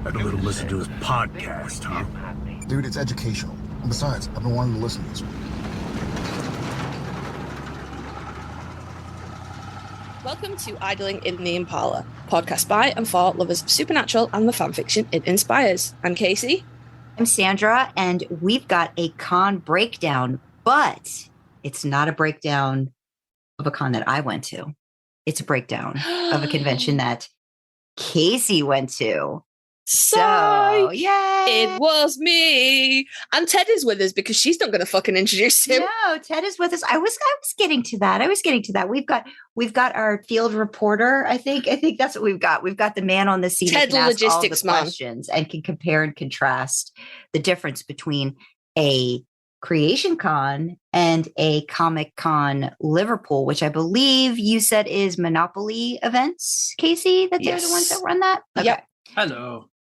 Had a little listen to his podcast, huh? Dude, it's educational. And besides, I've been wanting to listen to this one. Welcome to Idling in the Impala, podcast by and for lovers of supernatural and the fanfiction it inspires. I'm Kasey. I'm Sandra, and we've got a con breakdown, but it's not a breakdown of a con that I went to. It's a breakdown of a convention that Kasey went to. So, yay! It was me. And Ted is with us because she's not going to fucking introduce him. No, Ted is with us. I was getting to that. We've got our field reporter. I think that's what we've got. We've got the man on the scene. Ted, the logistics man, questions and can compare and contrast the difference between a Creation Con and a Comic Con Liverpool, which I believe you said is Monopoly events, Kasey. That they're the ones that run that. Okay. Yep.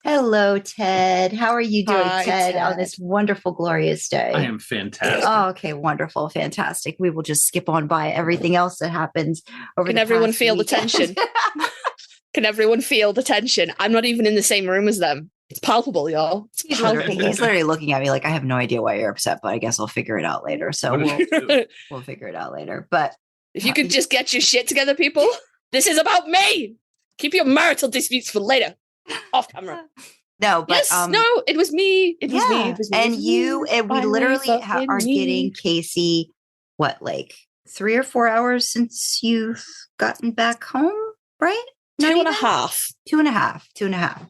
Hello, Ted. How are you doing, Hi, Ted, on this wonderful, glorious day? I am fantastic. Oh, okay, wonderful, fantastic. We will just skip on by everything else that happens over. Can everyone feel the tension? Can everyone feel the tension? I'm not even in the same room as them. It's palpable, y'all. He's literally looking at me like, I have no idea why you're upset, but I guess I'll figure it out later. So we'll figure it out later. But if you could just get your shit together, people, this is about me. Keep your marital disputes for later. Off camera. No, but yes, no, it was me. It was me. And we literally are getting Kasey, what, like 3 or 4 hours since you've gotten back home, right? 2.5. 2.5.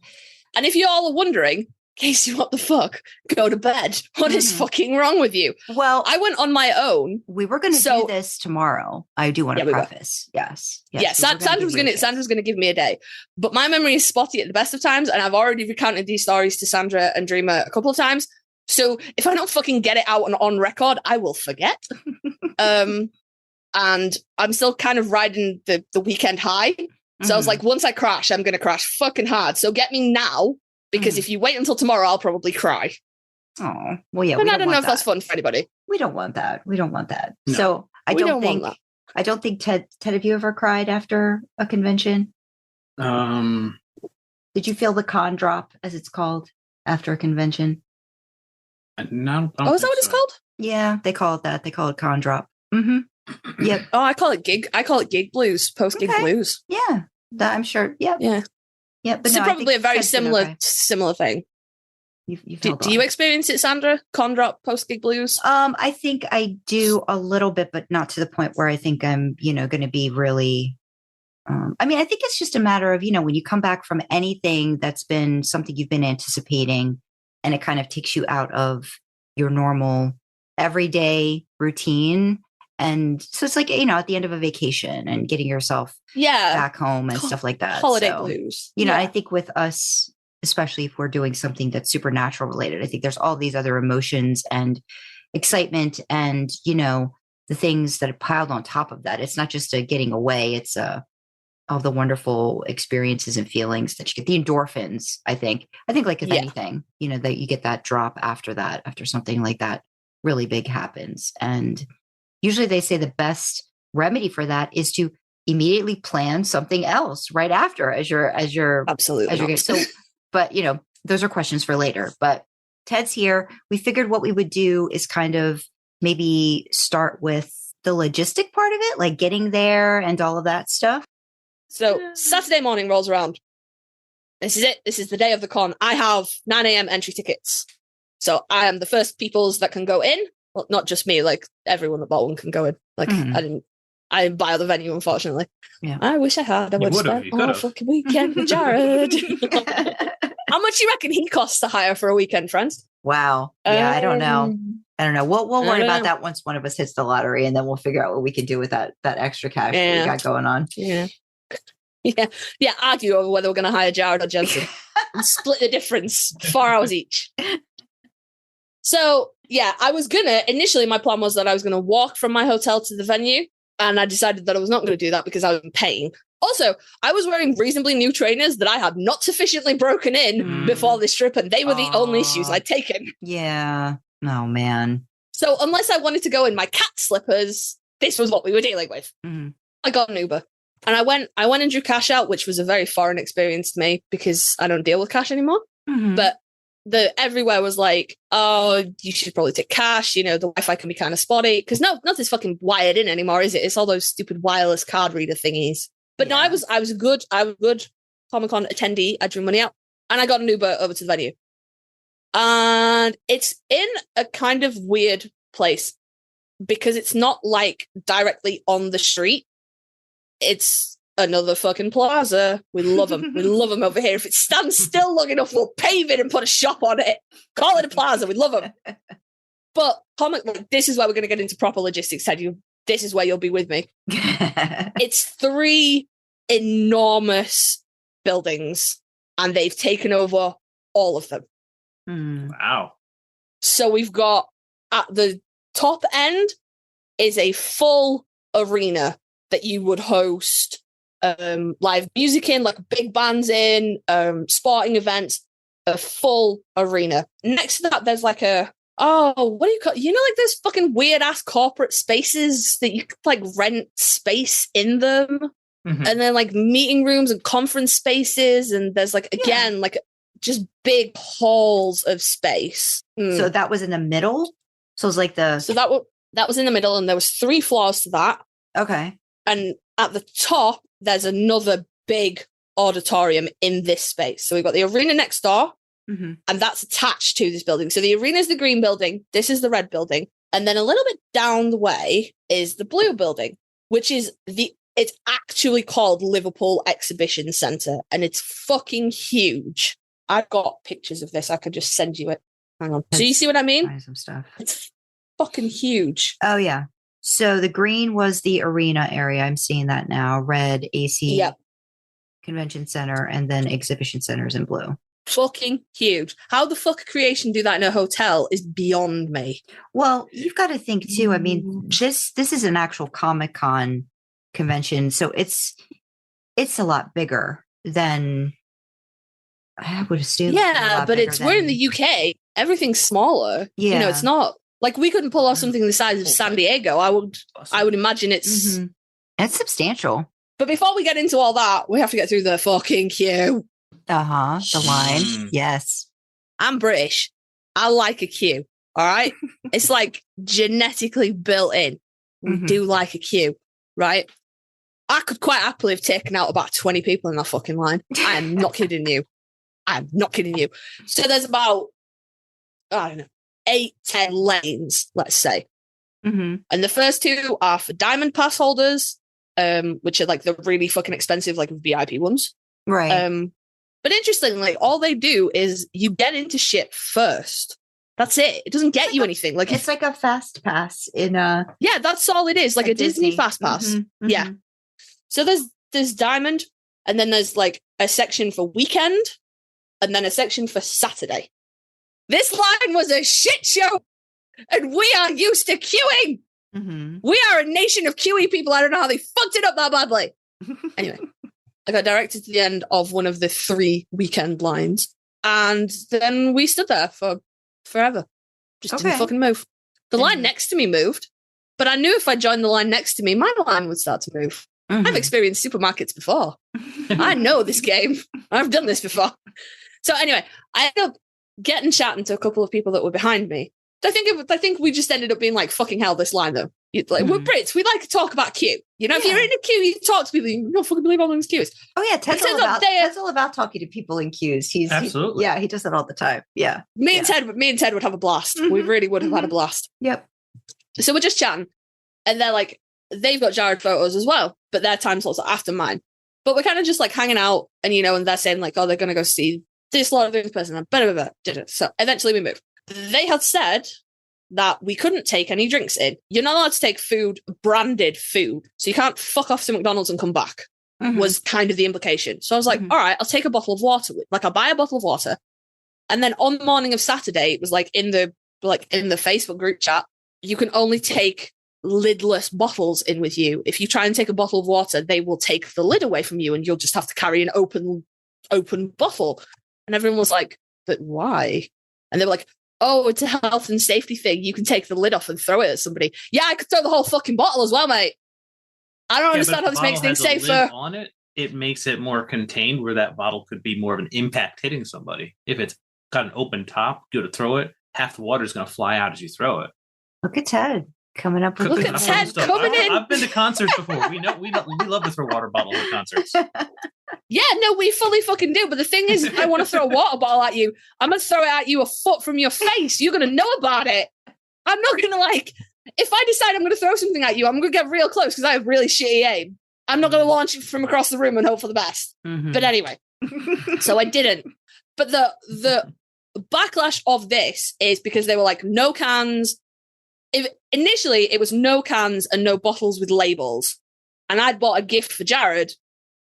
And if you all are wondering, Kasey, what the fuck? Go to bed. What is fucking wrong with you? Well, I went on my own. We were going to do this tomorrow. I do want to preface. Yes. Sandra's going to give me a day, but my memory is spotty at the best of times, and I've already recounted these stories to Sandra and Dreamer a couple of times. So if I don't fucking get it out and on record, I will forget. And I'm still kind of riding the weekend high. So I was like, once I crash, I'm going to crash fucking hard. So get me now. Because if you wait until tomorrow, I'll probably cry. Oh, well, yeah. But I don't know if that's fun for anybody. We don't want that. No. So I don't think Ted, have you ever cried after a convention? Did you feel the con drop, as it's called, after a convention? No. Oh, is that what it's called? Yeah, they call it that. They call it con drop. Mm-hmm. Yep. Oh, I call it gig blues, post gig blues. Yeah, I'm sure. Yep. Yeah. Yeah, but it's probably a very similar thing. Do you experience it, Sandra? Con drop, post gig blues? I think I do a little bit, but not to the point where I think I'm, going to be really. I think it's just a matter of, when you come back from anything that's been something you've been anticipating, and it kind of takes you out of your normal everyday routine. And so it's like, at the end of a vacation and getting yourself back home and stuff like that. Holiday blues. I think with us, especially if we're doing something that's supernatural related, I think there's all these other emotions and excitement and, the things that are piled on top of that. It's not just a getting away. It's all the wonderful experiences and feelings that you get, the endorphins, I think like if anything, that you get that drop after something like that really big happens. And usually they say the best remedy for that is to immediately plan something else right after as you're absolutely. So, but those are questions for later. But Ted's here. We figured what we would do is kind of maybe start with the logistic part of it, like getting there and all of that stuff. So Saturday morning rolls around. This is it. This is the day of the con. I have 9 a.m. entry tickets. So I am the first peoples that can go in. Well, not just me, like everyone that bought one can go in. Like I didn't buy the venue, unfortunately. Yeah. I wish I had. I would have spent all fucking weekend with Jared. How much do you reckon he costs to hire for a weekend, friends? Wow. Yeah, I don't know. We'll worry about that once one of us hits the lottery, and then we'll figure out what we can do with that extra cash that we got going on. Yeah. Argue over whether we're going to hire Jared or Jensen and split the difference 4 hours each. So initially my plan was that I was going to walk from my hotel to the venue, and I decided that I was not going to do that because I was in pain. Also, I was wearing reasonably new trainers that I had not sufficiently broken in before this trip, and they were the only shoes I'd taken. Yeah. Oh, man. So unless I wanted to go in my cat slippers, this was what we were dealing with. I got an Uber, and I went and drew cash out, which was a very foreign experience to me because I don't deal with cash anymore. But everywhere was like, oh, you should probably take cash. The Wi-Fi can be kind of spotty because nothing's fucking wired in anymore, is it? It's all those stupid wireless card reader thingies. But no, I was a good Comic Con attendee. I drew money out, and I got an Uber over to the venue. And it's in a kind of weird place because it's not like directly on the street. It's another fucking plaza. We love them. We love them over here. If it stands still long enough, we'll pave it and put a shop on it. Call it a plaza. We love them. But this is where we're going to get into proper logistics, Ted. This is where you'll be with me. It's 3 enormous buildings, and they've taken over all of them. Wow. So we've got at the top end is a full arena that you would host live music in, like big bands in, sporting events, a full arena. Next to that, there's like what do you call it? Like those fucking weird ass corporate spaces that you could like rent space in them. And then like meeting rooms and conference spaces. And there's like, again, like just big halls of space. So that was in the middle? So it was like that was in the middle, and there was 3 floors to that. Okay. And at the top, there's another big auditorium in this space. So we've got the arena next door, and that's attached to this building. So the arena is the green building. This is the red building. And then a little bit down the way is the blue building, which is it's actually called Liverpool Exhibition Centre, and it's fucking huge. I've got pictures of this. I could just send you it. Hang on. So you see what I mean? Some stuff. It's fucking huge. Oh, yeah. So the green was the arena area. I'm seeing that now. Red, AC, Convention Center, and then Exhibition Centers in blue. Fucking huge. How the fuck Creation do that in a hotel is beyond me. Well, you've got to think, too. I mean, this is an actual Comic Con convention, so it's a lot bigger than I would assume. Yeah, but we're in the UK. Everything's smaller. Yeah, it's not like we couldn't pull off something the size of San Diego. I would imagine it's substantial. But before we get into all that, we have to get through the fucking queue. The line. Yes, I'm British. I like a queue. All right, it's like genetically built in. We do like a queue, right? I could quite happily have taken out about 20 people in that fucking line. I am not kidding you. I'm not kidding you. So there's about, I don't know, 8-10 lanes, let's say. And the first 2 are for diamond pass holders, which are like the really fucking expensive, like VIP ones. Right. But interestingly, all they do is you get into shit first. That's it. It doesn't get you anything. Like it's like a fast pass in a... Yeah, that's all it is. Like a Disney fast pass. Yeah. So there's diamond, and then there's like a section for weekend, and then a section for Saturday. This line was a shit show, and we are used to queuing. We are a nation of queuey people. I don't know how they fucked it up that badly. Anyway, I got directed to the end of one of the 3 weekend lines, and then we stood there for forever. Just didn't fucking move. The line next to me moved, but I knew if I joined the line next to me, my line would start to move. I've experienced supermarkets before. I know this game. I've done this before. So anyway, I ended up getting chatting to a couple of people that were behind me. I think we just ended up being like, fucking hell, this line though. Like, we're Brits. We like to talk about queue. If you're in a queue, you talk to people. You don't fucking believe all these queues. Oh yeah, Ted's all about talking to people in queues. Absolutely. He does that all the time. Yeah. Me and Ted would have a blast. We really would have had a blast. Yep. So we're just chatting, and they're like, they've got Jared photos as well, but their time slots are after mine. But we're kind of just like hanging out, and and they're saying like, oh, they're going to go see this lot of this person, and blah, blah, blah. So eventually we moved. They had said that we couldn't take any drinks in. You're not allowed to take branded food. So you can't fuck off to McDonald's and come back, was kind of the implication. So I was like, all right, I'll take a bottle of water. I'll buy a bottle of water. And then on the morning of Saturday, it was like in the Facebook group chat, you can only take lidless bottles in with you. If you try and take a bottle of water, they will take the lid away from you, and you'll just have to carry an open bottle. And everyone was like, but why? And they were like, oh, it's a health and safety thing. You can take the lid off and throw it at somebody. Yeah, I could throw the whole fucking bottle as well, mate. I don't understand how this makes things safer. On it, it makes it more contained where that bottle could be more of an impact hitting somebody. If it's got an open top, go to throw it, half the water is going to fly out as you throw it. Look at Ted coming up with Look at Ted coming in. I've been to concerts before. We love to throw water bottles at concerts. Yeah, no, we fully fucking do. But the thing is, if I want to throw a water bottle at you, I'm going to throw it at you a foot from your face. You're going to know about it. I'm not going to if I decide I'm going to throw something at you, I'm going to get real close because I have really shitty aim. I'm not going to launch it from across the room and hope for the best. Mm-hmm. But anyway, so I didn't. But the backlash of this is because they were like, no cans. Initially, it was no cans and no bottles with labels. And I'd bought a gift for Jared,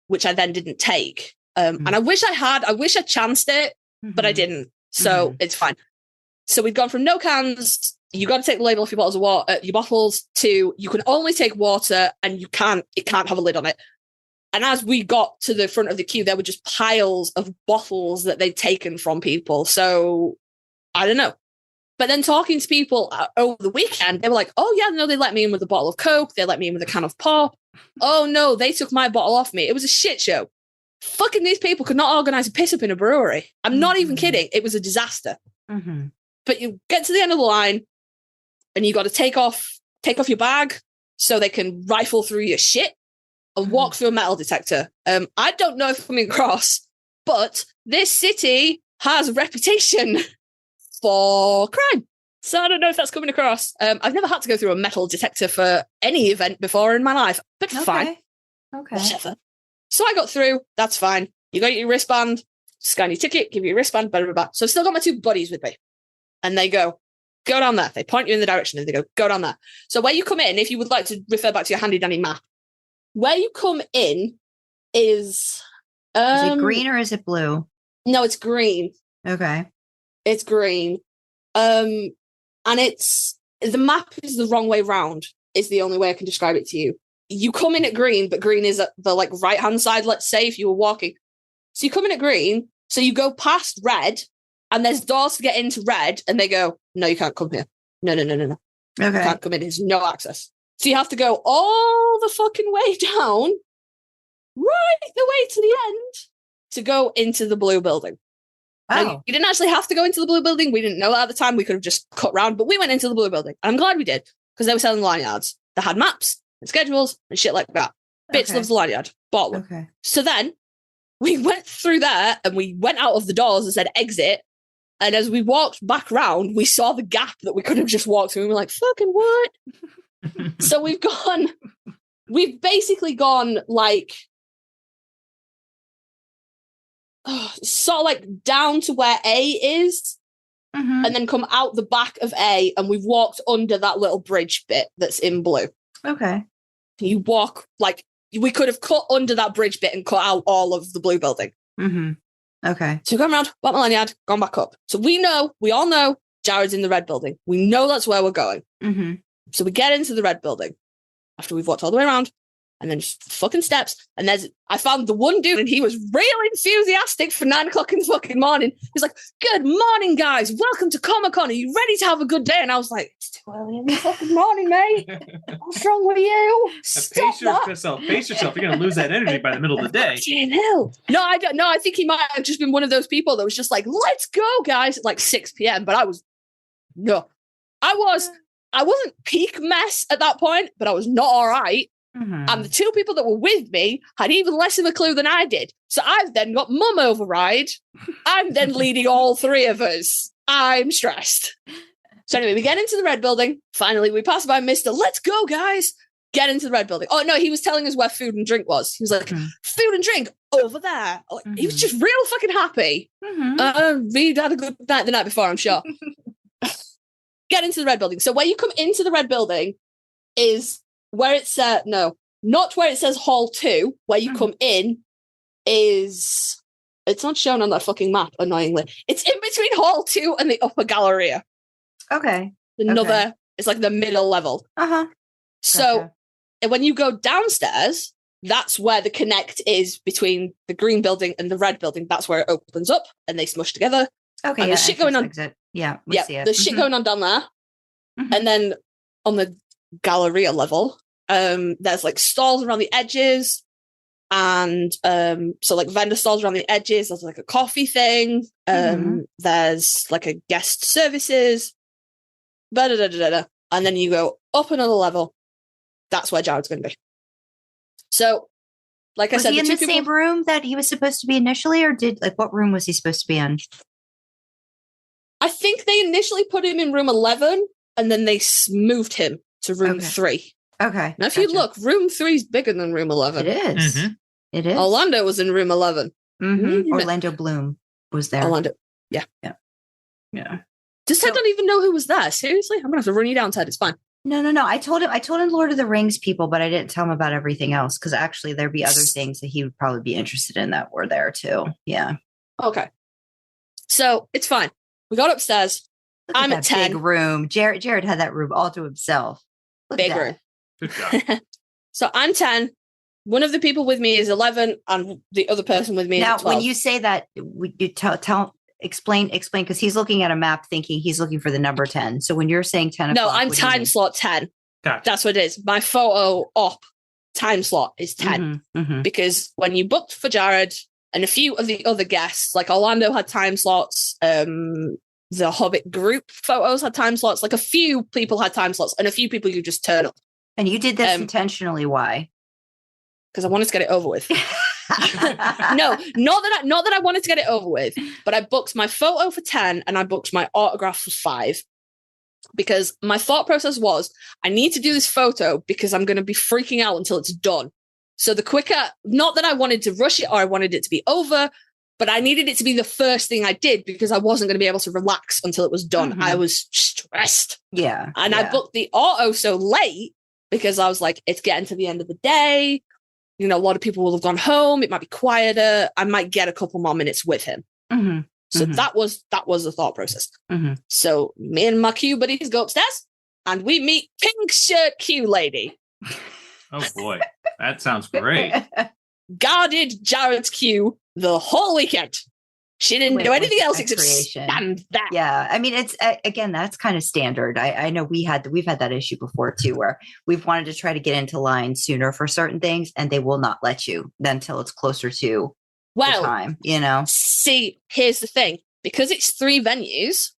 which I then didn't take. And I wish I chanced it, but I didn't. So it's fine. So we've gone from no cans, you got to take the label off your bottles of water, your bottles, to you can only take water and it can't have a lid on it. And as we got to the front of the queue, there were just piles of bottles that they'd taken from people. So I don't know. But then talking to people over the weekend, they were like, oh yeah, no, they let me in with a bottle of Coke. They let me in with a can of pop. Oh no, they took my bottle off me. It was a shit show. Fucking these people could not organize a piss up in a brewery. I'm not even kidding. It was a disaster. But you get to the end of the line and you got to take off your bag so they can rifle through your shit and walk through a metal detector. I don't know if I'm coming across, but this city has a reputation for crime. So I don't know if that's coming across. I've never had to go through a metal detector for any event before in my life, but fine. Okay. Whatever. So I got through. That's fine. You got your wristband, scan your ticket, give you your wristband, blah, blah, blah. So I've still got my two buddies with me. And they go down there. They point you in the direction and they go down there. So where you come in, if you would like to refer back to your handy dandy map, where you come in is... is it green or is it blue? No, it's green. Okay. It's green. And it's... The map is the wrong way round, is the only way I can describe it to you. You come in at green, but green is at the right-hand side, let's say, if you were walking. So you come in at green, so you go past red, and there's doors to get into red, and they go, no, you can't come here. No. Okay. You can't come in. There's no access. So you have to go all the fucking way down, right the way to the end, to go into the blue building. Oh. Now, you didn't actually have to go into the blue building. We didn't know that at the time. We could have just cut round, but we went into the blue building. And I'm glad we did, because they were selling lanyards. They had maps and schedules and shit like that. Bitch loves the lanyard. Bought one. Okay. So then we went through there and we went out of the doors and said exit. And as we walked back round, we saw the gap that we could have just walked through. And we were like, fucking what? So we've basically gone sort of like down to where A is, and then come out the back of A, and we've walked under that little bridge bit that's in blue. Okay. You walk we could have cut under that bridge bit and cut out all of the blue building. Okay. So we've gone around, bought my lanyard, gone back up. So we all know Jared's in the red building. We know that's where we're going. So we get into the red building after we've walked all the way around, and then just fucking steps. And I found the one dude, and he was real enthusiastic for 9 o'clock in the fucking morning. He's like, good morning, guys. Welcome to Comic Con. Are you ready to have a good day? And I was like, it's too early in the fucking morning, mate. What's wrong with you? Pace yourself. You're going to lose that energy by the middle of the day. Hell. No, I don't know. I think he might have just been one of those people that was just like, let's go, guys, at like 6 p.m. But I wasn't peak mess at that point, but I was not all right. And the two people that were with me had even less of a clue than I did. So I've then got mum override. I'm then leading all three of us. I'm stressed. So anyway, we get into the red building. Finally, we pass by Mr. Let's go, guys. Get into the red building. Oh, no, he was telling us where food and drink was. He was like, food and drink over there. He was just real fucking happy. We'd had a good night the night before, I'm sure. Get into the red building. So where you come into the red building is where it says, no, not where it says Hall 2, where you come in is, it's not shown on that fucking map, annoyingly. It's in between Hall 2 and the upper Galleria. Okay. It's like the middle level. So when you go downstairs, that's where the connect is between the green building and the red building. That's where it opens up and they smush together. Okay. And there's shit going on. Exit. Yeah. We see it. There's shit going on down there. And then on the Galleria level, there's like stalls around the edges. And so like vendor stalls around the edges. There's like a coffee thing. There's like a guest services. And then you go up another level. That's where Jared's going to be. So, like I said, was he in the same room that he was supposed to be initially, or what room was he supposed to be in? I think they initially put him in room 11, and then they moved him to room 3. Okay. Now, if you look, room 3 is bigger than room 11. It is. It is. Orlando was in room 11. Orlando Bloom was there. Orlando. Yeah. Does So- Ted not even know who was there? Seriously? I'm going to have to run you down, Ted. It's fine. No. I told him Lord of the Rings people, but I didn't tell him about everything else because actually there'd be other things that he would probably be interested in that were there too. Yeah. Okay. So it's fine. We got upstairs. Look at I'm that at 10. big room. Jared had that room all to himself. Look Big at that. room. Good job. So I'm 10. One of the people with me is 11, and the other person with me Now, is 12. when you say that, you explain, because he's looking at a map thinking he's looking for the number 10. So when you're saying 10 No, o'clock, I'm what do you time mean? slot 10. Gotcha. That's what it is. My photo op time slot is 10 because when you booked for Jared and a few of the other guests, like Orlando had time slots, the Hobbit group photos had time slots, like a few people had time slots, and a few people you just turn up. And you did this intentionally. Why? Because I wanted to get it over with. No, not that I wanted to get it over with, but I booked my photo for 10 and I booked my autograph for 5. Because my thought process was, I need to do this photo because I'm going to be freaking out until it's done. So the quicker, not that I wanted to rush it or I wanted it to be over, but I needed it to be the first thing I did because I wasn't going to be able to relax until it was done. I was stressed. Yeah. And I booked the auto so late because I was like, it's getting to the end of the day. You know, a lot of people will have gone home. It might be quieter. I might get a couple more minutes with him. So that was the thought process. So me and my Q buddies go upstairs and we meet pink shirt Q lady. Oh boy, that sounds great. Guarded Jared's Q the whole weekend. She didn't do anything else except stand that. Yeah, I mean, it's again, that's kind of standard. I know we've had that issue before too, where we've wanted to try to get into line sooner for certain things, and they will not let you until it's closer to the time. You know. See, here's the thing: because it's 3 venues,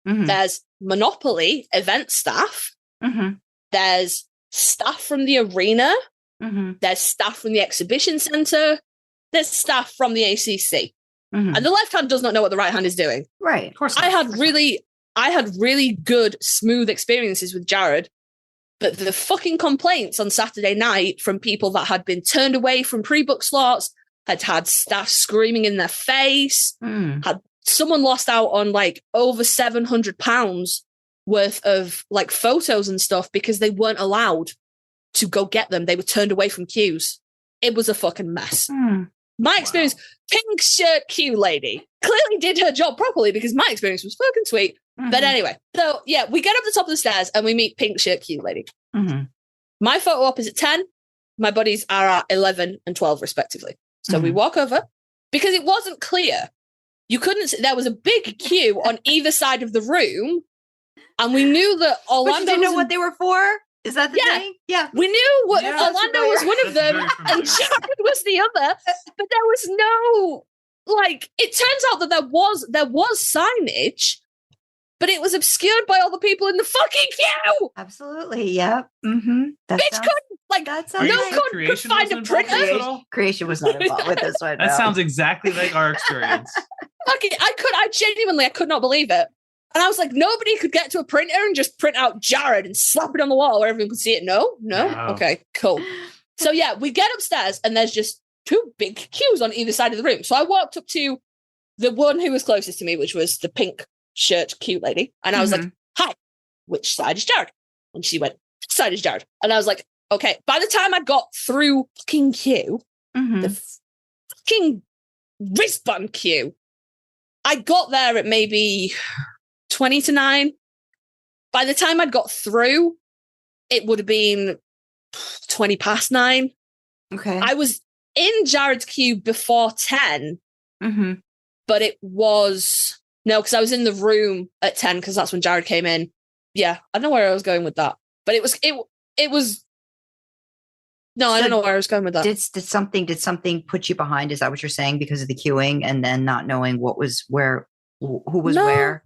there's Monopoly event staff, there's staff from the arena, there's staff from the exhibition center, there's staff from the ACC. And the left hand does not know what the right hand is doing. Right. Of course I had really good, smooth experiences with Jared, but the fucking complaints on Saturday night from people that had been turned away from pre-book slots, had staff screaming in their face, had someone lost out on like over £700 worth of like photos and stuff because they weren't allowed to go get them. They were turned away from queues. It was a fucking mess. My experience, pink shirt Q lady clearly did her job properly because my experience was fucking sweet. But anyway, so yeah, we get up the top of the stairs and we meet pink shirt Q lady. My photo op is at 10. My buddies are at 11 and 12 respectively. So we walk over because it wasn't clear. You couldn't see, there was a big queue on either side of the room. And we knew that Orlando But you didn't know what they were for? Is that the thing? Yeah. We knew Orlando was one of them and Jared was the other, but there was no, like, it turns out that there was signage, but it was obscured by all the people in the fucking queue. Absolutely. Yep. Bitch couldn't, like, no could find a printer. Creation was not involved with this one. That sounds exactly like our experience. Fucking, I genuinely could not believe it. And I was like, nobody could get to a printer and just print out Jared and slap it on the wall where everyone could see it. No. Okay, cool. So yeah, we get upstairs and there's just 2 big queues on either side of the room. So I walked up to the one who was closest to me, which was the pink shirt cute lady. And I was like, hi, which side is Jared? And she went, this side is Jared. And I was like, okay. By the time I got through fucking queue, the fucking wristband queue, I got there at maybe 20 to 9. By the time I'd got through, it would have been 20 past 9. Okay. I was in Jared's queue before 10, but it was, no, because I was in the room at 10 because that's when Jared came in. Yeah, I don't know where I was going with that, but it was No, I don't know where I was going with that. Did something put you behind? Is that what you're saying? Because of the queuing and then not knowing what was where, who was where?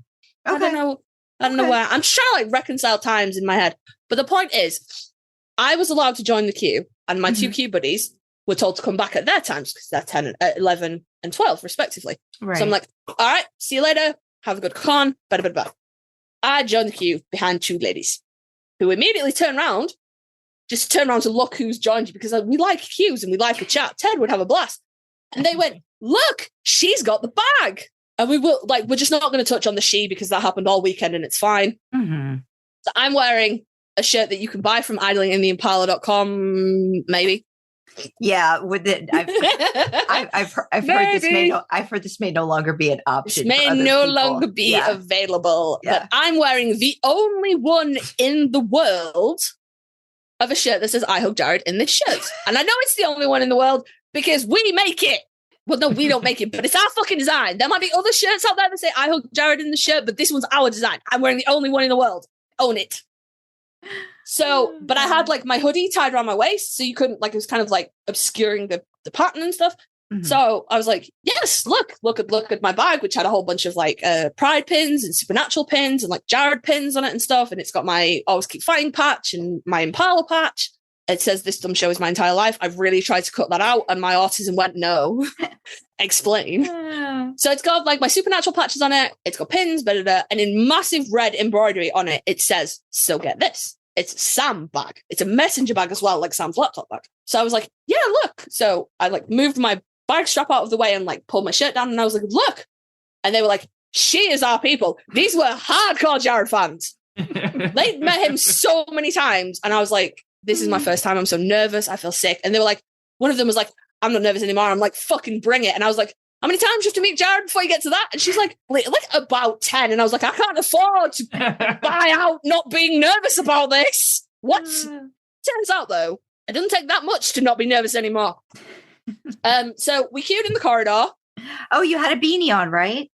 Okay. I don't know where. I'm just trying to like reconcile times in my head. But the point is, I was allowed to join the queue, and my two queue buddies were told to come back at their times because they're 10, 11, and 12, respectively. Right. So I'm like, all right, see you later. Have a good con. I joined the queue behind two ladies who immediately turned around to look who's joined you because we like queues and we like a chat. Ted would have a blast. And they went, look, she's got the bag. And we're just not going to touch on the she because that happened all weekend and it's fine. Mm-hmm. So I'm wearing a shirt that you can buy from idlingintheimpala.com, maybe. Yeah, with it, I've heard this may no longer be an option. This may no longer be available. Yeah. But I'm wearing the only one in the world of a shirt that says "I hug Jared" in this shirt, and I know it's the only one in the world because we make it. Well, no, we don't make it, but it's our fucking design. There might be other shirts out there that say "I hug Jared" in the shirt, but this one's our design. I'm wearing the only one in the world. Own it. So, but I had like my hoodie tied around my waist, so you couldn't like, it was kind of like obscuring the pattern and stuff. Mm-hmm. So I was like, yes, look at my bag, which had a whole bunch of like pride pins and supernatural pins and like Jared pins on it and stuff. And it's got my Always Keep Fighting patch and my Impala patch. It says this dumb show is my entire life. I've really tried to cut that out and my autism went, no. Explain. So it's got like my supernatural patches on it. It's got pins, and in massive red embroidery on it, it says, so get this. It's a Sam bag. It's a messenger bag as well, like Sam's laptop bag. So I was like, yeah, look. So I like moved my bag strap out of the way and like pulled my shirt down and I was like, look. And they were like, she is our people. These were hardcore Jared fans. They met him so many times. And I was like, this is my first time. I'm so nervous. I feel sick. And they were like, one of them was like, I'm not nervous anymore. I'm like, fucking bring it. And I was like, how many times do you have to meet Jared before you get to that? And she's like about 10. And I was like, I can't afford to buy out not being nervous about this. What? Turns out, though, it doesn't take that much to not be nervous anymore. So we queued in the corridor. Oh, you had a beanie on, right?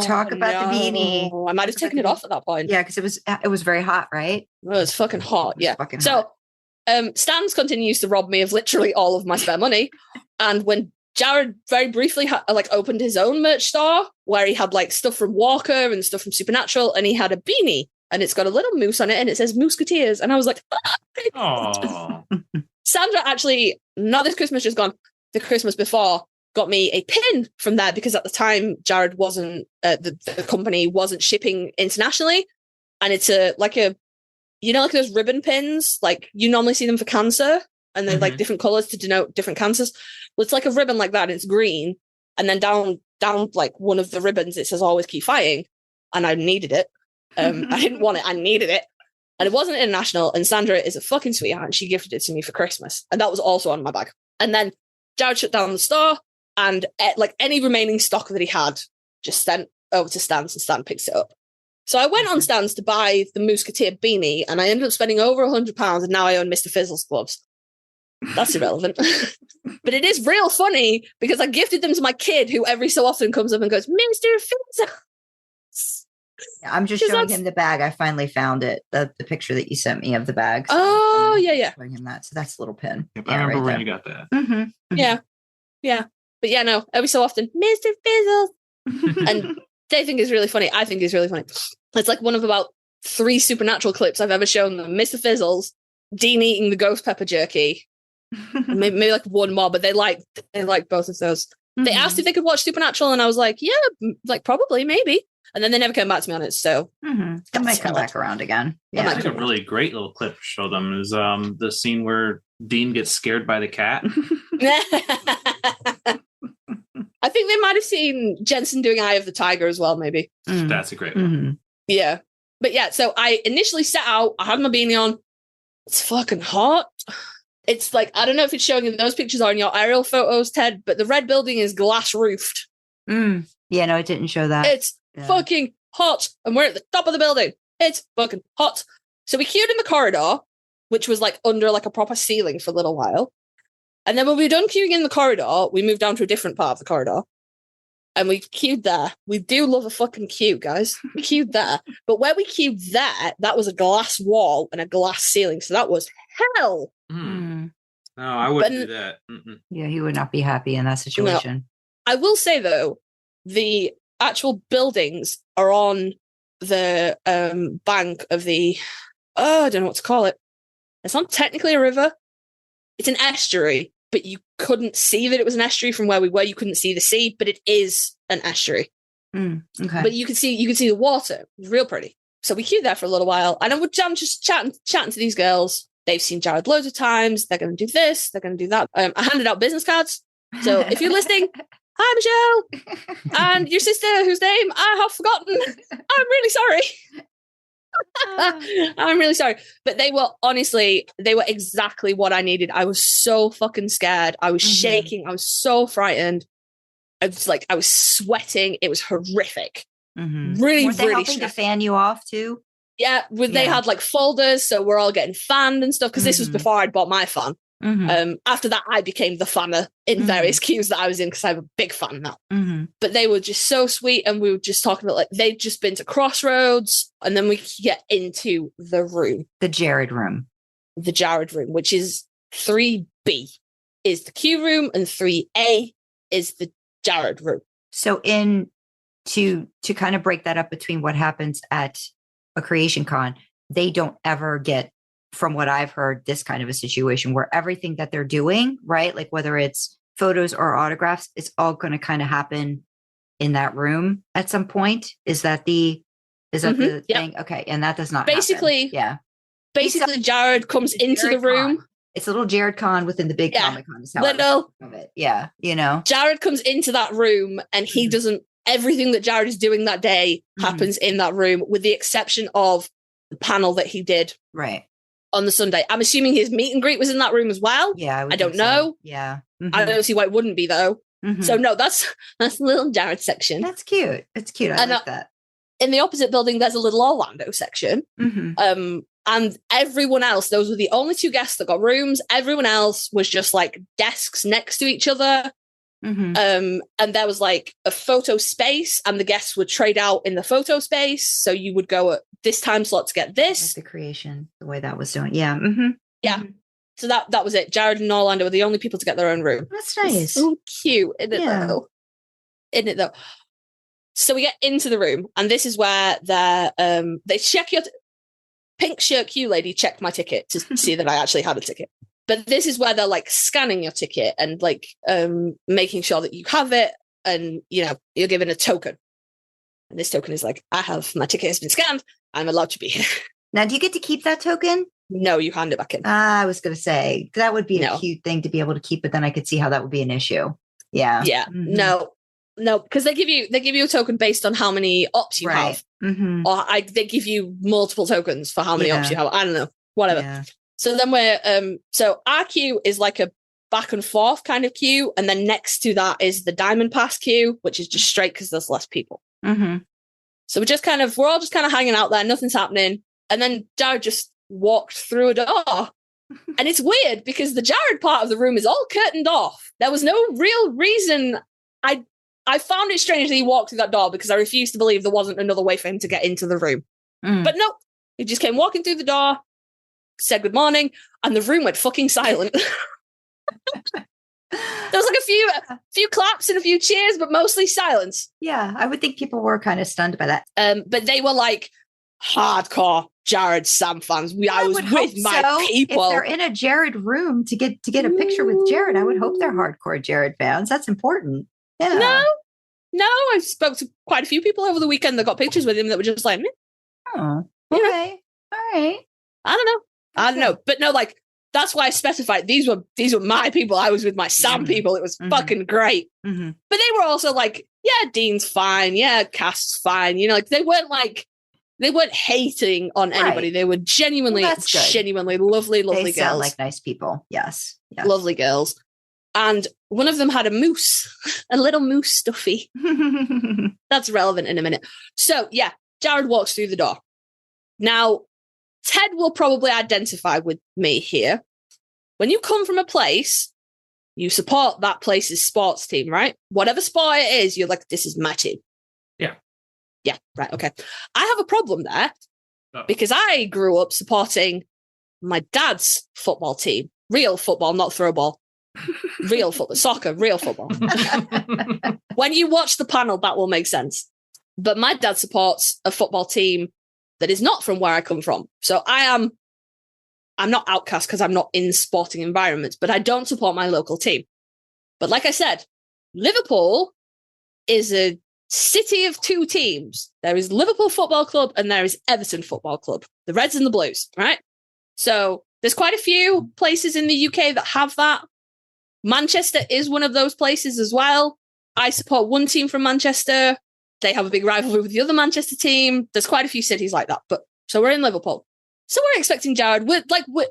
Talk about the beanie. I might have taken it off at that point. Yeah, because it was very hot, right? It was fucking hot, yeah. So Stans continues to rob me of literally all of my spare money. And when Jared very briefly opened his own merch store where he had like stuff from Walker and stuff from Supernatural, and he had a beanie and it's got a little moose on it and it says Musketeers. And I was like, oh. Sandra actually, not this Christmas just gone, the Christmas before, got me a pin from there because at the time Jared wasn't, the company wasn't shipping internationally. And it's like those ribbon pins, like you normally see them for cancer and they're like different colors to denote different cancers. Well, it's like a ribbon like that. It's green. And then down like one of the ribbons, it says always keep fighting. And I needed it. I didn't want it. I needed it. And it wasn't international. And Sandra is a fucking sweetheart. And she gifted it to me for Christmas. And that was also on my bag. And then Jared shut down the store and like any remaining stock that he had just sent over to Stans and Stan picks it up. So I went on Stans to buy the Musketeer beanie and I ended up spending over £100 and now I own Mr. Fizzle's gloves. That's irrelevant. But it is real funny because I gifted them to my kid who every so often comes up and goes, Mr. Fizzle. Yeah, I'm just showing him the bag. I finally found it. The picture that you sent me of the bag. So yeah. Showing him that. So that's a little pin. Yep, I remember when you got that. Mm-hmm. Yeah. But yeah, no, every so often, Mr. Fizzle. And they think it's really funny. I think it's really funny. It's like one of about 3 Supernatural clips I've ever shown them. Mr. Fizzles, Dean eating the ghost pepper jerky. maybe like one more, but they like both of those. Mm-hmm. They asked if they could watch Supernatural, and I was like, yeah, like probably, maybe. And then they never came back to me on it. So it might come back around again. Yeah, I think a really great little clip to show them is the scene where Dean gets scared by the cat. I think they might have seen Jensen doing Eye of the Tiger as well, maybe. That's a great one. Yeah. But yeah, so I initially set out, I had my beanie on. It's fucking hot. It's like, I don't know if it's showing in those pictures or in your aerial photos, Ted, but the red building is glass roofed. Yeah, no, it didn't show that. It's fucking hot. And we're at the top of the building. It's fucking hot. So we queued in the corridor, which was like under like a proper ceiling for a little while. And then when we were done queuing in the corridor, we moved down to a different part of the corridor. And we queued there. We do love a fucking queue, guys. We queued there. But where we queued there, that was a glass wall and a glass ceiling. So that was hell. No, I wouldn't do that. Yeah, he would not be happy in that situation. No. I will say, though, the actual buildings are on the bank of the... I don't know what to call it. It's not technically a river. It's an estuary. But you couldn't see that it was an estuary from where we were. You couldn't see the sea, but it is an estuary. Okay. But you could see the water. It was real pretty. So we queued there for a little while, and I'm just chatting to these girls. They've seen Jared loads of times. They're going to do this. They're going to do that. I handed out business cards. So if you're listening, hi Michelle, and your sister whose name I have forgotten. I'm really sorry. I'm really sorry, but they were exactly what I needed. I was so fucking scared. I was shaking. I was so frightened. I was sweating. It was horrific. Really, Weren't they really helping to fan you off too? Yeah, they had like folders, so we're all getting fanned and stuff, because this was before I'd bought my fan. After that, I became the fanner in various queues that I was in, because I'm a big fan now. But they were just so sweet, and we were just talking about, like, they'd just been to Crossroads, and then we could get into the room. The Jared room. The Jared room, which is 3B is the queue room, and 3A is the Jared room. So to kind of break that up between what happens at a creation con, they don't ever get, from what I've heard, this kind of a situation where everything that they're doing, right? Like whether it's photos or autographs, it's all going to kind of happen in that room at some point. Is that the thing? Okay. And that does not basically, happen. Basically Jared comes into the room. Con. It's a little Jared Con within the big Comic Con. Is how little of it. Yeah. You know, Jared comes into that room, and he doesn't, everything that Jared is doing that day happens in that room, with the exception of the panel that he did. Right. On the Sunday. I'm assuming his meet and greet was in that room as well. Yeah, I don't know. So. Yeah. I don't see why it wouldn't be, though. So no, that's the little Jared section. That's cute. It's cute. I like that. In the opposite building, there's a little Orlando section. And everyone else, those were the only two guests that got rooms. Everyone else was just like desks next to each other. And there was like a photo space, and the guests would trade out in the photo space. So you would go at this time slot to get this. Like the creation, the way that was doing. Yeah. Yeah. So that was it. Jared and Orlando were the only people to get their own room. That's nice. It's so cute, isn't it though? So we get into the room, and this is where they check your pink shirt queue lady checked my ticket to see that I actually had a ticket. But this is where they're like scanning your ticket and like making sure that you have it, and you're given a token. And this token is like, my ticket has been scanned. I'm allowed to be here. Now, do you get to keep that token? No, you hand it back in. I was going to say that would be a cute thing to be able to keep, but then I could see how that would be an issue. Yeah. Yeah. No, because they give you a token based on how many ops you have, or they give you multiple tokens for how many ops you have. I don't know, whatever. Yeah. So then so our queue is like a back and forth kind of queue, and then next to that is the Diamond Pass queue, which is just straight because there's less people. So we're all just kind of hanging out there, nothing's happening, and then Jared just walked through a door, and it's weird because the Jared part of the room is all curtained off. There was no real reason. I found it strange that he walked through that door, because I refused to believe there wasn't another way for him to get into the room. But no, he just came walking through the door, said good morning, and the room went fucking silent. There was like a few claps and a few cheers, but mostly silence. Yeah, I would think people were kind of stunned by that. But they were like hardcore Jared Sam fans. I was with my people. If they're in a Jared room to get a picture with Jared, I would hope they're hardcore Jared fans. That's important. Yeah. No, I spoke to quite a few people over the weekend that got pictures with him that were just like, oh, okay, all right. I don't know, but no, like that's why I specified these were my people. I was with my Sam people. It was fucking great. But they were also like, yeah, Dean's fine, yeah, Cast's fine. Like they weren't hating on anybody. They were genuinely lovely they girls. Sound like nice people. Yes, lovely girls. And one of them had a moose, a little moose stuffy. That's relevant in a minute. So yeah, Jared walks through the door. Now, Ted will probably identify with me here. When you come from a place you support that place's sports team, right? Whatever sport it is, you're like, this is my team. Yeah. Yeah, right, okay. I have a problem there Oh. because I grew up supporting my dad's football team. Real football, not throw ball. Real football, soccer, real football. When you watch the panel, that will make sense. But my dad supports a football team that is not from where I come from. So I'm not outcast because I'm not in sporting environments, but I don't support my local team. But like I said, Liverpool is a city of two teams. There is Liverpool Football Club and there is Everton Football Club, the Reds and the Blues, right? So there's quite a few places in the UK that have that. Manchester is one of those places as well. I support one team from Manchester. They have a big rivalry with the other Manchester team. There's quite a few cities like that. But so we're in Liverpool. So we're expecting Jared.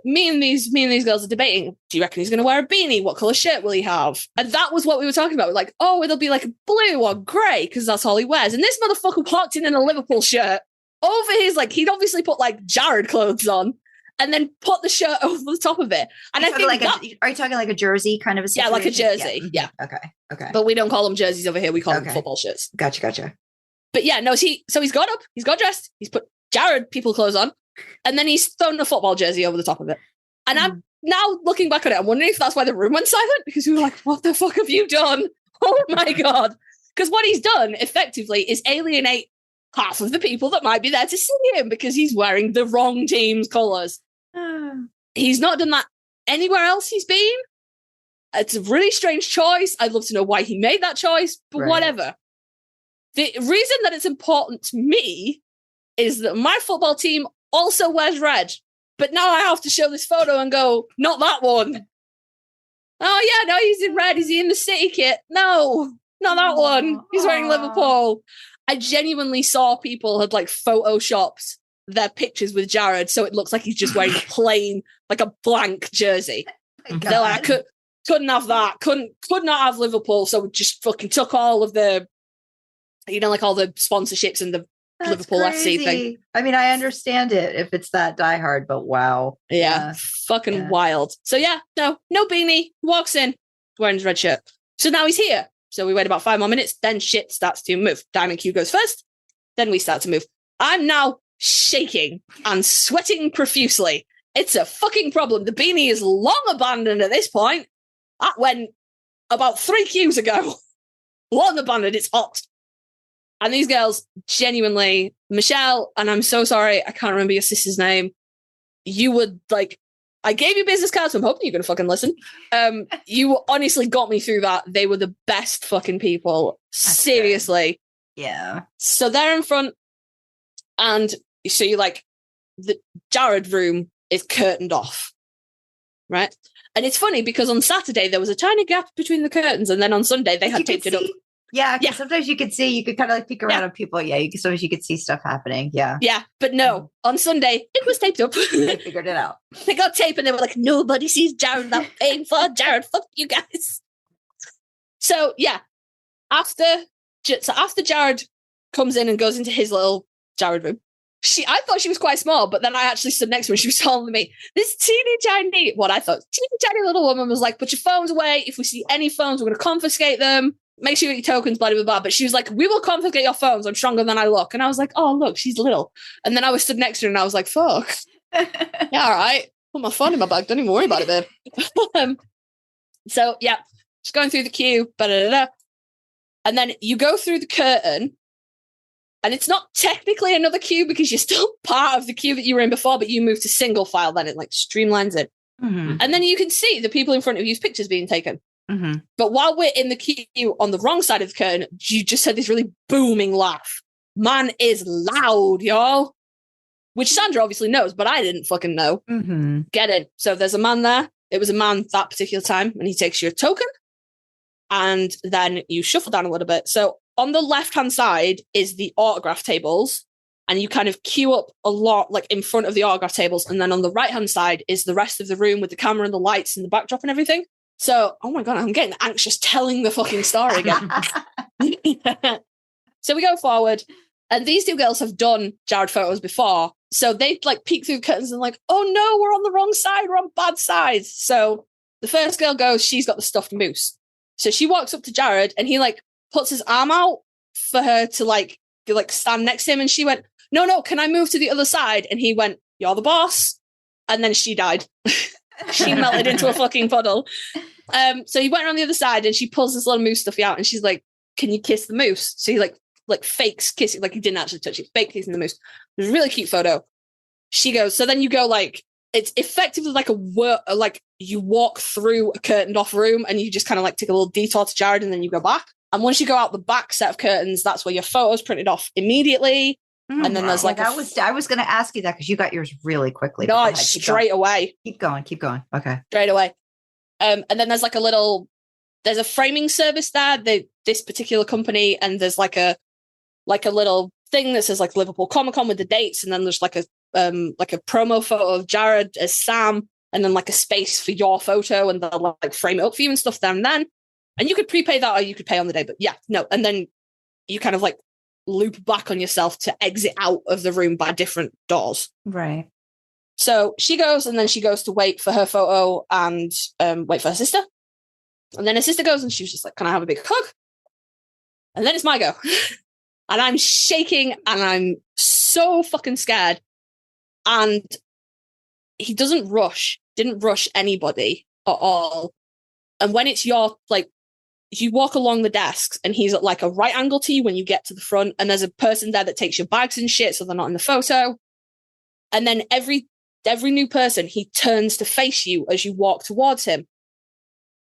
Me and these girls are debating. Do you reckon he's going to wear a beanie? What colour shirt will he have? And that was what we were talking about. We're like, oh, it'll be like blue or grey because that's all he wears. And this motherfucker walked in a Liverpool shirt over his he'd obviously put Jared clothes on and then put the shirt over the top of it. And I think are you talking like a jersey kind of a situation? Yeah, like a jersey. Yeah. Okay. But we don't call them jerseys over here. We call them football shirts. Gotcha. But yeah, no, he's got up, he's got dressed, he's put Jared people clothes on, and then he's thrown a football jersey over the top of it. And I'm now looking back at it, I'm wondering if that's why the room went silent, because we were like, what the fuck have you done? Oh my God. Because what he's done effectively is alienate half of the people that might be there to see him because he's wearing the wrong team's colours. He's not done that anywhere else he's been. It's a really strange choice. I'd love to know why he made that choice, but whatever. The reason that it's important to me is that my football team also wears red, but now I have to show this photo and go, not that one. Oh yeah, no, he's in red. Is he in the City kit? No, not that one. He's wearing Liverpool. I genuinely saw people had photoshopped their pictures with Jared, so it looks like he's just wearing plain, a blank jersey. They're like, couldn't have that. Could not have Liverpool. So we just fucking took all of the, all the sponsorships and the Liverpool FC thing. I mean, I understand it if it's that diehard, but wow. Yeah. Fucking wild. So yeah, no beanie. Walks in, wearing his red shirt. So now he's here. So we wait about 5 more minutes, then shit starts to move. Diamond Q goes first, then we start to move. I'm now shaking and sweating profusely. It's a fucking problem. The beanie is long abandoned at this point. That went about 3 queues ago. Long abandoned. It's hot. And these girls, genuinely, Michelle, and I'm so sorry, I can't remember your sister's name. You would I gave you business cards, so I'm hoping you're going to fucking listen. You honestly got me through that. They were the best fucking people. That's seriously. Good. Yeah. So they're in front, and so you're the Jared room is curtained off, right? And it's funny because on Saturday there was a tiny gap between the curtains, and then on Sunday they had taped it up. Yeah, sometimes you could kind of peek around on people. Yeah, sometimes you could see stuff happening. Yeah. Yeah, but no, on Sunday it was taped up. They figured it out. They got tape and they were like, nobody sees Jared that paying for Jared. Fuck you guys. So yeah, after Jared comes in and goes into his little Jared room, I thought she was quite small, but then I actually stood next to her and she was taller than me. This teeny tiny little woman was like, put your phones away. If we see any phones, we're going to confiscate them. Make sure you get your tokens, blah, blah, blah. But she was like, we will confiscate your phones. I'm stronger than I look. And I was like, oh, look, she's little. And then I was stood next to her and I was like, fuck. Yeah, all right. Put my phone in my bag. Don't even worry about it, babe. So, yeah, just going through the queue. And then you go through the curtain. And it's not technically another queue because you're still part of the queue that you were in before, but you move to single file. Then it streamlines it. Mm-hmm. And then you can see the people in front of you's pictures being taken. Mm-hmm. But while we're in the queue on the wrong side of the curtain, you just heard this really booming laugh. Man is loud, y'all. Which Sandra obviously knows, but I didn't fucking know. Mm-hmm. Get in. So there's a man there. It was a man that particular time, and he takes your token, and then you shuffle down a little bit. So on the left-hand side is the autograph tables, and you kind of queue up a lot, in front of the autograph tables, and then on the right-hand side is the rest of the room with the camera and the lights and the backdrop and everything. So, oh my God, I'm getting anxious telling the fucking story again. So we go forward, and these two girls have done Jared photos before. So they peek through the curtains and oh no, we're on the wrong side. We're on bad sides. So the first girl goes, she's got the stuffed moose. So she walks up to Jared and he like puts his arm out for her to like stand next to him. And she went, no, can I move to the other side? And he went, you're the boss. And then she died. She melted into a fucking puddle. So he went around the other side and she pulls this little moose stuffy out and she's like, can you kiss the moose? So he like fakes kissing, like he didn't actually touch it, fake kissing the moose. It was a really cute photo. She goes, so then you go like, it's effectively like like you walk through a curtained off room and you just kind of like take a little detour to Jared and then you go back. And once you go out the back set of curtains, that's where your photo's printed off immediately. And then there's like I was going to ask you that because you got yours really quickly. No, it's straight away. Keep going. Okay. Straight away. And then there's like there's a framing service there, this particular company, and there's like a little thing that says like Liverpool Comic Con with the dates, and then there's like a promo photo of Jared as Sam, and then like a space for your photo, and they'll like frame it up for you and stuff there and then. And you could prepay that or you could pay on the day, but yeah, no. And then you kind of like loop back on yourself to exit out of the room by different doors. Right. So she goes, and then she goes to wait for her photo and wait for her sister. And then her sister goes and she's just like, can I have a big hug? And then it's my go. And I'm shaking and I'm so fucking scared. And he didn't rush anybody at all. And when it's your, like, you walk along the desks and he's at like a right angle to you when you get to the front, and there's a person there that takes your bags and shit so they're not in the photo. And then every new person, he turns to face you as you walk towards him.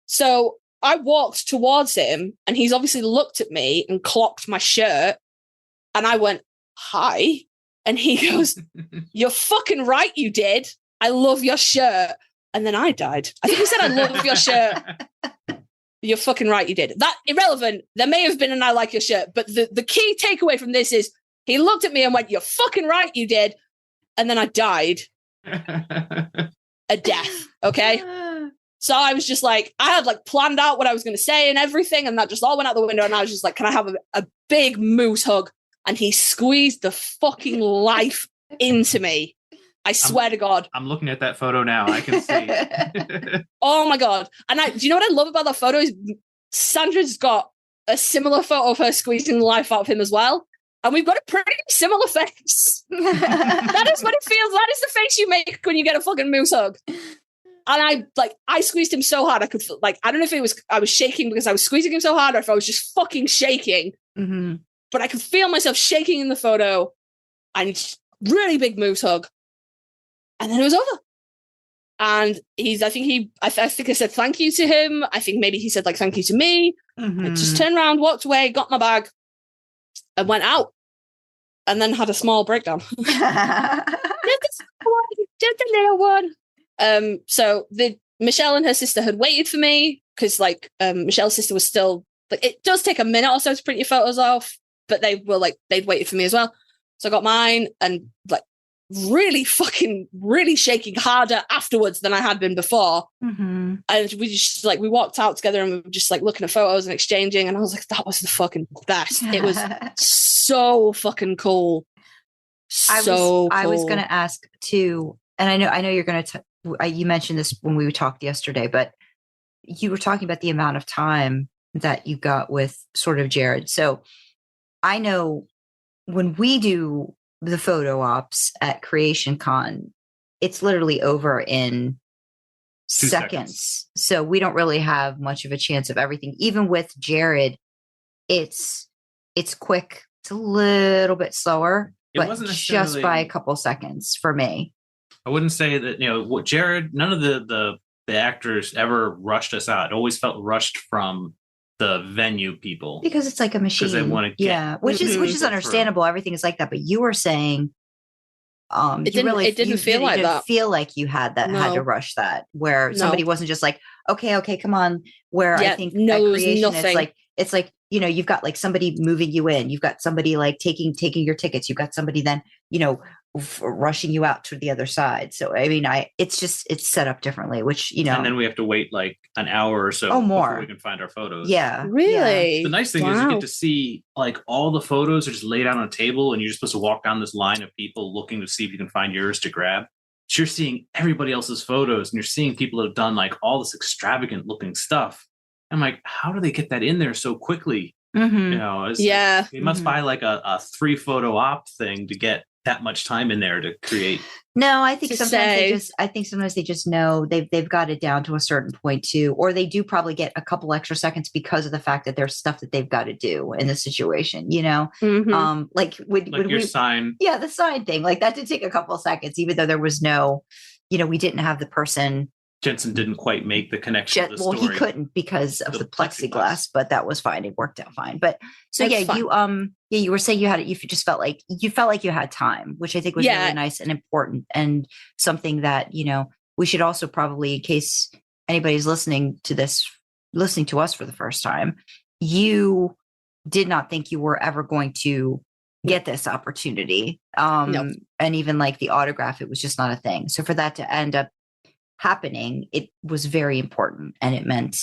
So I walked towards him and he's obviously looked at me and clocked my shirt. And I went, hi. And he goes, you're fucking right, you did. I love your shirt. And then I died. I think he said, I love your shirt. You're fucking right, you did. That irrelevant. There may have been an I like your shirt, but the key takeaway from this is he looked at me and went, you're fucking right, you did. And then I died a death. Okay. So I was just like, I had like planned out what I was going to say and everything. And that just all went out the window. And I was just like, can I have a big moose hug? And he squeezed the fucking life into me. I swear to God. I'm looking at that photo now. I can see. Oh my God. And do you know what I love about that photo is Sandra's got a similar photo of her squeezing the life out of him as well. And we've got a pretty similar face. That is what it feels. That is the face you make when you get a fucking moose hug. And I squeezed him so hard I could feel, like, I don't know if I was shaking because I was squeezing him so hard or if I was just fucking shaking. Mm-hmm. But I could feel myself shaking in the photo and really big moose hug. And then it was over. And I think I said thank you to him. I think maybe he said like thank you to me. Mm-hmm. I just turned around, walked away, got my bag, and went out. And then had a small breakdown. Just a little one. So Michelle and her sister had waited for me because like Michelle's sister was still like, it does take a minute or so to print your photos off, but they were like, they'd waited for me as well. So I got mine and like really shaking harder afterwards than I had been before. Mm-hmm. And we walked out together and we were just like looking at photos and exchanging. And I was like, that was the fucking best. It was so fucking cool. I was going to ask too, and I know you're going to, you mentioned this when we talked yesterday, but you were talking about the amount of time that you got with sort of Jared. So I know when we do the photo ops at Creation Con, it's literally over in 2 seconds. So we don't really have much of a chance of everything. Even with Jared, it's quick. It's a little bit slower, but just by a couple seconds for me. I wouldn't say that, what Jared, none of the actors ever rushed us out. It always felt rushed from the venue people, because it's like a machine. Because they want to get, which is understandable. Everything is like that, but you were saying, it didn't feel like that. Feel like you had to rush that, where somebody wasn't just like, okay, come on. Where I think at Creation, nothing. It's like you've got like somebody moving you in, you've got somebody like taking your tickets, you've got somebody then rushing you out to the other side. So I mean, it's set up differently, which and then we have to wait like an hour or so more before we can find our photos. Yeah, really. Yeah. The nice thing is you get to see like all the photos are just laid out on a table, and you're just supposed to walk down this line of people looking to see if you can find yours to grab. you're seeing everybody else's photos and you're seeing people that have done like all this extravagant looking stuff. I'm like, how do they get that in there so quickly? Mhm. You know, it's Yeah. like, they must buy like a 3 photo op thing to get that much time in there to create. No, I think To sometimes they just know they've got it down to a certain point too, or they do probably get a couple extra seconds because of the fact that there's stuff that they've got to do in the situation, you know. Like when Your sign. Yeah, the sign thing, like that did take a couple of seconds, even though there was no, you know, we didn't have the person. Jensen didn't quite make the connection. To the Well, story. he couldn't because of the plexiglass, but that was fine. It worked out fine. But so That's fine. you were saying you just felt like you had time, which I think was really nice and important, and something that, you know, we should also probably, in case anybody's listening to us for the first time, you did not think you were ever going to get this opportunity. No. And even like the autograph, it was just not a thing. So for that to end up happening, it was very important, and it meant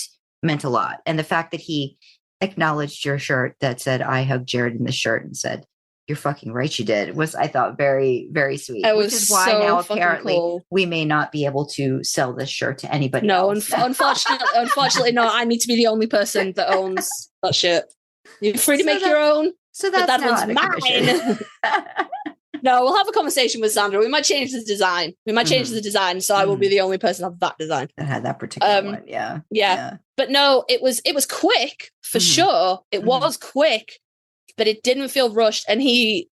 a lot. And the fact that he acknowledged your shirt that said, "I hugged Jared" in the shirt, and said, "You're fucking right, you did," was, I thought, very, very sweet. Which is why so now apparently cool. we may not be able to sell this shirt to anybody No, else. unfortunately not. I need to be the only person that owns that shirt. You're free to make your own. So But that's that one's not a commission. No, we'll have a conversation with Sandra. We might change the design. So I will be the only person of that design. That had that particular one. Yeah. But no, it was quick for sure. It was quick, but it didn't feel rushed. And he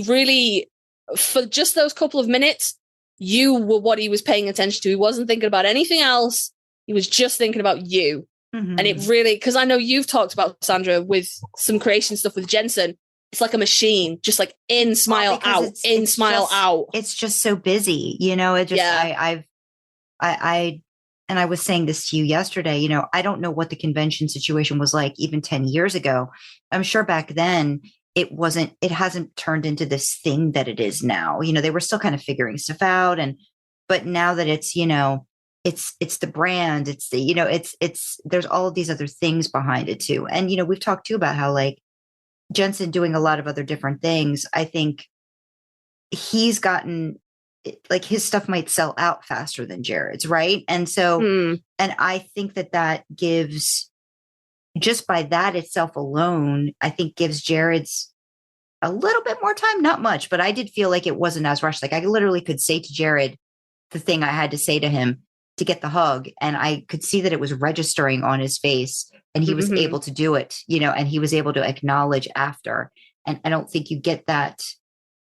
really, for just those couple of minutes, you were what he was paying attention to. He wasn't thinking about anything else. He was just thinking about you. And it really, because I know you've talked about, Sandra, with some creation stuff with Jensen. It's like a machine, just like in, smile, out, smile, out. It's just so busy, you know. It just, I was saying this to you yesterday. You know, I don't know what the convention situation was like even 10 years ago. I'm sure back then it hasn't turned into this thing that it is now. You know, they were still kind of figuring stuff out, but now that it's, you know, it's the brand, it's the, you know, it's there's all of these other things behind it too. And, you know, we've talked too about how, like, Jensen doing a lot of other different things. I think he's gotten, like, his stuff might sell out faster than Jared's, right? And so, and I think that gives, just by that itself alone, I think gives Jared's a little bit more time, not much, but I did feel like it wasn't as rushed. Like, I literally could say to Jared the thing I had to say to him to get the hug, and I could see that it was registering on his face, and he was able to do it, you know, and he was able to acknowledge after. And I don't think you get that.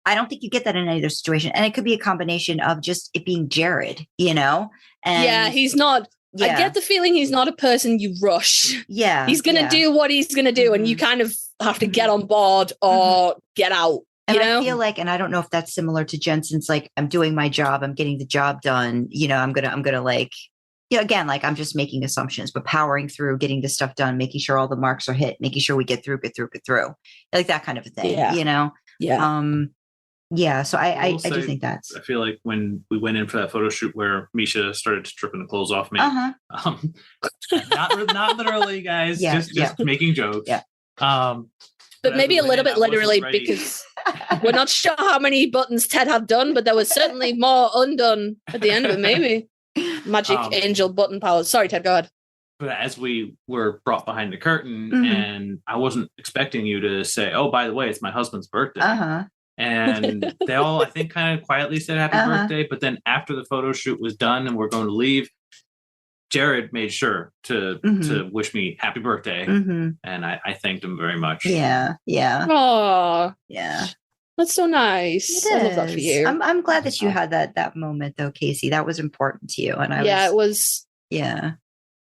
I don't think you get that in any other situation. And it could be a combination of just it being Jared, you know? And he's not. I get the feeling he's not a person you rush. Yeah. He's going to do what he's going to do, and you kind of have to get on board or get out. And you know? I feel like, and I don't know if that's similar to Jensen's, like, I'm doing my job, I'm getting the job done, you know, I'm gonna like, you know, again, like, I'm just making assumptions, but powering through, getting this stuff done, making sure all the marks are hit, making sure we get through, like that kind of a thing, you know? Yeah. So I do think that's. I feel like when we went in for that photo shoot where Misha started stripping the clothes off me, not literally, guys, just making jokes. Yeah. But maybe a little bit literally, because we're not sure how many buttons Ted had done, but there was certainly more undone at the end of it, maybe. Magic angel button powers. Sorry, Ted, go ahead. But as we were brought behind the curtain, and I wasn't expecting you to say, "Oh, by the way, it's my husband's birthday." And they all, I think, kind of quietly said happy birthday. But then after the photo shoot was done and we're going to leave, Jared made sure to wish me happy birthday. And I thanked him very much. Yeah. Oh, yeah. That's so nice. I love that for you. I'm glad that you had that moment, though, Kasey. That was important to you. And it was. Yeah.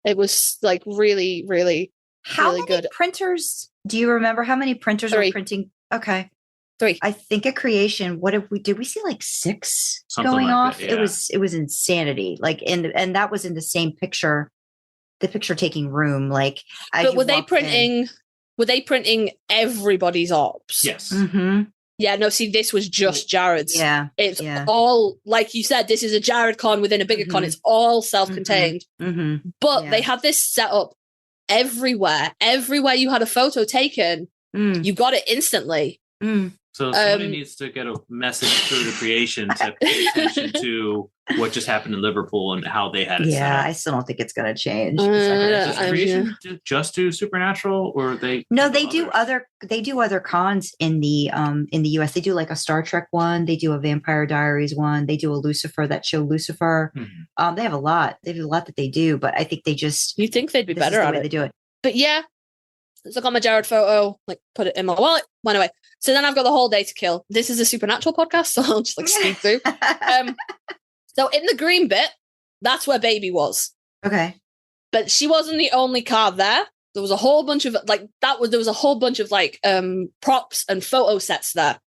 It was, like, really, really, how really many good. printers? Do you remember how many printers are printing? Okay. 3. I think at creation, did we see like 6 Something going like off? that, yeah. It was insanity. Like, and that was in the same picture, the picture taking room. Like, but were they printing everybody's ops? Yes. Yeah, no, see, this was just Jared's. Yeah. It's all, like you said, this is a Jared con within a bigger con. It's all self-contained. But they had this set up everywhere. Everywhere you had a photo taken, you got it instantly. So somebody needs to get a message through the creation to pay attention to what just happened in Liverpool and how they had it set up. I still don't think it's going to change. Does creation just do Supernatural, or they? No, they do other cons in the US. They do like a Star Trek one. They do a Vampire Diaries one. They do a Lucifer, that show Lucifer. They have a lot. They have a lot that they do, but I think they just. You think they'd be better at it? They do it. But yeah, so I got my Jared photo, like put it in my wallet, went away. So then I've got the whole day to kill. This is a Supernatural podcast, so I'll just like speed through. So in the green bit, that's where Baby was. Okay. But she wasn't the only car there. There was a whole bunch of there was a whole bunch of props and photo sets there.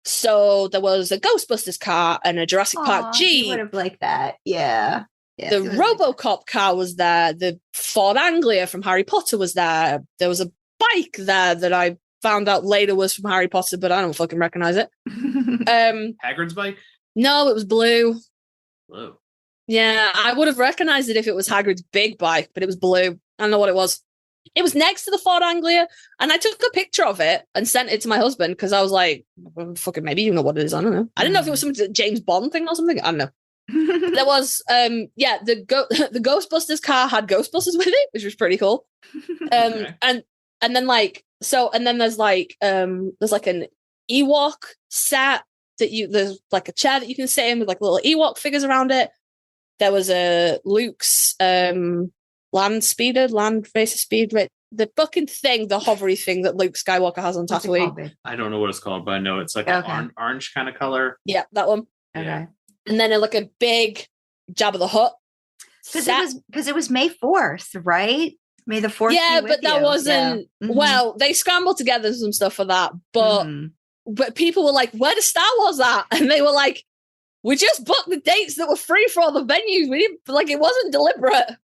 So there was a Ghostbusters car and a Jurassic Park Jeep. You would have liked that. Yeah. The RoboCop car was there. The Ford Anglia from Harry Potter was there. There was a bike there that I found out later was from Harry Potter, but I don't fucking recognize it. Hagrid's bike? No, it was blue. Blue. Yeah, I would have recognized it if it was Hagrid's big bike, but it was blue. I don't know what it was. It was next to the Ford Anglia, and I took a picture of it and sent it to my husband because I was like, well, fucking maybe you know what it is. I don't know. I didn't know if it was some James Bond thing or something. I don't know. There was the Ghostbusters car had Ghostbusters with it, which was pretty cool. Okay. and then there's like an Ewok set there's like a chair that you can sit in with like little Ewok figures around it. There was a Luke's land racer speed, the fucking thing, the hovery thing that Luke Skywalker has on Tatooine. I don't know what it's called, but I know it's like an orange kind of color. Yeah, that one. Okay. Yeah. And then like a big Jabba the Hutt. Because it was May 4th, right? May the 4th. Yeah, but that wasn't well, they scrambled together some stuff for that, but people were like, where the Star Wars at? And they were like, we just booked the dates that were free for all the venues. We didn't it wasn't deliberate.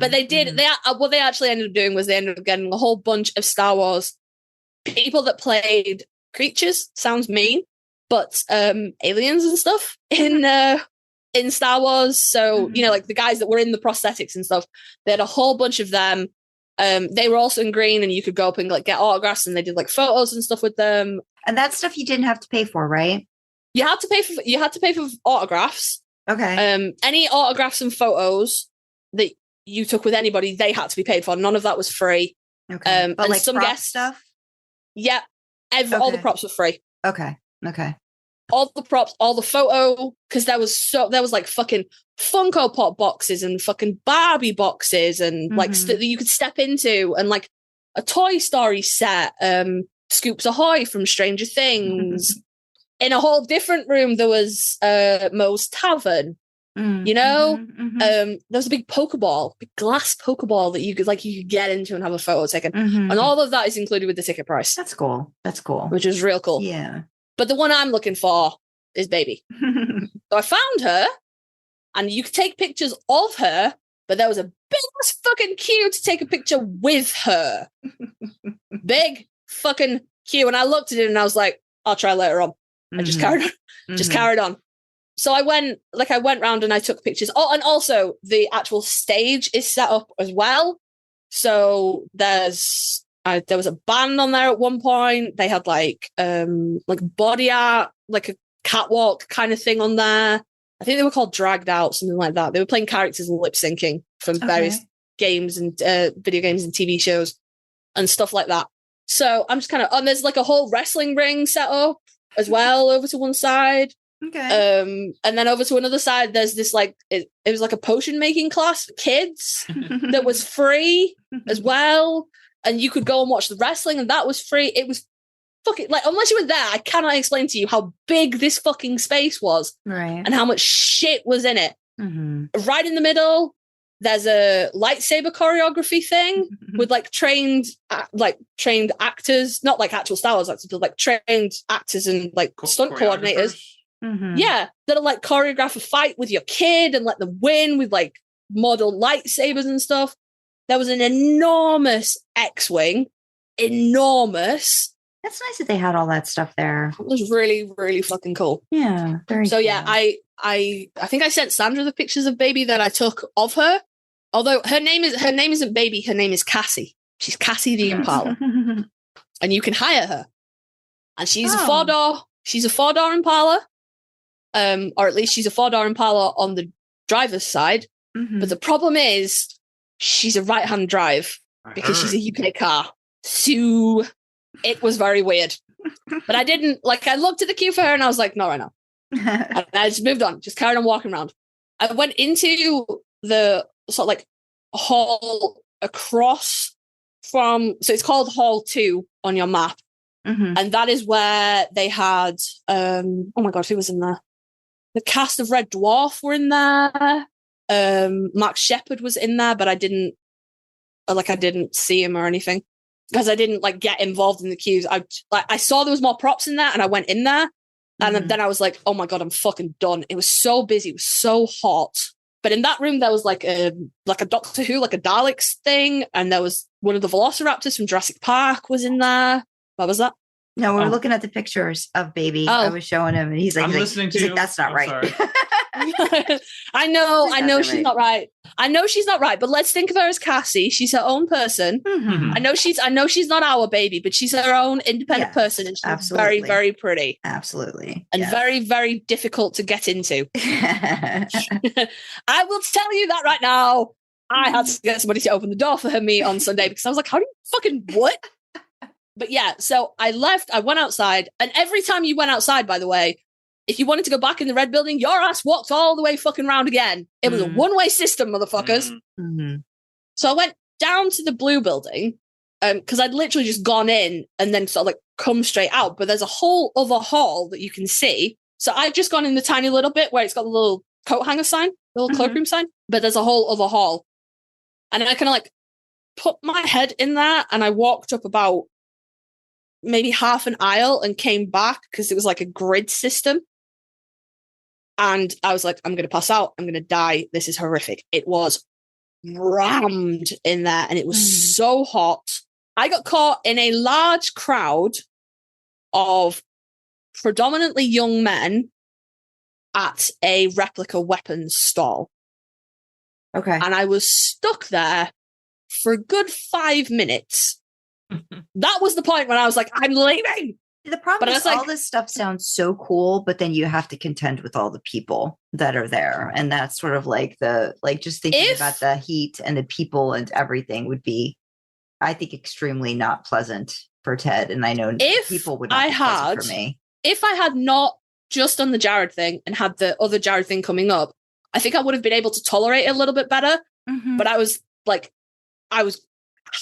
But they did. What they actually ended up doing was they ended up getting a whole bunch of Star Wars people that played creatures. Sounds mean, but aliens and stuff in Star Wars. So like the guys that were in the prosthetics and stuff, they had a whole bunch of them. They were also in green, and you could go up and like get autographs, and they did like photos and stuff with them. And that stuff you didn't have to pay for, right? You had to pay for autographs. Okay. Any autographs and photos that you took with anybody, they had to be paid for. None of that was free. Okay. But and like some prop guest stuff? Yeah. All the props were free. Okay. All the props, all the photo, because there was like fucking Funko Pop boxes and fucking Barbie boxes and like that you could step into, and like a Toy Story set, Scoops Ahoy from Stranger Things. In a whole different room, there was Moe's Tavern. There was a big Pokeball, big glass Pokeball that you could get into and have a photo taken. And all of that is included with the ticket price. That's cool. Which is real cool. Yeah. But the one I'm looking for is Baby. So I found her, and you could take pictures of her, but there was a big ass fucking queue to take a picture with her. Big fucking queue. And I looked at it and I was like, I'll try later on. I just carried on. So I went round and I took pictures. Oh, and also the actual stage is set up as well. So there was a band on there at one point. They had like body art, like a catwalk kind of thing on there. I think they were called Dragged Out, something like that. They were playing characters and lip syncing from various games and video games and TV shows and stuff like that. So I'm just kind of, and there's like a whole wrestling ring set up as well over to one side. Okay. And then over to another side, there's this like it was like a potion making class for kids that was free as well, and you could go and watch the wrestling, and that was free. It was fucking like, unless you were there, I cannot explain to you how big this fucking space was, right? And how much shit was in it. Right in the middle, there's a lightsaber choreography thing with like trained actors, not like actual Star Wars actors, but like trained actors and like stunt coordinators. Yeah, that'll like choreograph a fight with your kid and let them win with like model lightsabers and stuff. There was an enormous X-wing, enormous. That's nice that they had all that stuff there. It was really, really fucking cool. Yeah, very so cool. Yeah, I think I sent Sandra the pictures of Baby that I took of her. Although her name isn't Baby, her name is Kasey. She's Kasey the Impala, and you can hire her. And she's a four-door. She's a four-door Impala. Or at least she's a four-door Impala on the driver's side. Mhm. But the problem is she's a right-hand drive because she's a UK car. So it was very weird. But I didn't, I looked at the queue for her and I was like, no, right now. And I just moved on, just carried on walking around. I went into the sort of like hall across from, so it's called Hall 2 on your map. Mhm. And that is where they had, oh my God, who was in there? The cast of Red Dwarf were in there. Mark Sheppard was in there, but I didn't see him or anything because I didn't get involved in the queues. I saw there was more props in there and I went in there and then I was like, oh my God, I'm fucking done. It was so busy. It was so hot. But in that room, there was like a Doctor Who, like a Daleks thing. And there was one of the Velociraptors from Jurassic Park was in there. What was that? No, we were looking at the pictures of baby. I was showing him and he's like, that's not right. I know she's not right. I know she's not right, but let's think of her as Kasey. She's her own person. Mhm. I know she's not our baby, but she's her own independent person and she's absolutely. very, very pretty. Absolutely. And very, very difficult to get into. I will tell you that right now. I had to get somebody to open the door for me on Sunday because I was like, how do you fucking what? But yeah, so I left, I went outside, and every time you went outside, by the way, if you wanted to go back in the red building, your ass walked all the way fucking round again. It was a one-way system, motherfuckers. Mm-hmm. So I went down to the blue building because I'd literally just gone in and then sort of come straight out. But there's a whole other hall that you can see. So I've just gone in the tiny little bit where it's got the little coat hanger sign, the little cloakroom sign. But there's a whole other hall. And I kind of put my head in there and I walked up about maybe half an aisle and came back because it was like a grid system. And I was like, I'm going to pass out. I'm going to die. This is horrific. It was rammed in there and it was so hot. I got caught in a large crowd of predominantly young men at a replica weapons stall. Okay. And I was stuck there for a good 5 minutes. That was the point when I was like, I'm leaving. The problem is all this stuff sounds so cool, but then you have to contend with all the people that are there. And that's sort of just thinking about the heat and the people and everything would be, I think, extremely not pleasant for Ted. And I know people would not be pleasant for me. If I had not just done the Jared thing and had the other Jared thing coming up, I think I would have been able to tolerate it a little bit better. Mm-hmm. But I was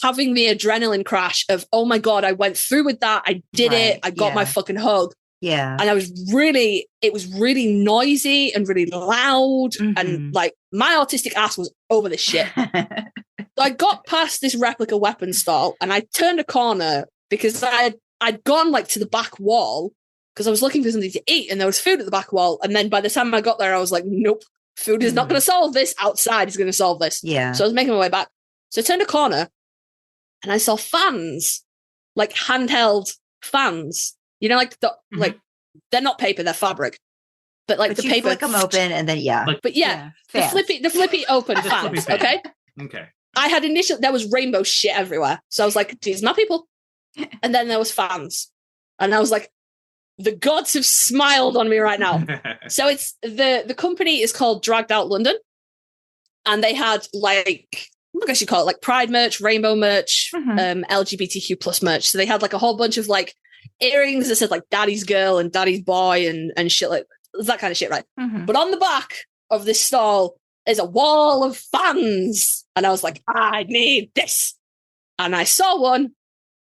having the adrenaline crash of, oh my God, I went through with that. I did it. I got my fucking hug. Yeah. And it was really noisy and really loud. Mm-hmm. And my autistic ass was over this shit. So I got past this replica weapon stall and I turned a corner because I'd gone to the back wall because I was looking for something to eat and there was food at the back wall. And then by the time I got there, I was like, nope, food is not going to solve this. Outside is going to solve this. Yeah. So I was making my way back. So I turned a corner and I saw fans, handheld fans. You know, they're not paper, they're fabric. But the paper, flick them open and then the flippy open fans. Okay. Okay. I had there was rainbow shit everywhere, so I was like, "These are not people." And then there was fans, and I was like, "The gods have smiled on me right now." So it's the company is called Dragged Out London, and they had I guess you call it Pride merch, rainbow merch, LGBTQ plus merch. So they had a whole bunch of earrings that said Daddy's girl and Daddy's boy and shit that kind of shit, right? Mm-hmm. But on the back of this stall is a wall of fans. And I was like, I need this. And I saw one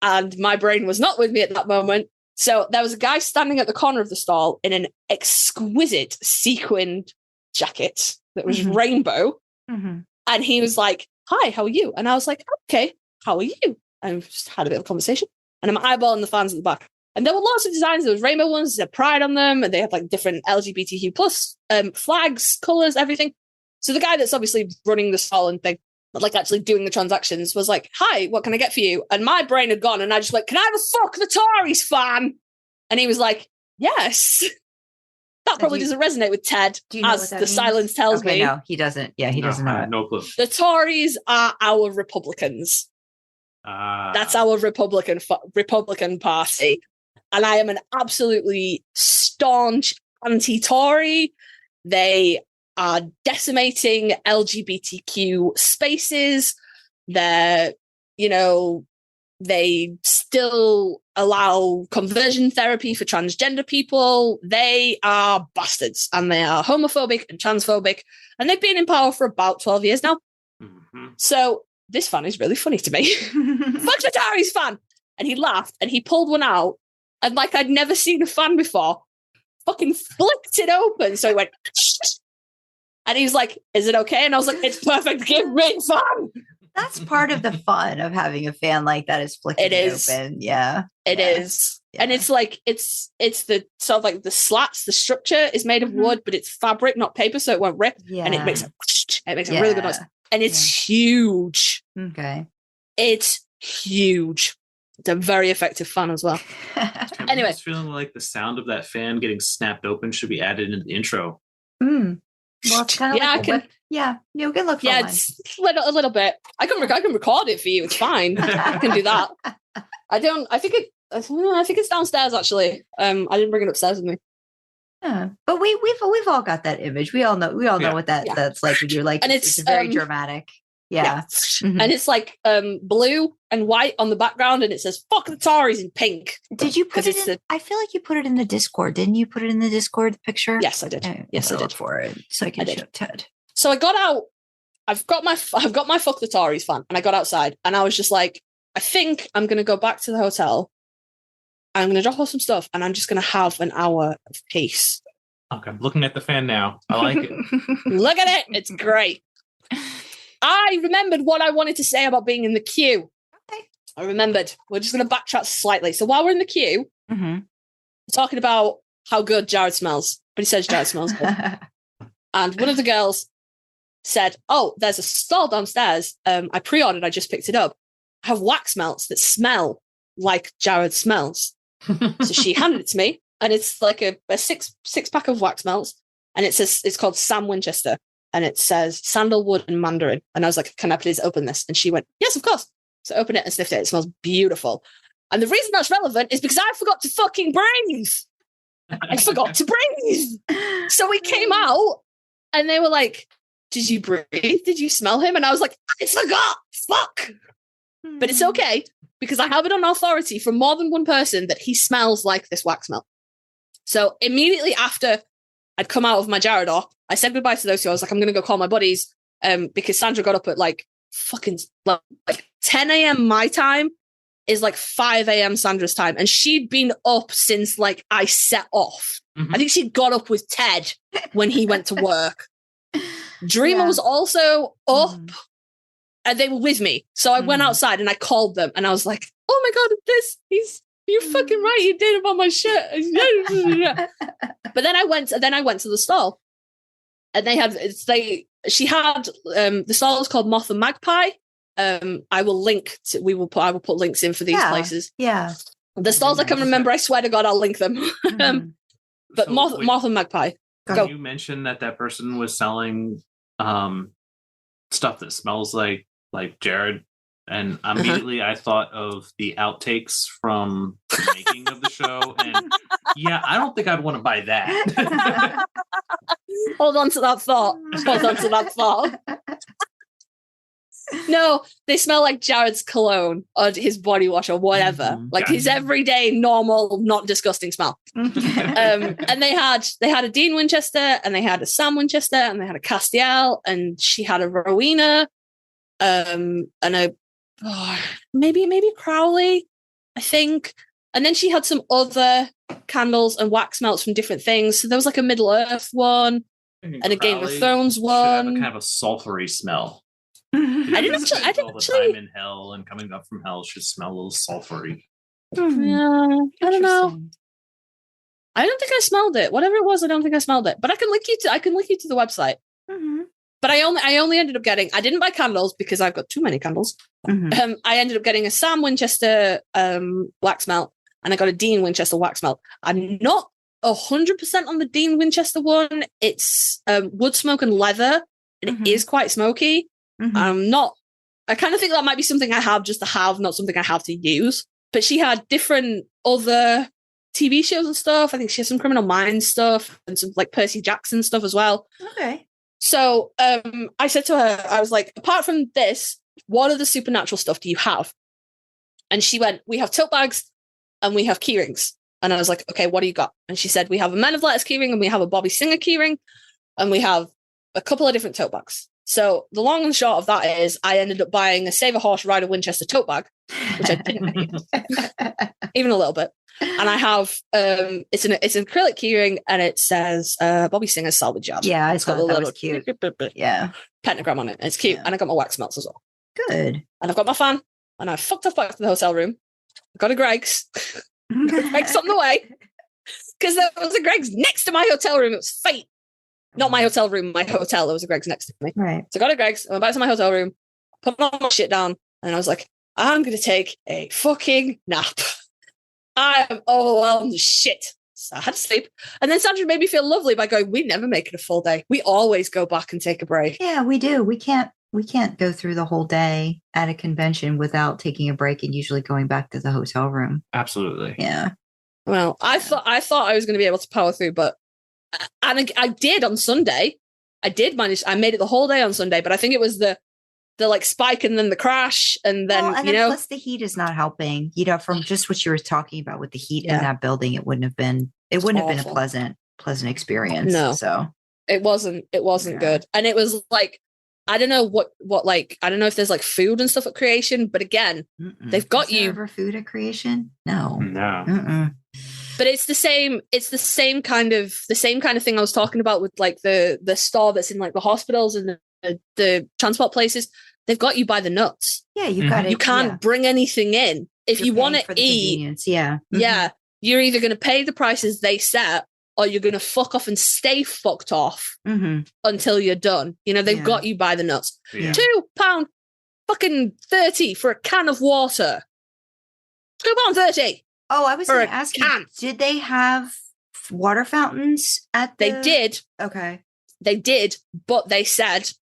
and my brain was not with me at that moment. So there was a guy standing at the corner of the stall in an exquisite sequined jacket that was rainbow. Mm-hmm. And he was like, hi, how are you? And I was like, okay, how are you? And we just had a bit of a conversation. And I'm eyeballing the fans at the back. And there were lots of designs. There was rainbow ones, there pride on them, and they had different LGBTQ plus flags, colors, everything. So the guy that's obviously running the stall and thing, but actually doing the transactions, was like, hi, what can I get for you? And my brain had gone, and I just can I have a fuck the Tories fan? And he was like, yes. That probably doesn't resonate with Ted, as the silence tells me. No, he doesn't. Yeah, he doesn't know. No clue. The Tories are our Republicans. That's our Republican party. and I am an absolutely staunch anti-Tory. They are decimating LGBTQ spaces. They're, they still allow conversion therapy for transgender people. They are bastards, and they are homophobic and transphobic, and they've been in power for about 12 years now. Mm-hmm. So this fan is really funny to me. Fuck the Tories fan! And he laughed, and he pulled one out, and like I'd never seen a fan before, fucking flicked it open. So he went, and he was like, "Is it okay?" And I was like, "It's perfect. Give me fan." That's part of the fun of having a fan like that, is flicking it open. Yeah. It is. Yeah. And it's like, it's the sort of like the slats, the structure is made of wood, but it's fabric, not paper, so it won't rip. Yeah. And it makes a really good noise. And it's huge. Okay. It's huge. It's a very effective fan as well. Anyway. I was feeling like the sound of that fan getting snapped open should be added into the intro. Well, it's kind of we can look for one. It's a little bit. I can record it for you. It's fine. I can do that. I think it's downstairs actually. I didn't bring it upstairs with me. Yeah, but we've all got that image. We all know what that's like when you're like, and it's very dramatic. Yeah. Mm-hmm. And it's like blue and white on the background, and it says "fuck the Tories" in pink. Did you put it in? I feel like you put it in the Discord. Didn't you put it in the Discord picture? Yes, I did. Yes, I did for it, so I can show Ted. So I got out. I've got my "fuck the Tories" fan, and I got outside, and I was just like, I think I'm going to go back to the hotel. I'm going to drop off some stuff, and I'm just going to have an hour of peace. Okay, I'm looking at the fan now. I like it. Look at it. It's great. I remembered what I wanted to say about being in the queue. Okay. I remembered. We're just going to backtrack slightly. So while we're in the queue, we're talking about how good Jared smells. But he says Jared smells good. And one of the girls said, "Oh, there's a stall downstairs. I pre-ordered. I just picked it up. I have wax melts that smell like Jared smells." So she handed it to me, and it's like a six pack of wax melts, and it's called Sam Winchester. And it says sandalwood and mandarin. And I was like, "Can I please open this?" And she went, "Yes, of course." So I opened it and sniffed it. It smells beautiful. And the reason that's relevant is because I forgot to fucking breathe. I forgot to breathe. So we came out and they were like, "Did you breathe? Did you smell him?" And I was like, "I forgot. Fuck." But it's okay because I have it on authority from more than one person that he smells like this wax melt. So immediately after I'd come out of my Jared off, I said goodbye to those two. I was like, "I'm going to go call my buddies," because Sandra got up at like 10 a.m. my time is like 5 a.m. Sandra's time. And she'd been up since like I set off. Mm-hmm. I think she got up with Ted when he went to work. Dreamer was also up and they were with me. So I went outside and I called them and I was like, "Oh my God, you're fucking right. You did about my shit." But then I went to the stall. And she had the stall is called Moth and Magpie. I will put links in for these places. Yeah. The stalls I can remember, I swear to God, I'll link them. But so, Moth and Magpie. Go. You mentioned that person was selling stuff that smells like Jared. And immediately I thought of the outtakes from the making of the show. And yeah, I don't think I'd want to buy that. Hold on to that thought. No, they smell like Jared's cologne or his body wash or whatever. Like his everyday, normal, not disgusting smell. And they had a Dean Winchester and they had a Sam Winchester and they had a Castiel and she had a Rowena and a maybe Crowley, I think. And then she had some other candles and wax melts from different things. So there was like a Middle Earth one and a Game of Thrones one. Have a kind of a sulfury smell. I didn't actually. All the time in hell and coming up from hell should smell a little sulfury. Yeah, I don't know. I don't think I smelled it. Whatever it was, I don't think I smelled it. But I can link you to the website. Mm-hmm. But I only ended up getting. I didn't buy candles because I've got too many candles. Mm-hmm. I ended up getting a Sam Winchester wax melt, and I got a Dean Winchester wax melt. I'm not 100% on the Dean Winchester one. It's wood smoke and leather, and it is quite smoky. Mm-hmm. I kind of think that might be something I have just to have, not something I have to use. But she had different other TV shows and stuff. I think she has some Criminal Minds stuff and some like Percy Jackson stuff as well. Okay. So I said to her, I was like, apart from this, what other supernatural stuff do you have? And she went, we have tote bags and we have keyrings. And I was like, okay, what do you got? And she said, we have a Men of Letters keyring and we have a Bobby Singer keyring and we have a couple of different tote bags. So the long and short of that is I ended up buying a Save a Horse, Ride a Winchester tote bag, which I didn't need, even a little bit. And I have, it's an acrylic keyring and it says Bobby Singer's Salvage Yard. Yeah, it's got a little cute. Yeah. pentagram on it. It's cute. Yeah. And I got my wax melts as well. Good. And I've got my fan and I fucked off back to the hotel room. I got a Greg's. Greg's on the way. Because there was a Greg's next to my hotel room. It was fate. Not my hotel room, my hotel. There was a Greg's next to me. Right. So I got a Greg's. I went back to my hotel room, put all my shit down, and I was like, I'm going to take a fucking nap. I am overwhelmed as shit. So I had to sleep. And then Sandra made me feel lovely by going, we never make it a full day. We always go back and take a break. Yeah, we do. We can't go through the whole day at a convention without taking a break and usually going back to the hotel room. Absolutely. Yeah. Well, I thought I was going to be able to power through, but and I did on Sunday. I did manage. I made it the whole day on Sunday, but I think it was the like spike and then the crash and then plus the heat is not helping. From just what you were talking about with the heat in that building, it wouldn't have been a pleasant experience. No, so it wasn't good, and it was like I don't know what like I don't know if there's like food and stuff at Creation, but again, they've got you ever food at Creation. No. But it's the same kind of thing I was talking about with like the store that's in like the hospitals and the transport places. They've got you by the nuts. Yeah, you've got it. You can't bring anything in. If you want to eat, yeah, you're either going to pay the prices they set or you're going to fuck off and stay fucked off until you're done. They've got you by the nuts. Yeah. £2 fucking 30 for a can of water. £2.30. Oh, I was going to ask you, did they have water fountains at They did. Okay. They did, but they said,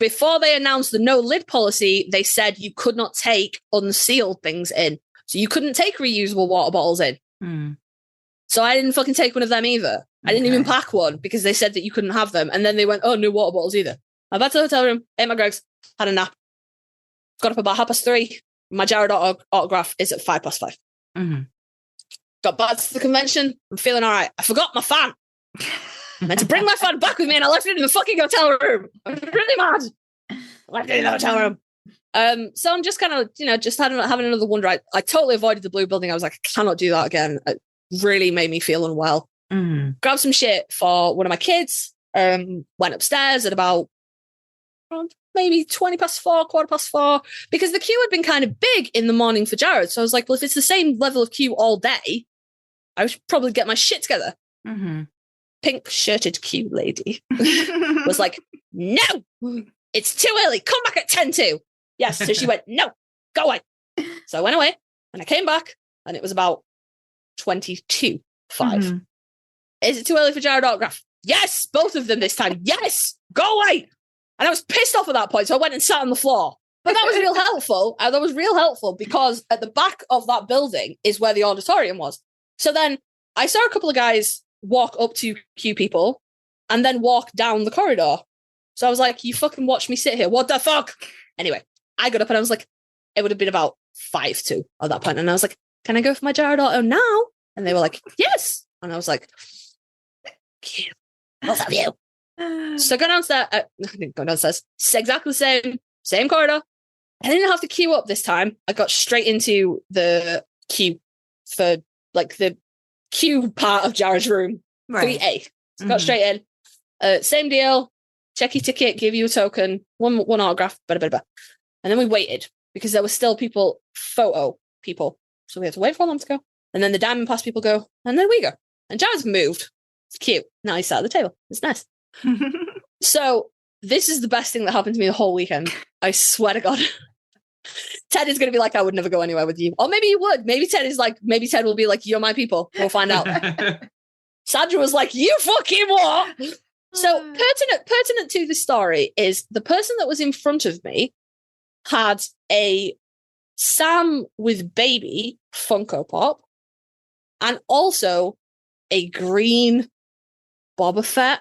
before they announced the no lid policy, they said you could not take unsealed things in. So you couldn't take reusable water bottles in. So I didn't fucking take one of them either. I didn't even pack one because they said that you couldn't have them. And then they went, oh, no water bottles either. I went back to the hotel room, ate my Greg's, had a nap. Got up about 3:30. My Jared autograph is at 5:05. Got back to the convention. I'm feeling all right. I forgot my fan. I meant to bring my fan back with me and I left it in the fucking hotel room. I'm really mad. I left it in the hotel room. So I'm just kind of, just having another wonder. I totally avoided the blue building. I was like, I cannot do that again. It really made me feel unwell. Grabbed some shit for one of my kids. Went upstairs at about maybe 4:20, 4:15, because the queue had been kind of big in the morning for Jared. So I was like, well, if it's the same level of queue all day, I should probably get my shit together. Pink shirted queue lady was like, no, it's too early. Come back at 10:02. Yes. So she went, no, go away. So I went away and I came back and it was about 22:05. Is it too early for Jared autograph? Yes. Both of them this time. Yes. Go away. And I was pissed off at that point, so I went and sat on the floor. But that was real helpful. That was real helpful because at the back of that building is where the auditorium was. So then I saw a couple of guys walk up to queue people and then walk down the corridor. So I was like, you fucking watch me sit here. What the fuck? Anyway, I got up and I was like, it would have been about 5:02 at that point. And I was like, can I go for my Jared Auto now? And they were like, yes. And I was like, thank you. What's up, you? So I go downstairs. I didn't go downstairs. It's exactly the same corridor. I didn't have to queue up this time. I got straight into the queue for like the queue part of Jared's room, 3A. So got straight in. Same deal. Check your ticket, give you a token, one autograph, blah, blah, blah. And then we waited because there were still photo people. So we had to wait for them to go. And then the Diamond Pass people go. And then we go. And Jared's moved. It's cute. Now he's sat at the table. It's nice. So this is the best thing that happened to me the whole weekend. I swear to God. Ted is going to be like, I would never go anywhere with you. Or maybe you would. Maybe Ted will be like, you're my people. We'll find out. Sandra was like, you fucking what? So pertinent to the story is the person that was in front of me had a Sam with baby Funko Pop and also a green Boba Fett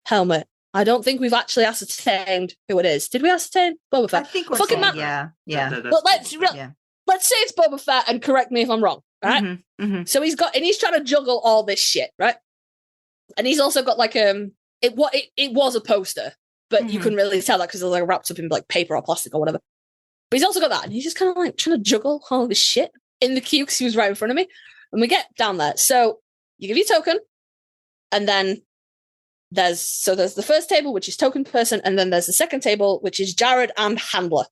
helmet. I don't think we've actually ascertained who it is. Did we ascertain Boba Fett? I think we're Fucking saying, yeah. But let's say it's Boba Fett and correct me if I'm wrong. All right. So he's trying to juggle all this shit, right? And he's also got like it was a poster, but you couldn't really tell that because it was like wrapped up in like paper or plastic or whatever. But he's also got that, and he's just kind of like trying to juggle all this shit in the queue because he was right in front of me. And we get down there, so you give your token, and then there's the first table, which is token person, and then there's the second table, which is Jared and handler.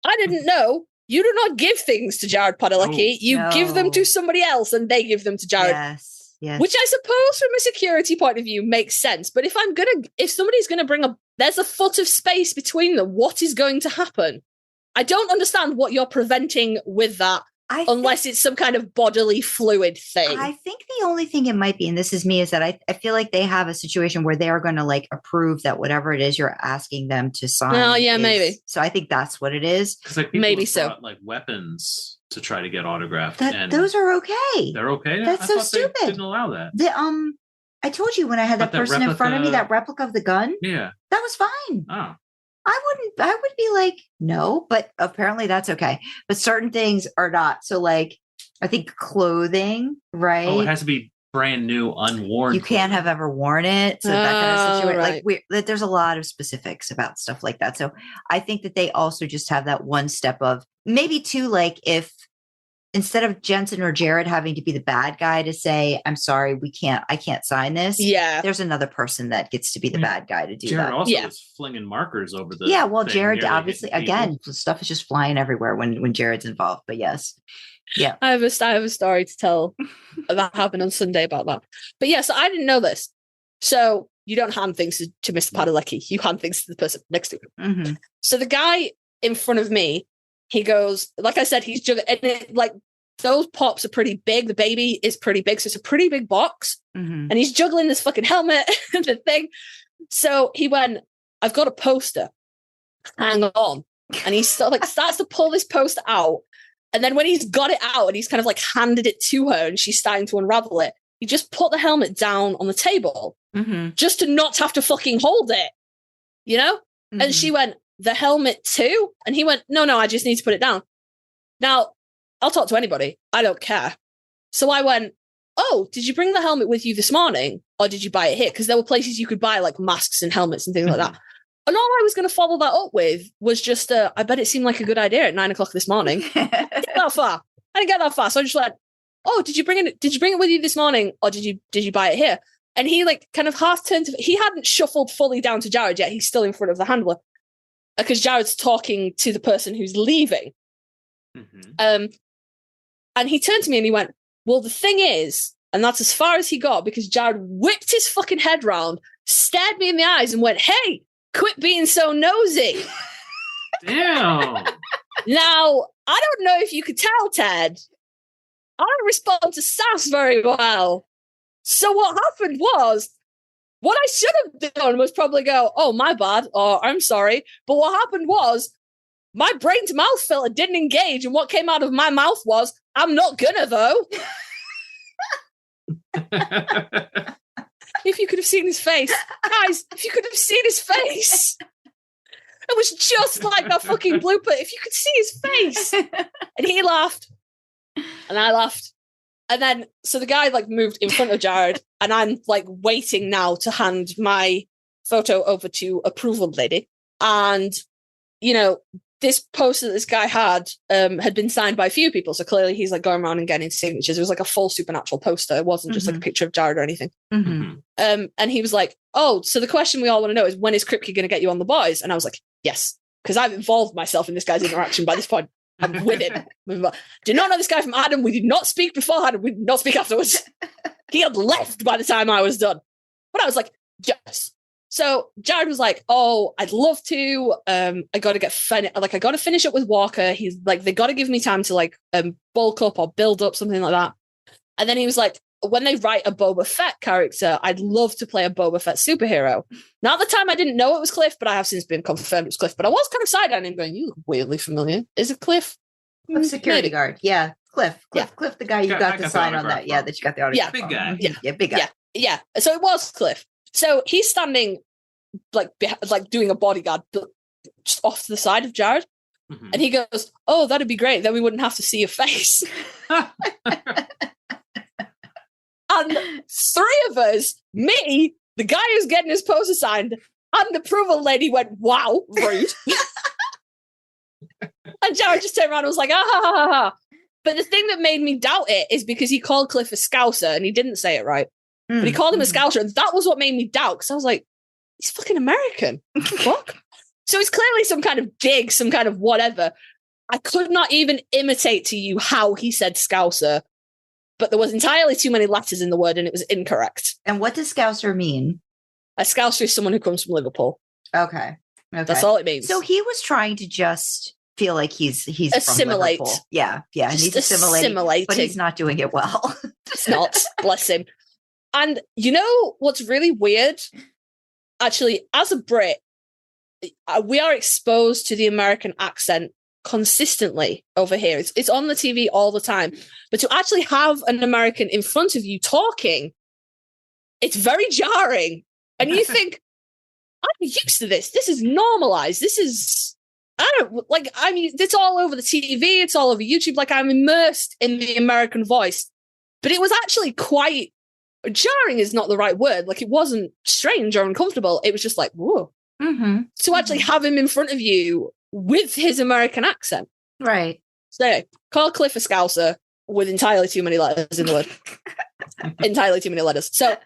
I didn't know. You do not give things to Jared Padalecki. You give them to somebody else, and they give them to Jared. Yes. Which I suppose, from a security point of view, makes sense. But if somebody's gonna there's a foot of space between them. What is going to happen? I don't understand what you're preventing with that, unless it's some kind of bodily fluid thing. I think the only thing it might be, and this is me, is that I feel like they have a situation where they are going to like approve that whatever it is you're asking them to sign. Oh, yeah, maybe. So I think that's what it is. Like maybe so. Brought, like weapons to try to get autographed. Those are okay. They're okay. That's so stupid. They didn't allow that. I told you when I had that person in front of me, that replica of the gun. Yeah, that was fine. Oh. I would be like, no, but apparently that's okay. But certain things are not. So like, I think clothing, right? Oh, it has to be brand new, unworn. You can't have ever worn it. So that kind of situation. Right. Like there's a lot of specifics about stuff like that. So I think that they also just have that one step of maybe two, like if instead of Jensen or Jared having to be the bad guy to say, I'm sorry, I can't sign this. Yeah. There's another person that gets to be the bad guy to do Jared that. Also was flinging markers over the well, Jared obviously, again, stuff is just flying everywhere when Jared's involved, but yes. Yeah. I have a story to tell that happened on Sunday about that. But yeah, so I didn't know this. So you don't hand things to Mr. Padalecki. You hand things to the person next to him. So the guy in front of me, he goes, like I said, he's juggling, and like those pops are pretty big. The baby is pretty big, so it's a pretty big box. And he's juggling this fucking helmet and the thing. So he went, I've got a poster. Hang on. And he starts to pull this poster out. And then when he's got it out and he's kind of like handed it to her and she's starting to unravel it, he just put the helmet down on the table just to not have to fucking hold it, you know? And she went, the helmet too? And he went, no, I just need to put it down. Now, I'll talk to anybody. I don't care. So I went, oh, did you bring the helmet with you this morning? Or did you buy it here? Because there were places you could buy like masks and helmets and things like that. And all I was going to follow that up with was just, I bet it seemed like a good idea at 9:00 this morning. I didn't get that far. So I just went, oh, did you bring it with you this morning? Or did you buy it here? And he like kind of half turned he hadn't shuffled fully down to Jared yet. He's still in front of the handler because Jared's talking to the person who's leaving. And he turned to me and he went, well, the thing is, and that's as far as he got because Jared whipped his fucking head round, stared me in the eyes and went, hey, quit being so nosy. Damn. Now, I don't know if you could tell, Ted. I don't respond to sass very well. So what happened was, what I should have done was probably go, oh, my bad, or I'm sorry. But what happened was, my brain to mouth filter didn't engage, and what came out of my mouth was, I'm not gonna, though. If you could have seen his face. Guys, if you could have seen his face. It was just like that fucking blooper. If you could see his face. And he laughed. And I laughed. And then, so the guy like moved in front of Jared, and I'm like waiting now to hand my photo over to approval lady. And, you know, this poster that this guy had been signed by a few people. So clearly he's like going around and getting signatures. It was like a full Supernatural poster. It wasn't just like a picture of Jared or anything. And he was like, oh, so the question we all want to know is, when is Kripke going to get you on the boys? And I was like, yes, because I've involved myself in this guy's interaction by this point. I'm with him. Did not know this guy from Adam. We did not speak beforehand. We did not speak afterwards. He had left by the time I was done. But I was like, yes. So Jared was like, oh, I'd love to. I got to finish up with Walker. He's like, they got to give me time to like bulk up or build up, something like that. And then he was like, when they write a Boba Fett character, I'd love to play a Boba Fett superhero. Now at the time I didn't know it was Cliff, but I have since been confirmed it was Cliff. But I was kind of side-eyeing him going, you look weirdly familiar. Is it Cliff? security guard. Yeah. Cliff, the guy you got the sign on that. Yeah, that you got the autograph. Big guy. Yeah, big guy. Yeah. So it was Cliff. So he's standing like doing a bodyguard just off to the side of Jared. Mm-hmm. And he goes, "Oh, that'd be great. Then we wouldn't have to see your face." And three of us, me, the guy who's getting his poster signed, and the approval lady went, "Wow, rude." And Jared just turned around and was like, "Ah, ha, ha, ha, ha." But the thing that made me doubt it is because he called Cliff a Scouser, and he didn't say it right. But he called him a Scouser, and that was what made me doubt, because I was like, he's fucking American. Fuck. So it's clearly some kind of dig, some kind of whatever. I could not even imitate to you how he said Scouser, but there was entirely too many letters in the word, and it was incorrect. And what does Scouser mean? A Scouser is someone who comes from Liverpool. Okay. That's all it means. So he was trying to just feel like he's assimilate. From Liverpool. Yeah. And he's assimilating, but he's not doing it well. It's not. Bless him. And you know what's really weird? Actually, as a Brit, we are exposed to the American accent consistently over here. It's on the TV all the time. But to actually have an American in front of you talking, it's very jarring. And you think, I'm used to this. This is normalized. This is, it's all over the TV. It's all over YouTube. Like, I'm immersed in the American voice. But it was actually quite jarring is not the right word. Like, it wasn't strange or uncomfortable. It was just like, whoa. Mm-hmm. To actually have him in front of you with his American accent. Right. So call Cliff a Scouser with entirely too many letters in the word. Entirely too many letters. So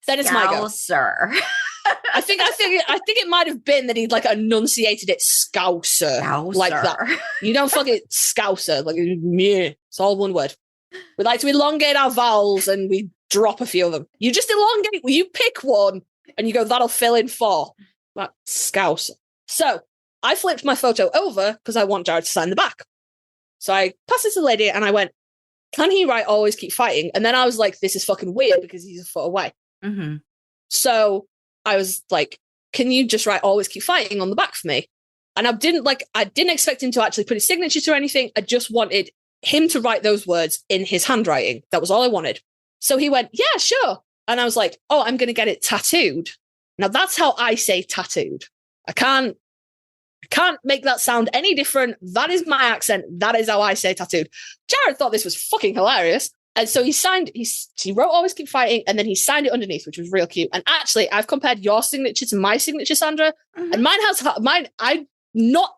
then it's my go. Scouser. I think it might have been that he'd like enunciated it Scouser. Like that. You don't fucking Scouser. Like, meh. It's all one word. We like to elongate our vowels and we drop a few of them. You just elongate, you pick one and you go, that'll fill in 4. That Scouser. So I flipped my photo over because I want Jared to sign the back. So I passed it to the lady and I went, can he write always keep fighting? And then I was like, this is fucking weird because he's a foot away. Mm-hmm. So I was like, can you just write always keep fighting on the back for me? And I didn't expect him to actually put his signature to anything. I just wanted him to write those words in his handwriting. That was all I wanted. So he went, yeah, sure. And I was like, oh, I'm going to get it tattooed. Now that's how I say tattooed. I can't make that sound any different. That is my accent. That is how I say tattooed. Jared thought this was fucking hilarious. And so he wrote always keep fighting, and then he signed it underneath, which was real cute. And actually, I've compared your signature to my signature, Sandra, mm-hmm. and I'm not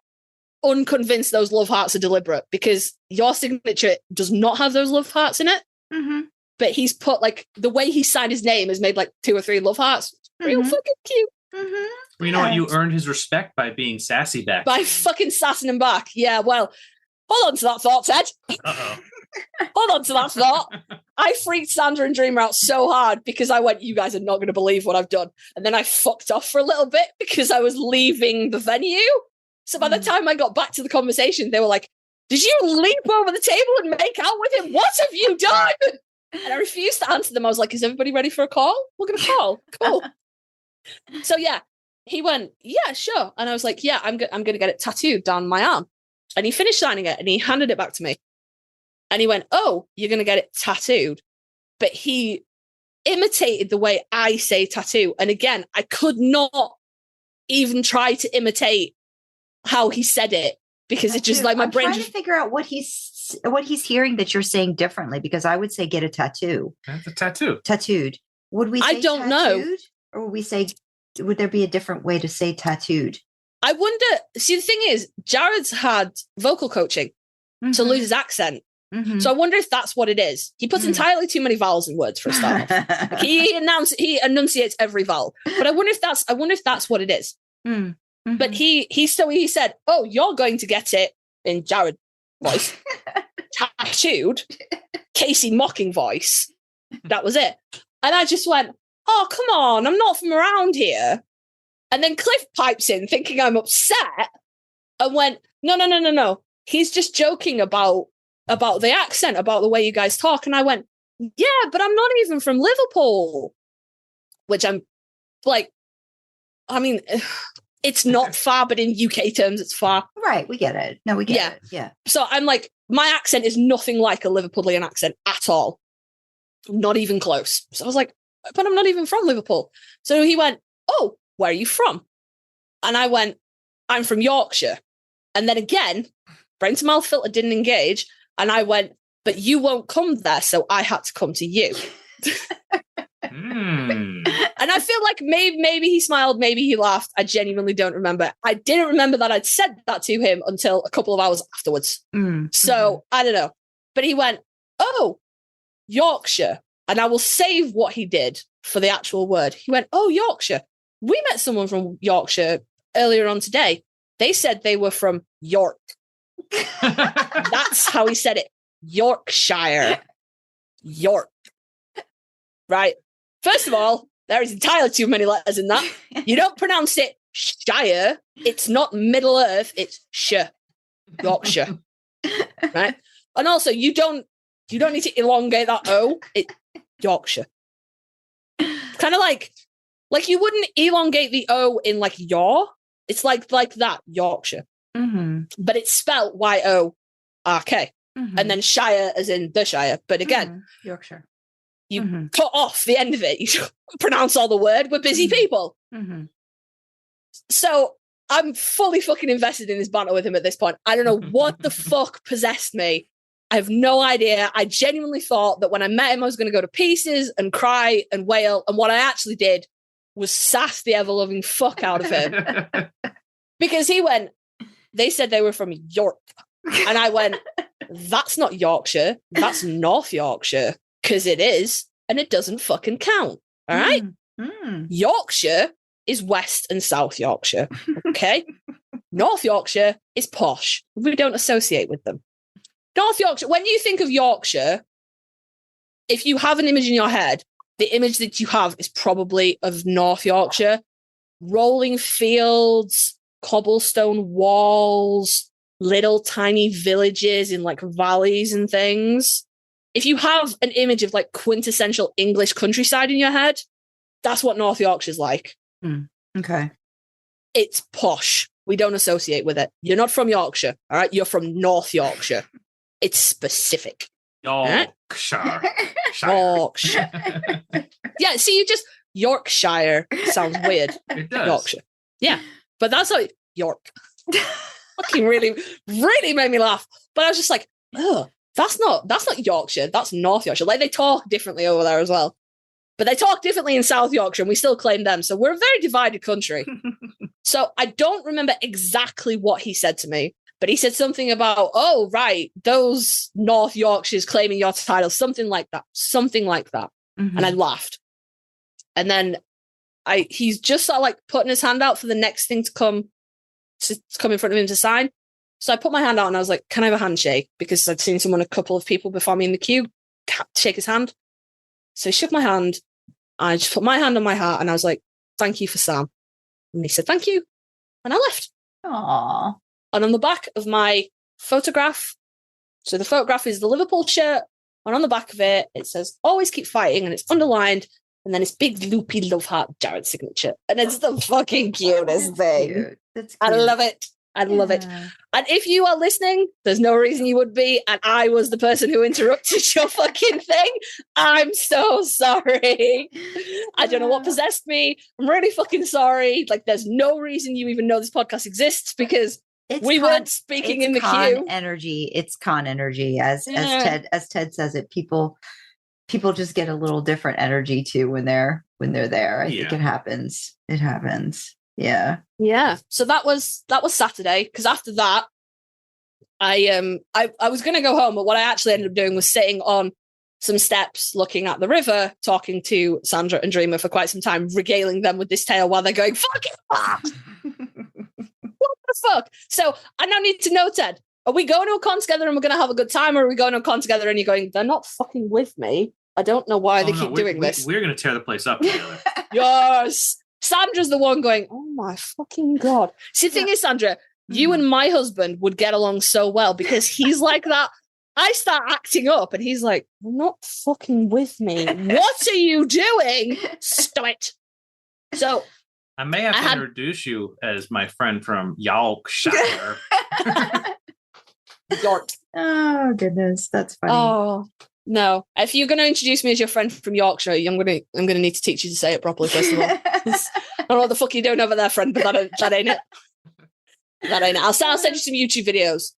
unconvinced those love hearts are deliberate, because your signature does not have those love hearts in it. Mm-hmm. But he's put, like, the way he signed his name is made like 2 or 3 love hearts. Mm-hmm. Real fucking cute. Mm-hmm. Well, you know what? You earned his respect by being sassy back. By fucking sassing him back. Yeah, well, hold on to that thought, Ted. Uh-oh. Hold on to that thought. I freaked Sandra and Dreamer out so hard because I went, you guys are not going to believe what I've done. And then I fucked off for a little bit because I was leaving the venue. So by the time I got back to the conversation, they were like, did you leap over the table and make out with him? What have you done? And I refused to answer them. I was like, is everybody ready for a call? We're going to call. Cool. So yeah, he went, yeah, sure. And I was like, yeah, I'm going to get it tattooed down my arm. And he finished signing it and he handed it back to me. And he went, oh, you're going to get it tattooed. But he imitated the way I say tattoo. And again, I could not even try to imitate how he said it, because it's just like my brain. I'm trying to figure out what he's hearing that you're saying differently, because I would say get a tattoo. That's a tattoo. Tattooed. Would we say I don't tattooed? know. Or would we say, would there be a different way to say tattooed? I wonder. See, the thing is, Jared's had vocal coaching to lose his accent. Mm-hmm. So I wonder if that's what it is. He puts entirely too many vowels in words for a start. He enunciates every vowel. But I wonder if that's what it is. Mm-hmm. But he said, oh, you're going to get it in Jared voice, tattooed, Kasey mocking voice. That was it. And I just went, oh, come on, I'm not from around here. And then Cliff pipes in thinking I'm upset and went, no. He's just joking about the accent, about the way you guys talk. And I went, yeah, but I'm not even from Liverpool. Which I'm like, I mean, it's not far, but in UK terms, it's far. Right. We get it. No, we get it. Yeah. So I'm like, my accent is nothing like a Liverpudlian accent at all. Not even close. So I was like, but I'm not even from Liverpool. So he went, oh, where are you from? And I went, I'm from Yorkshire. And then again, brain to mouth filter didn't engage. And I went, but you won't come there. So I had to come to you. And I feel like maybe he smiled, maybe he laughed. I genuinely don't remember. I didn't remember that I'd said that to him until a couple of hours afterwards. So I don't know. But he went, oh, Yorkshire. And I will save what he did for the actual word. He went, oh, Yorkshire. We met someone from Yorkshire earlier on today. They said they were from York. That's how he said it. Yorkshire. York. Right. First of all, there is entirely too many letters in that. You don't pronounce it Shire. It's not Middle Earth. It's sh. Yorkshire. Right. And also, you don't need to elongate that O. It Yorkshire. Kind of like you wouldn't elongate the O in like your. It's like that, Yorkshire. But it's spelled Y-O-R-K. And then Shire as in the Shire. But again, Yorkshire. You cut off the end of it. You pronounce all the word. We're busy people. So I'm fully fucking invested in this banter with him at this point. I don't know what the fuck possessed me. I have no idea. I genuinely thought that when I met him, I was going to go to pieces and cry and wail. And what I actually did was sass the ever-loving fuck out of him. Because he went, they said they were from York. And I went, that's not Yorkshire. That's North Yorkshire. Because it is, and it doesn't fucking count. All right? Yorkshire is West and South Yorkshire. Okay? North Yorkshire is posh. We don't associate with them. North Yorkshire, when you think of Yorkshire, if you have an image in your head, the image that you have is probably of North Yorkshire. Rolling fields, cobblestone walls, little tiny villages in like valleys and things. If you have an image of like quintessential English countryside in your head, that's what North Yorkshire's like. Okay. It's posh. We don't associate with it. You're not from Yorkshire, all right? You're from North Yorkshire. It's specific. Yorkshire. Yorkshire. Yeah, see, you just... Yorkshire sounds weird. It does. Yorkshire. Yeah, but that's how... York. Fucking really, really made me laugh. But I was just like, oh, that's not Yorkshire. That's North Yorkshire. Like, they talk differently over there as well. But they talk differently in South Yorkshire, and we still claim them. So we're a very divided country. So I don't remember exactly what he said to me, but he said something about, oh, right, those North Yorkshires claiming your title, something like that. And I laughed. And then he's just sort of like putting his hand out for the next thing to come in front of him to sign. So I put my hand out and I was like, can I have a handshake? Because I'd seen a couple of people before me in the queue shake his hand. So he shook my hand. I just put my hand on my heart and I was like, thank you for Sam. And he said, thank you. And I left. Aww. And on the back of my photograph, so the photograph is the Liverpool shirt, and on the back of it, it says, always keep fighting, and it's underlined, and then it's big loopy love heart Jared signature. And it's the fucking cutest thing. Cute. That's cute. I love it. I love it. And if you are listening, there's no reason you would be, and I was the person who interrupted your fucking thing. I'm so sorry. I don't know what possessed me. I'm really fucking sorry. Like, there's no reason you even know this podcast exists because we weren't speaking in the queue. Energy. It's con energy, as Ted says it. People just get a little different energy too when they're there. I think it happens. It happens. Yeah. Yeah. So that was Saturday, because after that, I was going to go home, but what I actually ended up doing was sitting on some steps looking at the river, talking to Sandra and Dreamer for quite some time, regaling them with this tale while they're going, fuck it. What the fuck? So I now need to know, Ted, are we going to a con together and we're going to have a good time, or are we going to a con together and you're going, they're not fucking with me? I don't know why they keep doing this. We're going to tear the place up together. Yes. Sandra's the one going, oh my fucking God. See, the thing is, Sandra, you and my husband would get along so well because he's like that. I start acting up and he's like, you're not fucking with me. What are you doing? Stop it. So I may have to introduce you as my friend from Yorkshire. York. Oh goodness, that's funny. Oh no! If you're going to introduce me as your friend from Yorkshire, I'm going to need to teach you to say it properly first of all. I don't know what the fuck you're doing over there, friend, but that ain't it. That ain't it. I'll send you some YouTube videos.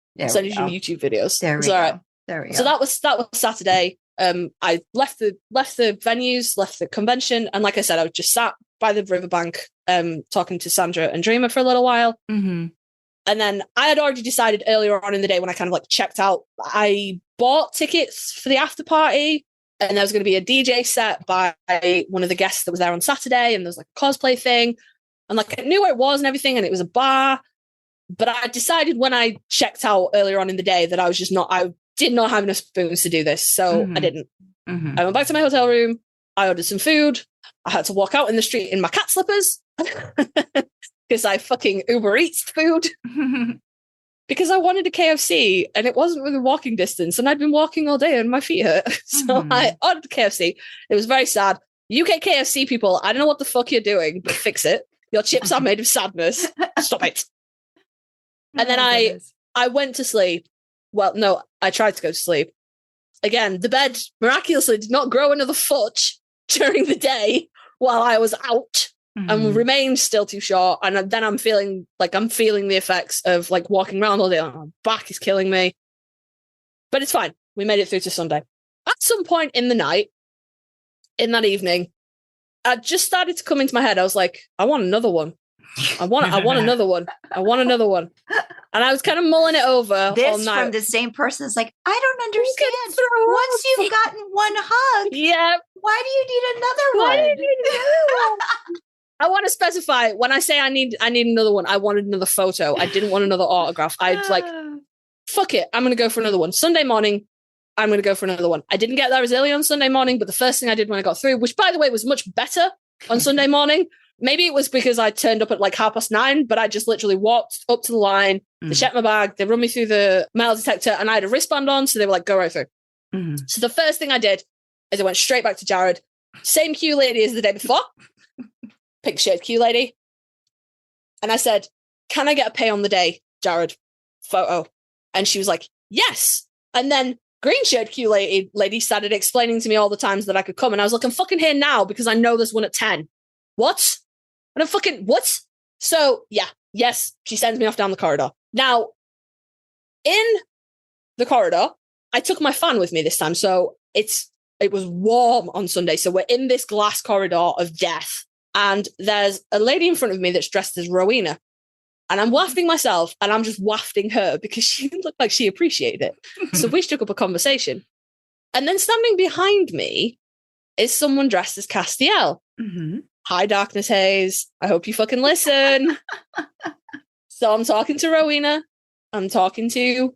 There we go. So that was Saturday. I left the venues, left the convention, and like I said, I was just sat by the riverbank, talking to Sandra and Dreamer for a little while. Mm-hmm. And then I had already decided earlier on in the day when I kind of like checked out, I bought tickets for the after party, and there was going to be a DJ set by one of the guests that was there on Saturday, and there was like a cosplay thing, and like I knew where it was and everything, and it was a bar. But I decided when I checked out earlier on in the day that I did not have enough spoons to do this, so I didn't. Mm-hmm. I went back to my hotel room. I ordered some food. I had to walk out in the street in my cat slippers because I fucking Uber Eats food because I wanted a KFC and it wasn't within walking distance, and I'd been walking all day and my feet hurt. So I ordered KFC. It was very sad. UK KFC people, I don't know what the fuck you're doing, but fix it. Your chips are made of sadness. Stop it. And then I went to sleep. Well, no, I tried to go to sleep. Again, the bed miraculously did not grow another foot during the day while I was out and remained still too short. And then I'm feeling the effects of like walking around all day. My back is killing me. But it's fine. We made it through to Sunday. At some point in the night, in that evening, I just started to come into my head. I was like, I want another one. I want another one. I want another one. And I was kind of mulling it over all night. From the same person is like, I don't understand. Once you've gotten one hug, why do you need another one? I want to specify when I say I need another one, I wanted another photo. I didn't want another autograph. I was like, fuck it. I'm going to go for another one. Sunday morning, I'm going to go for another one. I didn't get there as early on Sunday morning, but the first thing I did when I got through, which by the way was much better on Sunday morning, maybe it was because I turned up at like 9:30, but I just literally walked up to the line. They checked my bag. They run me through the metal detector, and I had a wristband on, so they were like, go right through. So the first thing I did is I went straight back to Jared. Same queue lady as the day before. Pink shirt queue lady. And I said, can I get a pay on the day, Jared? Photo. And she was like, yes. And then green shirt queue lady started explaining to me all the times that I could come. And I was like, I'm fucking here now because I know there's one at 10. What? And I'm fucking, what? So, yeah, yes, she sends me off down the corridor. Now, in the corridor, I took my fan with me this time. So it was warm on Sunday. So we're in this glass corridor of death. And there's a lady in front of me that's dressed as Rowena. And I'm wafting myself and I'm just wafting her because she looked like she appreciated it. So we struck up a conversation. And then standing behind me is someone dressed as Castiel. Hi, Darkness Haze. I hope you fucking listen. So I'm talking to Rowena. I'm talking to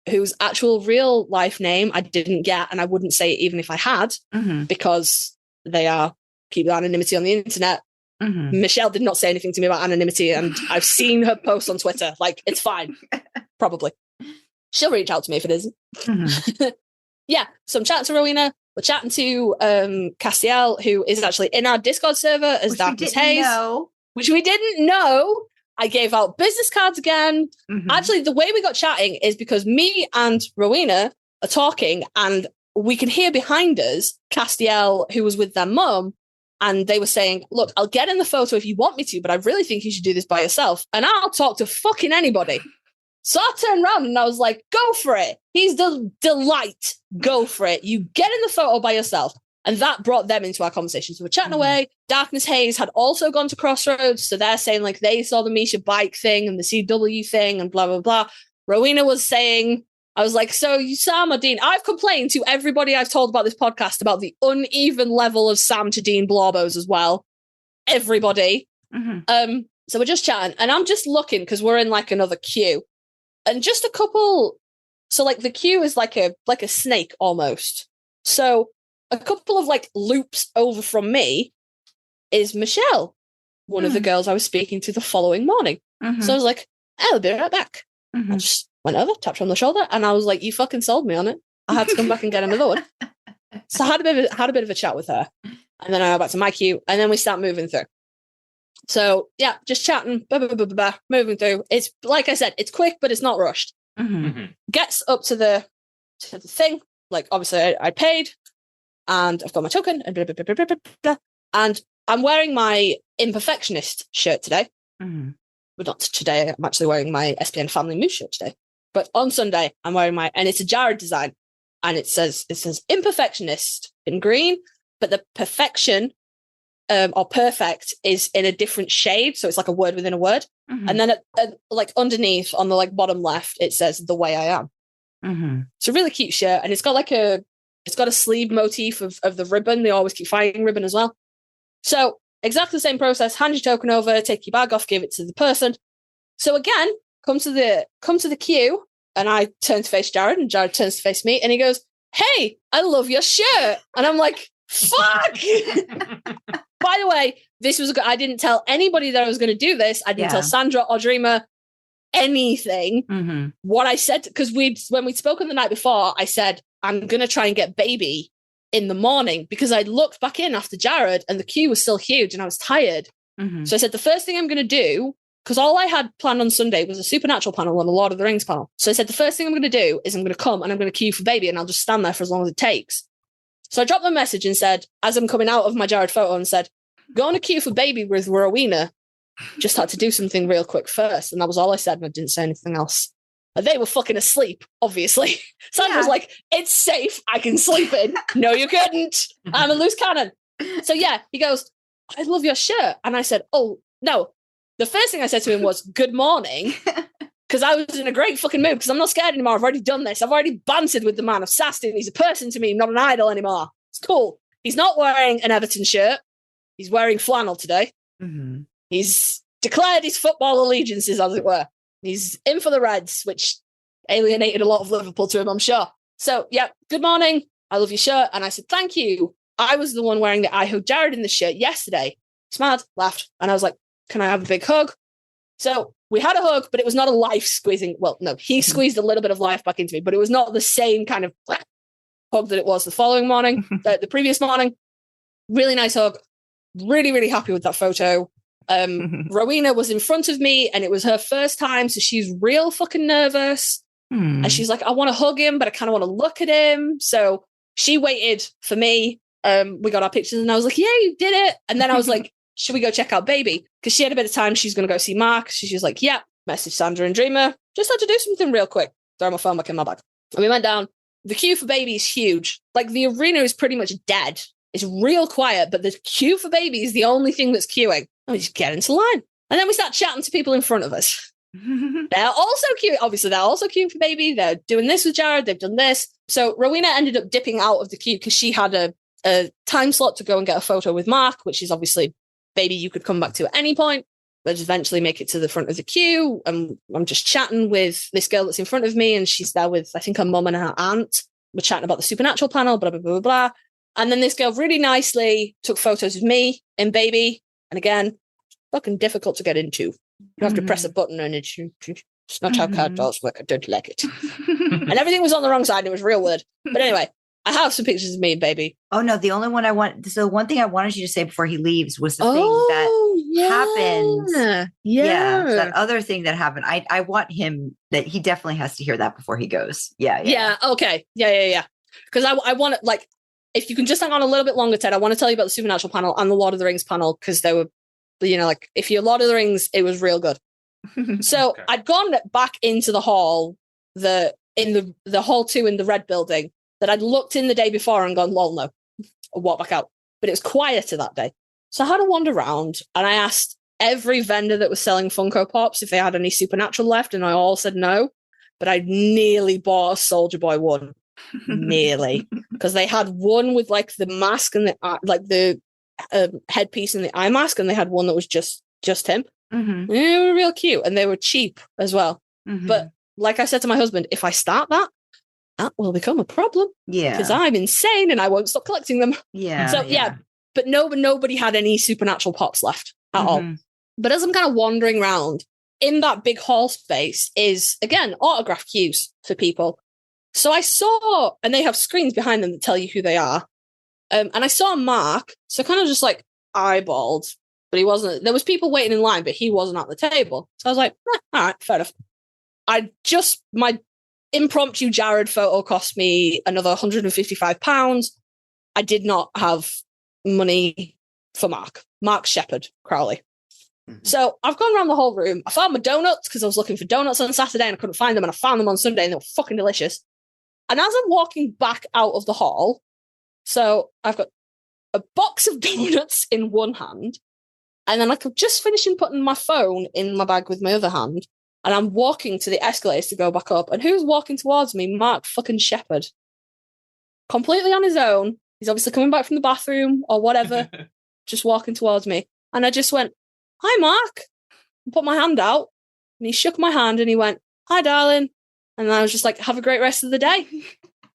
whose actual real life name I didn't get, and I wouldn't say it even if I had, because they keep anonymity on the internet. Michelle did not say anything to me about anonymity, and I've seen her post on Twitter. Like, it's fine. Probably. She'll reach out to me if it isn't. Yeah, so I'm chatting to Rowena. We're chatting to Castiel, who is actually in our Discord server as Darkness Haze. Which we didn't know. I gave out business cards again. Actually, the way we got chatting is because me and Rowena are talking, and we can hear behind us Castiel, who was with their mum, and they were saying, look, I'll get in the photo if you want me to, but I really think you should do this by yourself. And I'll talk to fucking anybody. So I turned around and I was like, go for it. He's the delight. Go for it. You get in the photo by yourself. And that brought them into our conversation. So we're chatting away. Darkness Haze had also gone to Crossroads. So they're saying like they saw the Misha bike thing and the CW thing and blah, blah, blah. Rowena was saying, I was like, so you, Sam or Dean? I've complained to everybody I've told about this podcast about the uneven level of Sam to Dean blorbos as well. Everybody. So we're just chatting and I'm just looking because we're in like another queue. And just a couple, so like the queue is like a snake almost. So a couple of like loops over from me is Michelle, one of the girls I was speaking to the following morning. So I was like, I'll be right back. I just went over, tapped her on the shoulder, and I was like, you fucking sold me on it. I had to come back and get another one. So I had a bit of a chat with her. And then I go back to my queue, and then we start moving through. So yeah, just chatting, moving through. It's like I said, it's quick, but it's not rushed. Gets up to the thing. Like obviously I paid, and I've got my token, and blah, blah, blah, blah, blah, blah. And I'm wearing my Imperfectionist shirt today. But not today. I'm actually wearing my SPN Family Moose shirt today. But on Sunday, I'm wearing and it's a Jared design, and it says Imperfectionist in green, but the perfection or perfect is in a different shade, so it's like a word within a word. And then like underneath on the like bottom left, it says the way I am. It's a really cute shirt, and it's got a sleeve motif of the ribbon. They always keep finding ribbon as well. So exactly the same process. Hand your token over, take your bag off, give it to the person. So again, come to the queue, and I turn to face Jared, and Jared turns to face me, and he goes, "Hey, I love your shirt." And I'm like, "Fuck!" By the way, this was I didn't tell anybody that I was going to do this. I didn't tell Sandra or Dreamer anything. What I said, because when we'd spoken the night before, I said, I'm going to try and get baby in the morning, because I looked back in after Jared and the queue was still huge and I was tired. So I said, the first thing I'm going to do, because all I had planned on Sunday was a Supernatural panel and a Lord of the Rings panel. So I said, the first thing I'm going to do is I'm going to come and I'm going to queue for baby, and I'll just stand there for as long as it takes. So I dropped them a message and said, as I'm coming out of my Jared photo, and said, go on a queue for baby with Rowena. Just had to do something real quick first. And that was all I said, and I didn't say anything else. And they were fucking asleep, obviously. Sandra was like, it's safe, I can sleep in. No, you couldn't. I'm a loose cannon. So yeah, he goes, I love your shirt. And I said, oh, no. The first thing I said to him was, good morning. Because I was in a great fucking mood, because I'm not scared anymore. I've already done this. I've already bantered with the man. I've sassed him. He's a person to me, not an idol anymore. It's cool. He's not wearing an Everton shirt. He's wearing flannel today. He's declared his football allegiances, as it were. He's in for the Reds, which alienated a lot of Liverpool to him, I'm sure. So, yeah, good morning. I love your shirt. And I said, thank you. I was the one wearing the I Hugged Jared in the shirt yesterday. Smiled, laughed. And I was like, can I have a big hug? So we had a hug, but it was not a life squeezing. Well, no, he squeezed a little bit of life back into me, but it was not the same kind of hug that it was the following morning, the previous morning. Really nice hug. Really, really happy with that photo. Rowena was in front of me, and it was her first time, so she's real fucking nervous. And she's like, I want to hug him, but I kind of want to look at him. So she waited for me. We got our pictures, and I was like, yeah, you did it. And then I was like, should we go check out baby? Because she had a bit of time. She's going to go see Mark. She was like, yeah. Message Sandra and Dreamer. Just had to do something real quick. Throw my phone back in my bag. And we went down. The queue for baby is huge. Like, the arena is pretty much dead. It's real quiet, but the queue for baby is the only thing that's queuing. And we just get into line. And then we start chatting to people in front of us. They're also queuing. Obviously, they're also queuing for baby. They're doing this with Jared. They've done this. So Rowena ended up dipping out of the queue because she had a time slot to go and get a photo with Mark, which is obviously baby you could come back to at any point, but eventually make it to the front of the queue. And I'm just chatting with this girl that's in front of me, and she's there with, I think, her mum and her aunt. We're chatting about the Supernatural panel, blah, blah, blah, blah, blah. And then this girl really nicely took photos of me and baby. And again, fucking difficult to get into. You have to press a button, and it's not how card dolls work. I don't like it. And everything was on the wrong side, and it was real weird. But anyway, I have some pictures of me and baby. Oh, no. The only one I want. So one thing I wanted you to say before he leaves was the thing that happened. Yeah. That other thing that happened. I want him that he definitely has to hear that before he goes. Yeah. Okay. Yeah. Because I want to, like, if you can just hang on a little bit longer, Ted, I want to tell you about the Supernatural panel and the Lord of the Rings panel, because they were, like, if you're Lord of the Rings, it was real good. So okay. I'd gone back into the hall, the hall 2 in the red building that I'd looked in the day before and gone, lol, no, I'll walk back out. But it was quieter that day. So I had to wander around, and I asked every vendor that was selling Funko Pops if they had any Supernatural left, and I all said no. But I nearly bought a Soldier Boy one. Nearly, because they had one with like the mask and the headpiece and the eye mask, and they had one that was just him. They were real cute, and they were cheap as well. But like I said to my husband, if I start that will become a problem. Because I'm insane and I won't stop collecting them. But nobody had any Supernatural Pops left at all. But as I'm kind of wandering around in that big hall space is, again, autograph queues for people. So I saw, and they have screens behind them that tell you who they are. And I saw Mark, so kind of just like eyeballed but he wasn't. There was people waiting in line, but he wasn't at the table. So I was like, all right, fair enough. My impromptu Jared photo cost me another £155. I did not have money for Mark Shepherd Crowley. Mm-hmm. So I've gone around the whole room. I found my donuts because I was looking for donuts on Saturday and I couldn't find them, and I found them on Sunday and they were fucking delicious. And as I'm walking back out of the hall, so I've got a box of donuts in one hand, and then I'm just finishing putting my phone in my bag with my other hand, and I'm walking to the escalators to go back up. And who's walking towards me? Mark fucking Shepherd. Completely on his own. He's obviously coming back from the bathroom or whatever, just walking towards me. And I just went, hi, Mark. I put my hand out, and he shook my hand and he went, hi, darling. And I was just like, have a great rest of the day.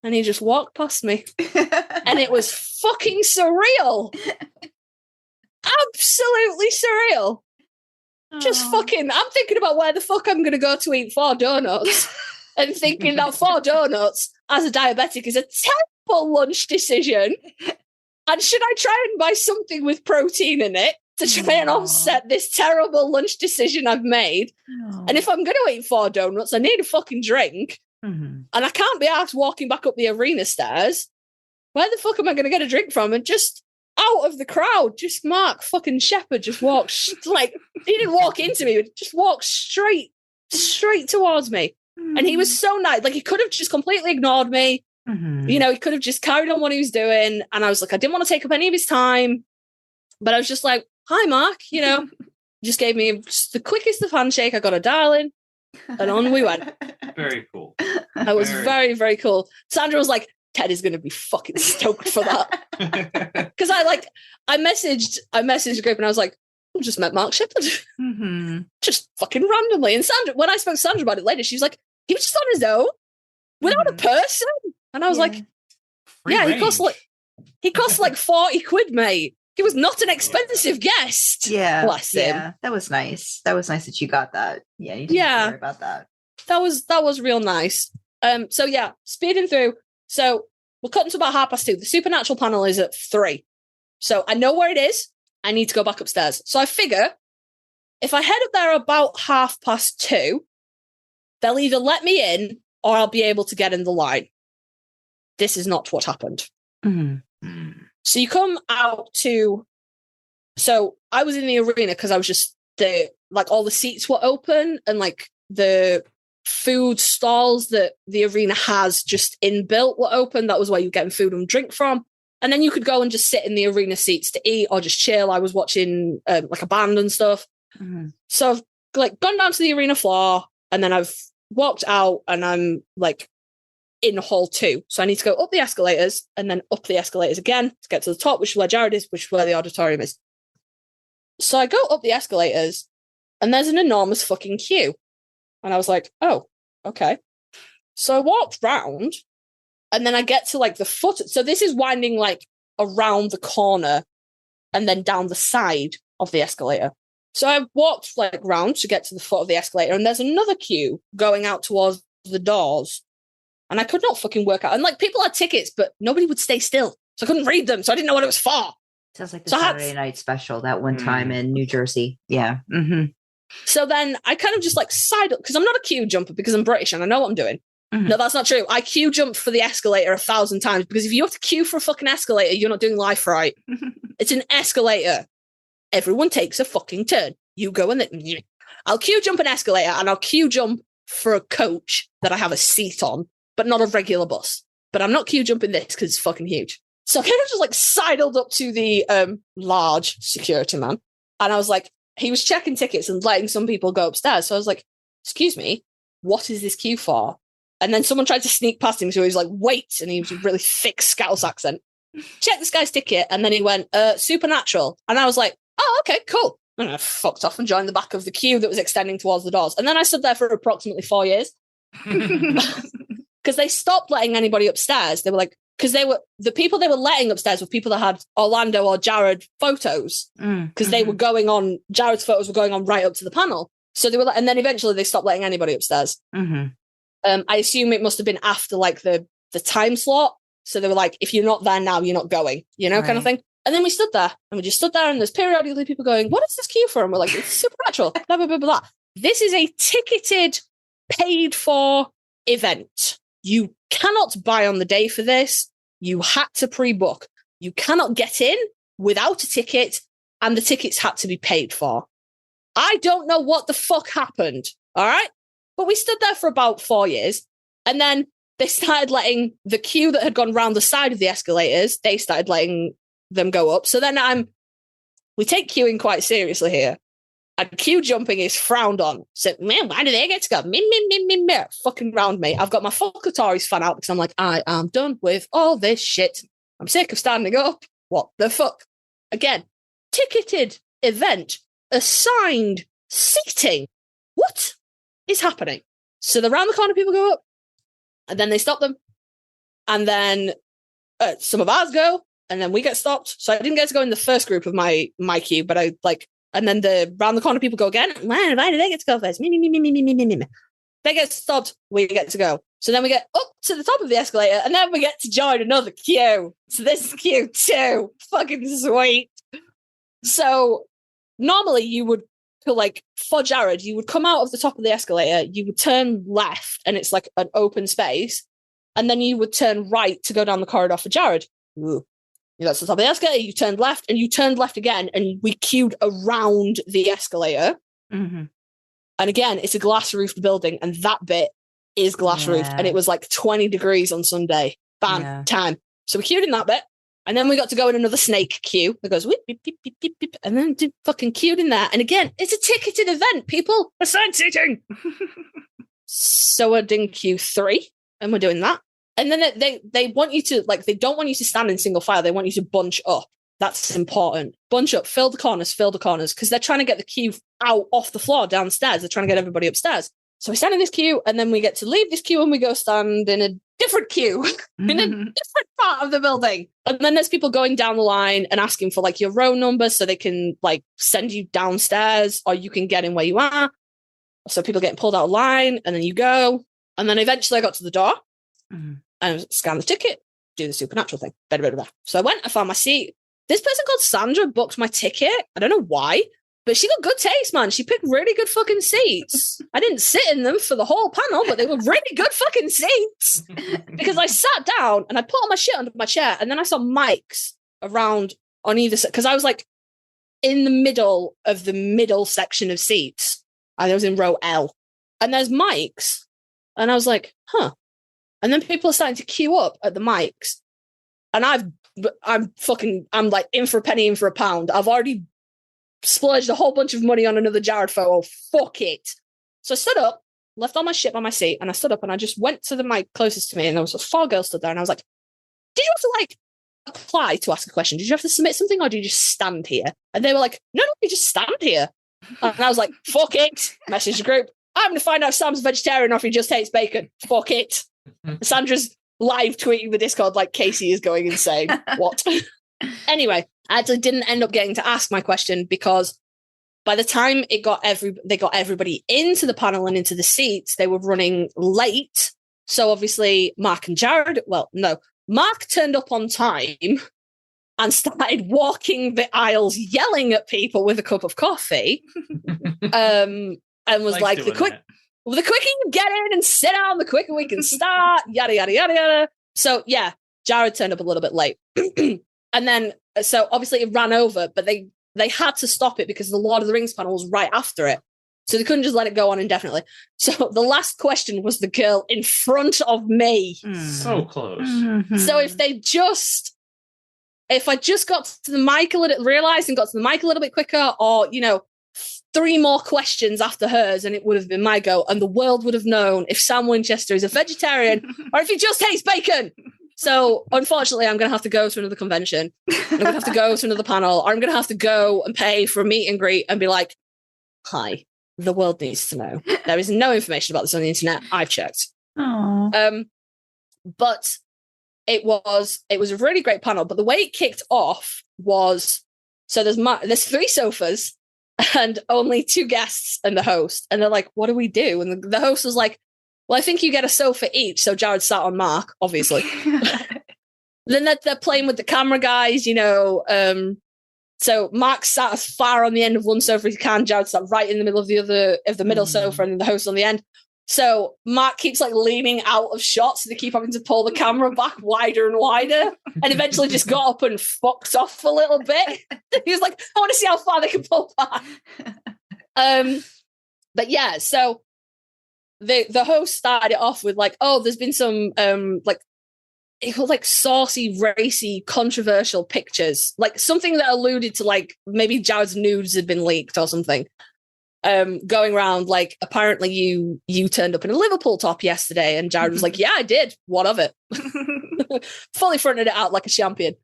And he just walked past me. And it was fucking surreal. Absolutely surreal. Just fucking, I'm thinking about where the fuck I'm going to go to eat 4 donuts. And thinking that 4 donuts as a diabetic is a terrible lunch decision. And should I try and buy something with protein in it to try and offset this terrible lunch decision I've made? And if I'm going to eat 4 donuts, I need a fucking drink. And I can't be asked walking back up the arena stairs. Where the fuck am I going to get a drink from? And just out of the crowd, just Mark fucking Shepherd just walked, like, he didn't walk into me, but just walked straight towards me. And he was so nice. Like, he could have just completely ignored me. You know, he could have just carried on what he was doing. And I was like, I didn't want to take up any of his time. But I was just like, hi, Mark, you know, just gave me just the quickest of handshake. I got a darling. And on we went. Very cool. That was very, very cool. Sandra was like, Ted is going to be fucking stoked for that. Because I messaged the group and I was like, I just met Mark Shepherd. Just fucking randomly. And Sandra, when I spoke to Sandra about it later, she was like, he was just on his own without a person. And I was like, Free yeah, range. he cost like 40 quid, mate. He was not an expensive guest. Yeah. Bless him. Yeah. That was nice. That was nice that you got that. Yeah. You didn't worry about that. That was real nice. So yeah, speeding through. So we're cutting to about 2:30. The Supernatural panel is at 3. So I know where it is. I need to go back upstairs. So I figure if I head up there about 2:30, they'll either let me in or I'll be able to get in the line. This is not what happened. So you come out to, so I was in the arena because I was just all the seats were open and like the food stalls that the arena has just inbuilt were open. That was where you're getting food and drink from. And then you could go and just sit in the arena seats to eat or just chill. I was watching like a band and stuff. So I've like gone down to the arena floor and then I've walked out and I'm like in hall 2. So I need to go up the escalators and then up the escalators again to get to the top, which is where Jared is, which is where the auditorium is. So I go up the escalators and there's an enormous fucking queue. And I was like, oh, okay. So I walked round and then I get to like the foot. So this is winding like around the corner and then down the side of the escalator. So I walked like round to get to the foot of the escalator and there's another queue going out towards the doors. And I could not fucking work out. And like people had tickets, but nobody would stay still. So I couldn't read them. So I didn't know what it was for. Sounds like the Saturday night special that one time in New Jersey. Yeah. So then I kind of just like sidled, because I'm not a queue jumper because I'm British and I know what I'm doing. No, that's not true. I queue jumped for the escalator 1,000 times because if you have to queue for a fucking escalator, you're not doing life right. It's an escalator. Everyone takes a fucking turn. You go and I'll queue jump an escalator and I'll queue jump for a coach that I have a seat on, but not a regular bus. But I'm not queue jumping this because it's fucking huge. So I kind of just like sidled up to the large security man. And I was like, he was checking tickets and letting some people go upstairs. So I was like, excuse me, what is this queue for? And then someone tried to sneak past him. So he was like, wait. And he was a really thick Scouse accent. Check this guy's ticket. And then he went, Supernatural. And I was like, oh, okay, cool. And I fucked off and joined the back of the queue that was extending towards the doors. And then I stood there for approximately 4 years. Because they stopped letting anybody upstairs. They were like, because the people they were letting upstairs were people that had Orlando or Jared photos. Because they were going on, Jared's photos were going on right up to the panel. So they were, and then eventually they stopped letting anybody upstairs. I assume it must have been after like the time slot. So they were like, if you're not there now, you're not going, kind of thing. And then we stood there, and we just stood there, and there's periodically people going, what is this queue for? And we're like, it's supernatural, blah, blah, blah, blah. This is a ticketed, paid for event. You cannot buy on the day for this. You had to pre-book. You cannot get in without a ticket, and the tickets had to be paid for. I don't know what the fuck happened, all right? But we stood there for about 4 years, and then they started letting the queue that had gone round the side of the escalators, they started letting them go up. So then we take queuing quite seriously here. And queue jumping is frowned on. So, man, why do they get to go? Me, fucking round me. I've got my full Qataris fan out because I'm like, I am done with all this shit. I'm sick of standing up. What the fuck? Again, ticketed event, assigned seating. What is happening? So the round the corner people go up, and then they stop them. And then some of ours go, and then we get stopped. So I didn't get to go in the first group of my queue, but I like... And then the round the corner people go again. Man, why do they get to go first? Me. They get stopped. We get to go. So then we get up to the top of the escalator, and then we get to join another queue. So this is queue 2. Fucking sweet. So normally you would, for Jared, you would come out of the top of the escalator, you would turn left, and it's like an open space, and then you would turn right to go down the corridor for Jared. Ooh. You got to the top of the escalator, you turned left, and you turned left again, and we queued around the escalator. Mm-hmm. And again, it's a glass-roofed building, and that bit is glass-roofed, and it was like 20 degrees on Sunday. Bam, time. So we queued in that bit, and then we got to go in another snake queue that goes, beep, beep, beep, beep, beep, and then fucking queued in there. And again, it's a ticketed event, people. Assigned seating. So we're doing queue 3, and we're doing that. And then they want you to, they don't want you to stand in single file. They want you to bunch up. That's important. Bunch up, fill the corners, because they're trying to get the queue out off the floor downstairs. They're trying to get everybody upstairs. So we stand in this queue, and then we get to leave this queue, and we go stand in a different queue in a different part of the building. And then there's people going down the line and asking for, your row number so they can, send you downstairs, or you can get in where you are. So people getting pulled out of line, and then you go. And then eventually I got to the door. And scan the ticket, do the supernatural thing. Blah, blah, blah. So I went, I found my seat. This person called Sandra booked my ticket. I don't know why, but she got good taste, man. She picked really good fucking seats. I didn't sit in them for the whole panel, but they were really good fucking seats. Because I sat down and I put all my shit under my chair, and then I saw mics around on either side. Because I was in the middle of the middle section of seats. I was in row L. And there's mics. And I was like, huh. And then people are starting to queue up at the mics. And I'm in for a penny, in for a pound. I've already splurged a whole bunch of money on another Jared photo. Fuck it. So I stood up, left all my shit by my seat, and I stood up and I just went to the mic closest to me, and there was 4 girls stood there, and I was like, did you have to apply to ask a question? Did you have to submit something, or do you just stand here? And they were like, no, you just stand here. And I was like, fuck it. Message the group. I'm going to find out if Sam's a vegetarian or if he just hates bacon. Fuck it. Sandra's live tweeting the Discord like Kasey is going insane. What? Anyway, I actually didn't end up getting to ask my question because by the time they got everybody into the panel and into the seats, they were running late. So obviously Mark and Jared, Mark turned up on time and started walking the aisles yelling at people with a cup of coffee. And was like, the quicker you get in and sit down, the quicker we can start, yada, yada, yada, yada. So, yeah, Jared turned up a little bit late. And then, so obviously it ran over, but they had to stop it because the Lord of the Rings panel was right after it. So they couldn't just let it go on indefinitely. So the last question was the girl in front of me. So close. Mm-hmm. So if I just got to the mic realized and got to the mic a little bit quicker, or, 3 more questions after hers, and it would have been my go, and the world would have known if Sam Winchester is a vegetarian or if he just hates bacon. So unfortunately, I'm going to have to go to another convention. I'm going to have to go to another panel, or I'm going to have to go and pay for a meet and greet and be like, hi, the world needs to know. There is no information about this on the internet. I've checked. But it was a really great panel. But the way it kicked off was, so there's 3 sofas and only 2 guests and the host. And they're like, what do we do? And the host was like, well, I think you get a sofa each. So Jared sat on Mark, obviously. then they're playing with the camera guys, so Mark sat as far on the end of one sofa as he can. Jared sat right in the middle of the middle sofa, and the host on the end. So Mark keeps like leaning out of shot, so they keep having to pull the camera back wider and wider, and eventually just got up and fucked off a little bit. He was like, I want to see how far they can pull back. But yeah, so the host started it off with like, oh, there's been some it was like saucy, racy, controversial pictures, like something that alluded to like maybe Jared's nudes had been leaked or something. Going around, like, apparently you turned up in a Liverpool top yesterday, and Jared was like, yeah, I did. What of it? Fully fronted it out like a champion.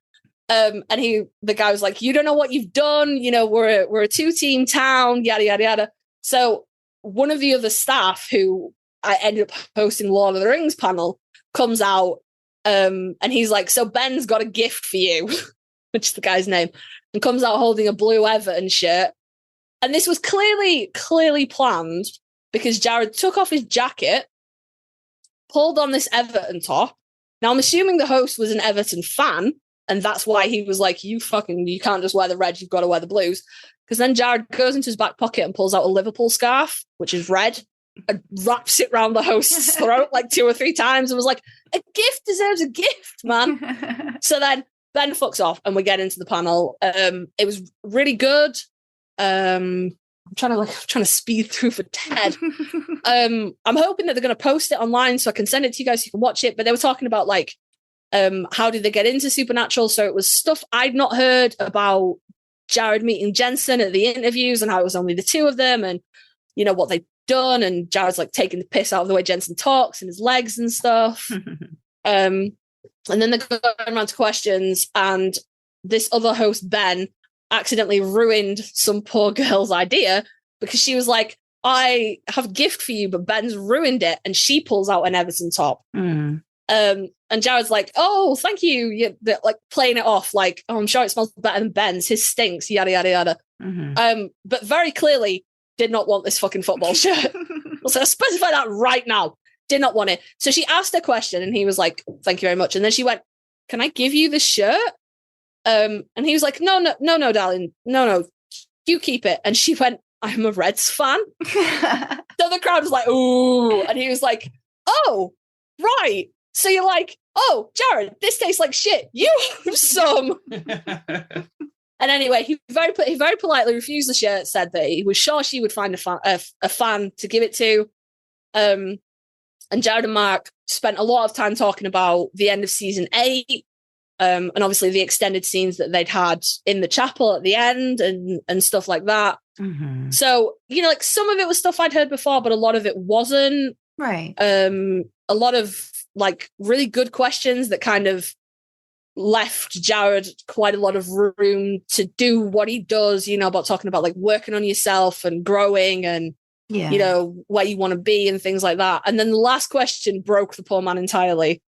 And the guy was like, you don't know what you've done. We're a 2-team town, yada, yada, yada. So one of the other staff who I ended up hosting Lord of the Rings panel comes out, and he's like, so Ben's got a gift for you, which is the guy's name, and comes out holding a blue Everton shirt. And this was clearly planned, because Jared took off his jacket, pulled on this Everton top. Now, I'm assuming the host was an Everton fan, and that's why he was like, you can't just wear the red, you've got to wear the blues. Because then Jared goes into his back pocket and pulls out a Liverpool scarf, which is red, and wraps it around the host's throat like 2 or 3 times and was like, a gift deserves a gift, man. So then Ben fucks off and we get into the panel. It was really good. I'm trying to speed through for Ted. I'm hoping that they're going to post it online so I can send it to you guys so you can watch it. But they were talking about like, how did they get into Supernatural? So it was stuff I'd not heard about Jared meeting Jensen at the interviews and how it was only the 2 of them, and what they'd done. And Jared's like taking the piss out of the way Jensen talks and his legs and stuff. And then they're going around to questions, and this other host, Ben, accidentally ruined some poor girl's idea, because she was like, I have a gift for you, but Ben's ruined it. And she pulls out an Everton top. And Jared's like, oh, thank you. They're like playing it off like, oh, I'm sure it smells better than Ben's. His stinks, yada, yada, yada. But very clearly did not want this fucking football shirt. So I specify that right now. Did not want it. So she asked a question and he was like, thank you very much. And then she went, can I give you the shirt? And he was like, no, darling. No, you keep it. And she went, I'm a Reds fan. So the crowd was like, ooh. And he was like, oh, right. So you're like, oh, Jared, this tastes like shit. You have some. And anyway, he very politely refused the shirt, said that he was sure she would find a fan to give it to. And Jared and Mark spent a lot of time talking about the end of season 8, and obviously the extended scenes that they'd had in the chapel at the end and stuff like that. So, like some of it was stuff I'd heard before, but a lot of it wasn't. Right. A lot of like really good questions that kind of left Jared quite a lot of room to do what he does, about talking about like working on yourself and growing and, where you want to be and things like that. And then the last question broke the poor man entirely.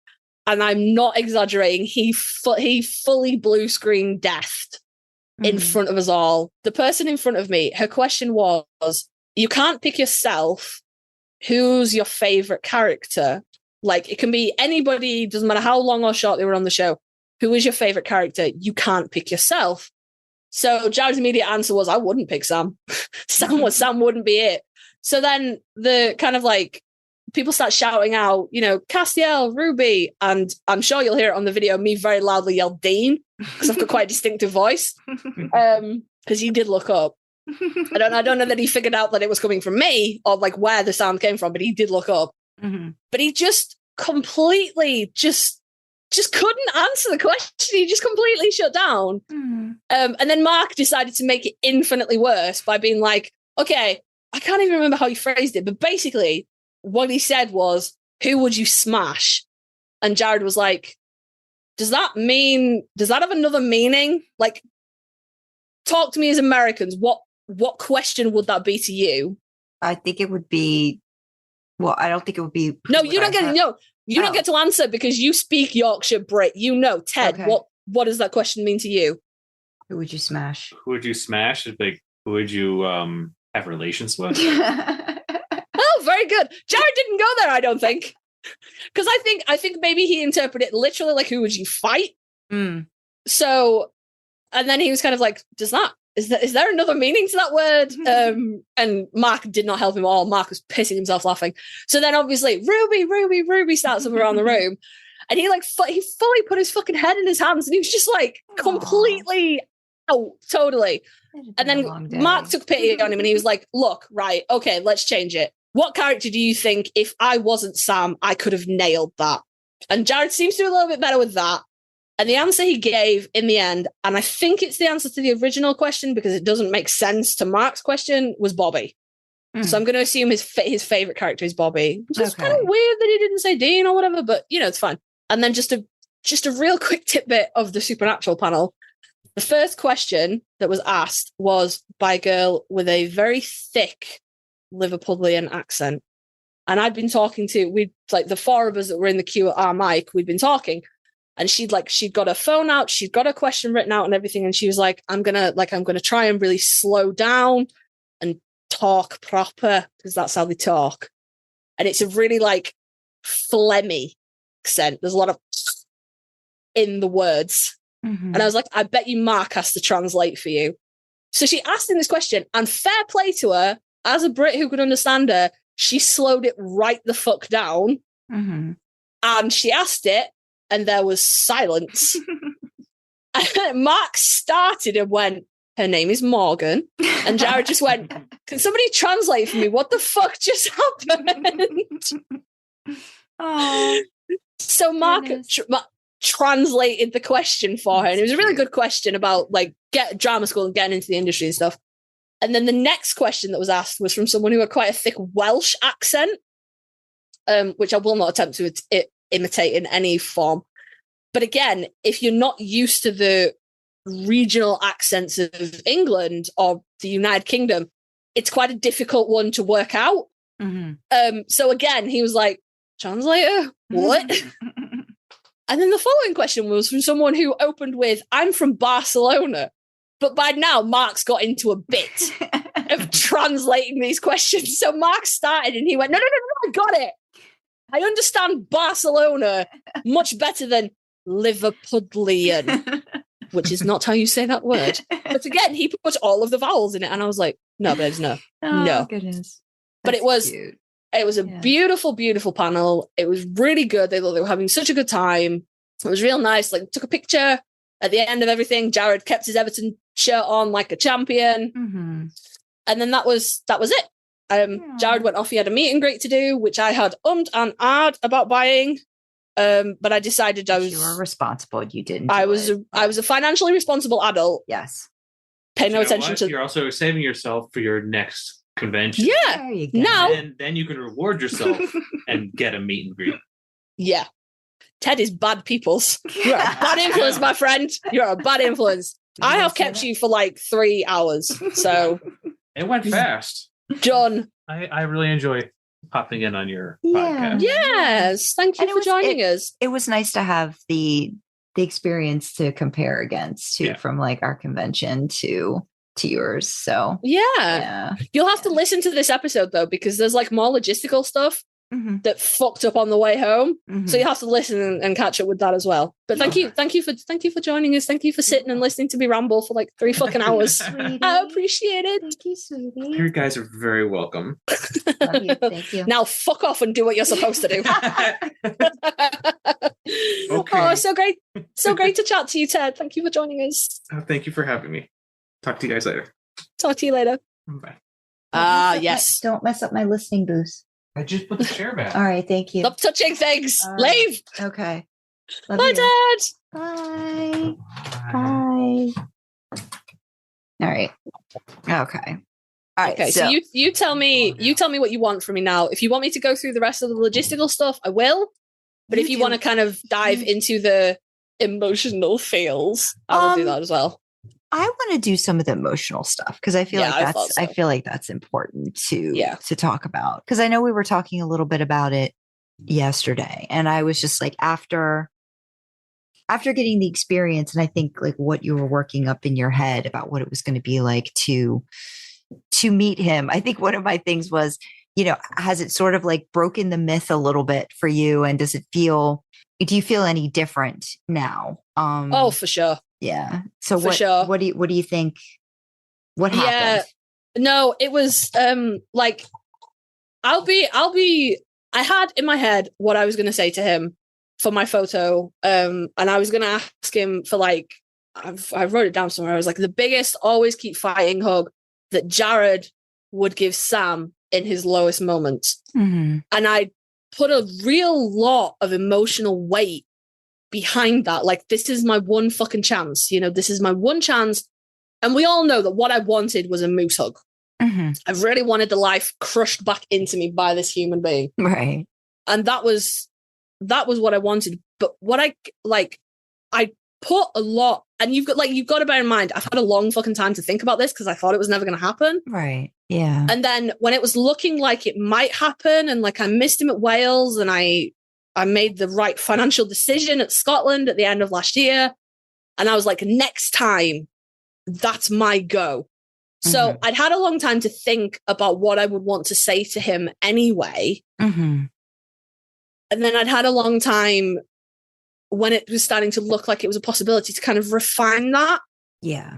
And I'm not exaggerating. He fully blue screen deathed in front of us all. The person in front of me, her question was, you can't pick yourself. Who's your favorite character? Like, it can be anybody, doesn't matter how long or short they were on the show. Who is your favorite character? You can't pick yourself. So Jared's immediate answer was, I wouldn't pick Sam. Sam wouldn't be it. So then the kind of like people start shouting out, Castiel, Ruby, and I'm sure you'll hear it on the video, me very loudly yell Dean, because I've got quite a distinctive voice. Because he did look up. I don't know that he figured out that it was coming from me or like where the sound came from, but he did look up. But he just completely just couldn't answer the question. He just completely shut down. And then Mark decided to make it infinitely worse by being like, okay, I can't even remember how he phrased it, but basically what he said was, who would you smash? And Jared was like, does that have another meaning? Like, talk to me as Americans. What question would that be to you? I think it would be, I don't think it would be. No, you don't get to answer because you speak Yorkshire Brit. Ted, okay. What does that question mean to you? Who would you smash? Who would you smash? Like, who would you have relations with? Oh, very good. Jared didn't go there, I don't think. Because I think maybe he interpreted it literally like, who would you fight? So, and then he was kind of like, is there another meaning to that word? And Mark did not help him at all. Mark was pissing himself laughing. So then obviously Ruby starts up around the room, and he fully put his fucking head in his hands, and he was just like completely out, totally. And then Mark took pity on him, and he was like, look, right, okay, let's change it. What character do you think, if I wasn't Sam, I could have nailed that? And Jared seems to do a little bit better with that. And the answer he gave in the end, and I think it's the answer to the original question because it doesn't make sense to Mark's question, was Bobby. So I'm going to assume his favorite character is Bobby. Which is kind of weird that he didn't say Dean or whatever, but it's fine. And then just a real quick tidbit of the Supernatural panel. The first question that was asked was by a girl with a very thick Liverpudlian accent. And I'd been talking to, the four of us that were in the queue at our mic, we'd been talking. And she'd got her phone out, she'd got her question written out and everything. And she was like, I'm gonna try and really slow down and talk proper, because that's how they talk. And it's a really phlegmy accent. There's a lot of in the words. And I was like, I bet you Mark has to translate for you. So she asked him this question, and fair play to her, as a Brit who could understand her, she slowed it right the fuck down. And she asked it, and there was silence. And Mark started and went, her name is Morgan. And Jared just went, can somebody translate for me? What the fuck just happened? So Mark translated the question for her. And it was a really good question about get drama school and getting into the industry and stuff. And then the next question that was asked was from someone who had quite a thick Welsh accent, which I will not attempt to imitate in any form. But again, if you're not used to the regional accents of England or the United Kingdom, it's quite a difficult one to work out. So again, he was like, translator, what? And then the following question was from someone who opened with, I'm from Barcelona. But by now, Mark's got into a bit of translating these questions. So Mark started and he went, no, I got it. I understand Barcelona much better than Liverpudlian, which is not how you say that word. But again, he put all of the vowels in it. And I was like, no, there's no. No. Goodness. But it was a beautiful, beautiful panel. It was really good. They were having such a good time. It was real nice. Took a picture at the end of everything. Jared kept his Everton shirt on like a champion. And then that was it. Jared went off. He had a meet and greet to do, which I had and ahed about buying. But I decided you were responsible. You didn't. I was a financially responsible adult. Yes. Pay no attention to. You're also saving yourself for your next convention. Yeah. There you go. Now, and then you can reward yourself and get a meet and greet. Yeah. Ted is bad people's. You're a bad influence, my friend. You're a bad influence. I have kept you for 3 hours. So it went fast. John. I really enjoy popping in on your podcast. Yes. Thank you for joining us. It was nice to have the experience to compare against from our convention to yours. So yeah. You'll have to listen to this episode though, because there's more logistical stuff that fucked up on the way home. So you have to listen and catch up with that as well. But thank you for joining us. Thank you for sitting and listening to me ramble for 3 fucking hours. I appreciate it. Thank you, sweetie. You guys are very welcome. Love you. Thank you. Now fuck off and do what you're supposed to do. Okay. Oh, so great to chat to you, Ted. Thank you for joining us. Thank you for having me. Talk to you guys later. Talk to you later. Bye. Yes. Don't mess up my listening booth. I just put the chair back. All right, thank you. Stop touching things. Leave. Okay. Love Bye, you. Dad. Bye. Bye. All right. Okay. All right. Okay. So you tell me what you want from me now. If you want me to go through the rest of the logistical stuff, I will. But if you want to kind of dive into the emotional feels, I will do that as well. I want to do some of the emotional stuff because I feel like that's important to talk about. Because I know we were talking a little bit about it yesterday, and I was just after getting the experience, and I think what you were working up in your head about what it was going to be like to meet him. I think one of my things was, has it sort of broken the myth a little bit for you, and do you feel any different now Oh, for sure. Yeah. So For sure. what do you think? What happened? Yeah. No, it was like I had in my head what I was going to say to him for my photo. And I was going to ask him for like, I wrote it down somewhere. I was like, the biggest always keep fighting hug that Jared would give Sam in his lowest moments. Mm-hmm. And I put a real lot of emotional weight behind that. Like, this is my one fucking chance. You know, this is my one chance. And we all know that what I wanted was a moose hug. Mm-hmm. I really wanted the life crushed back into me by this human being. Right. And that was what I wanted. But what I put a lot, and you've got to bear in mind, I've had a long fucking time to think about this because I thought it was never going to happen. Right. Yeah. And then when it was looking like it might happen, and like I missed him at Wales, and I made the right financial decision at Scotland at the end of last year, and I was like, next time, that's my go. So Mm-hmm. I'd had a long time to think about what I would want to say to him anyway. Mm-hmm. And then I'd had a long time when it was starting to look like it was a possibility to kind of refine that. Yeah.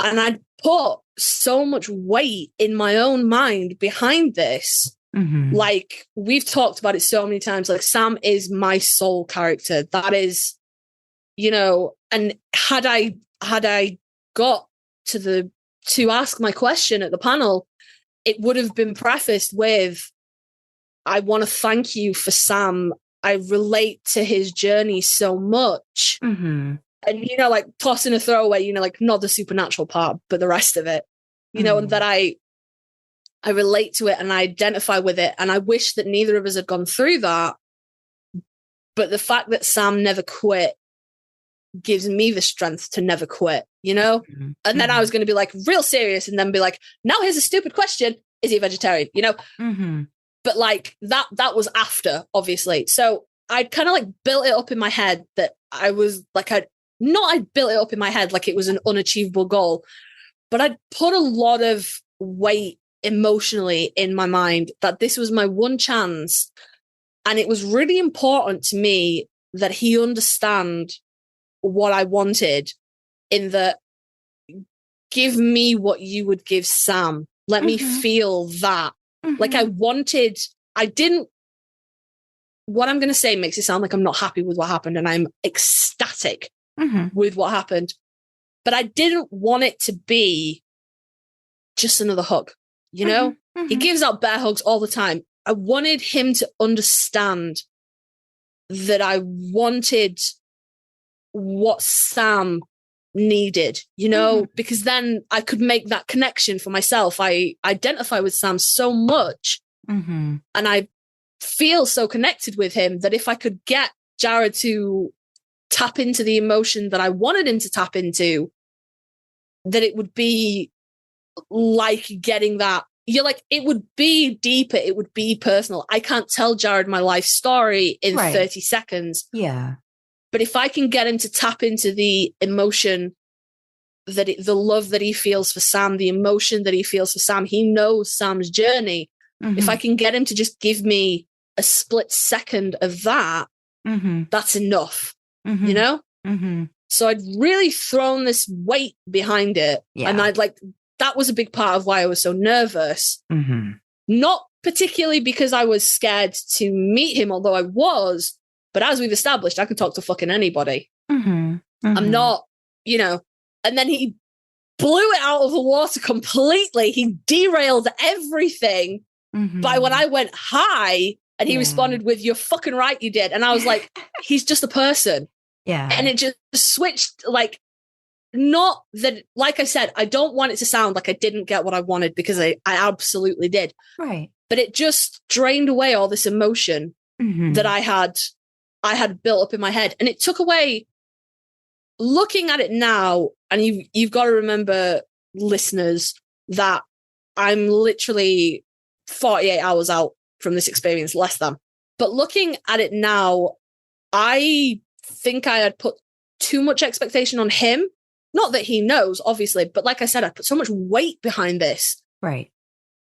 And I'd put so much weight in my own mind behind this. Mm-hmm. Like, we've talked about it so many times. Like, Sam is my soul character. That is, you know, and had I got to ask my question at the panel, it would have been prefaced with, I want to thank you for Sam. I relate to his journey so much. Mm-hmm. And, you know, like tossing a throwaway, you know, like not the supernatural part, but the rest of it, you know, and that I relate to it and I identify with it. And I wish that neither of us had gone through that. But the fact that Sam never quit gives me the strength to never quit, you know? Mm-hmm. And then I was going to be like real serious and then be like, now here's a stupid question. Is he a vegetarian? You know? Mm-hmm. But like that was after, obviously. So I'd kind of like built it up in my head that I was like, I built it up in my head like it was an unachievable goal, but I'd put a lot of weight emotionally in my mind that this was my one chance. And it was really important to me that he understand what I wanted, in that, give me what you would give Sam. Let me feel that. Mm-hmm. Like what I'm going to say makes it sound like I'm not happy with what happened, and I'm ecstatic with what happened. But I didn't want it to be just another hug, you know? He gives out bear hugs all the time. I wanted him to understand that I wanted what Sam needed, you know, because then I could make that connection for myself. I identify with Sam so much and I feel so connected with him that if I could get Jared to tap into the emotion that I wanted him to tap into, that it would be like getting that. You're like, it would be deeper. It would be personal. I can't tell Jared my life story in 30 seconds. Yeah. But if I can get him to tap into the emotion, the love that he feels for Sam, the emotion that he feels for Sam, he knows Sam's journey. If I can get him to just give me a split second of that, that's enough, you know? So I'd really thrown this weight behind it. Yeah. And that was a big part of why I was so nervous. Not particularly because I was scared to meet him, although I was. But as we've established, I can talk to fucking anybody. I'm not, you know. And then he blew it out of the water completely. He derailed everything by when I went hi and he responded with, "You're fucking right, you did." And I was like, he's just a person. Yeah. And it just switched, like, not that, like I said, I don't want it to sound like I didn't get what I wanted, because I absolutely did. Right. But it just drained away all this emotion that I had built up in my head. And it took away, looking at it now, and you've got to remember, listeners, that I'm literally 48 hours out from this experience, less than. But looking at it now, I think I had put too much expectation on him. Not that he knows, obviously, but like I said, I put so much weight behind this. Right.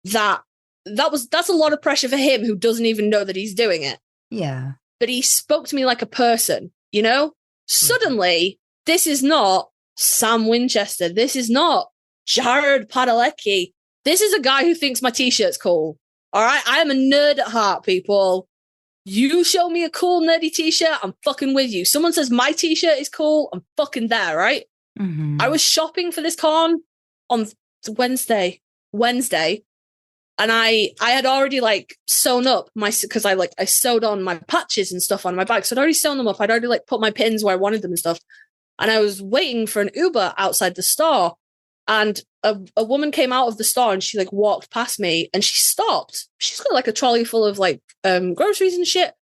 That's a lot of pressure for him, who doesn't even know that he's doing it. Yeah. But he spoke to me like a person, you know? Suddenly, this is not Sam Winchester. This is not Jared Padalecki. This is a guy who thinks my t-shirt's cool. All right? I am a nerd at heart, people. You show me a cool nerdy t-shirt, I'm fucking with you. Someone says my t-shirt is cool, I'm fucking there, right? Mm-hmm. I was shopping for this con on Wednesday, and I had already like sewn up because I sewed on my patches and stuff on my bag. So I'd already sewn them up. I'd already like put my pins where I wanted them and stuff. And I was waiting for an Uber outside the store, and a woman came out of the store and she like walked past me and she stopped. She's got like a trolley full of like groceries and shit.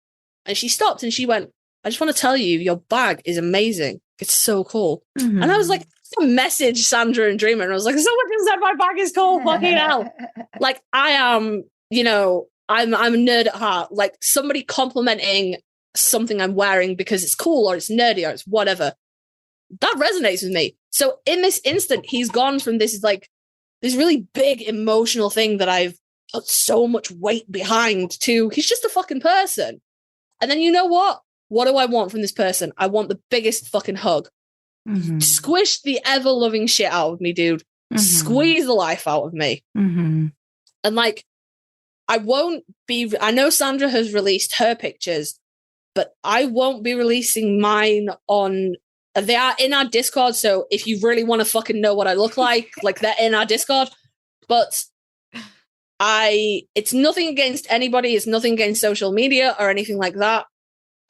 And she stopped and she went, I just want to tell you, your bag is amazing. It's so cool. Mm-hmm. And I was like, message Sandra and Dreamer. And I was like, someone just said my bag is cool. Fucking hell. Like I am, I'm a nerd at heart. Like somebody complimenting something I'm wearing because it's cool or it's nerdy or it's whatever. That resonates with me. So in this instant, he's gone from this really big emotional thing that I've put so much weight behind to he's just a fucking person. And then you know what? What do I want from this person? I want the biggest fucking hug. Mm-hmm. Squish the ever-loving shit out of me, dude. Mm-hmm. Squeeze the life out of me. Mm-hmm. And like, I know Sandra has released her pictures, but I won't be releasing mine on... They are in our Discord, so if you really want to fucking know what I look like they're in our Discord. But it's nothing against anybody. It's nothing against social media or anything like that.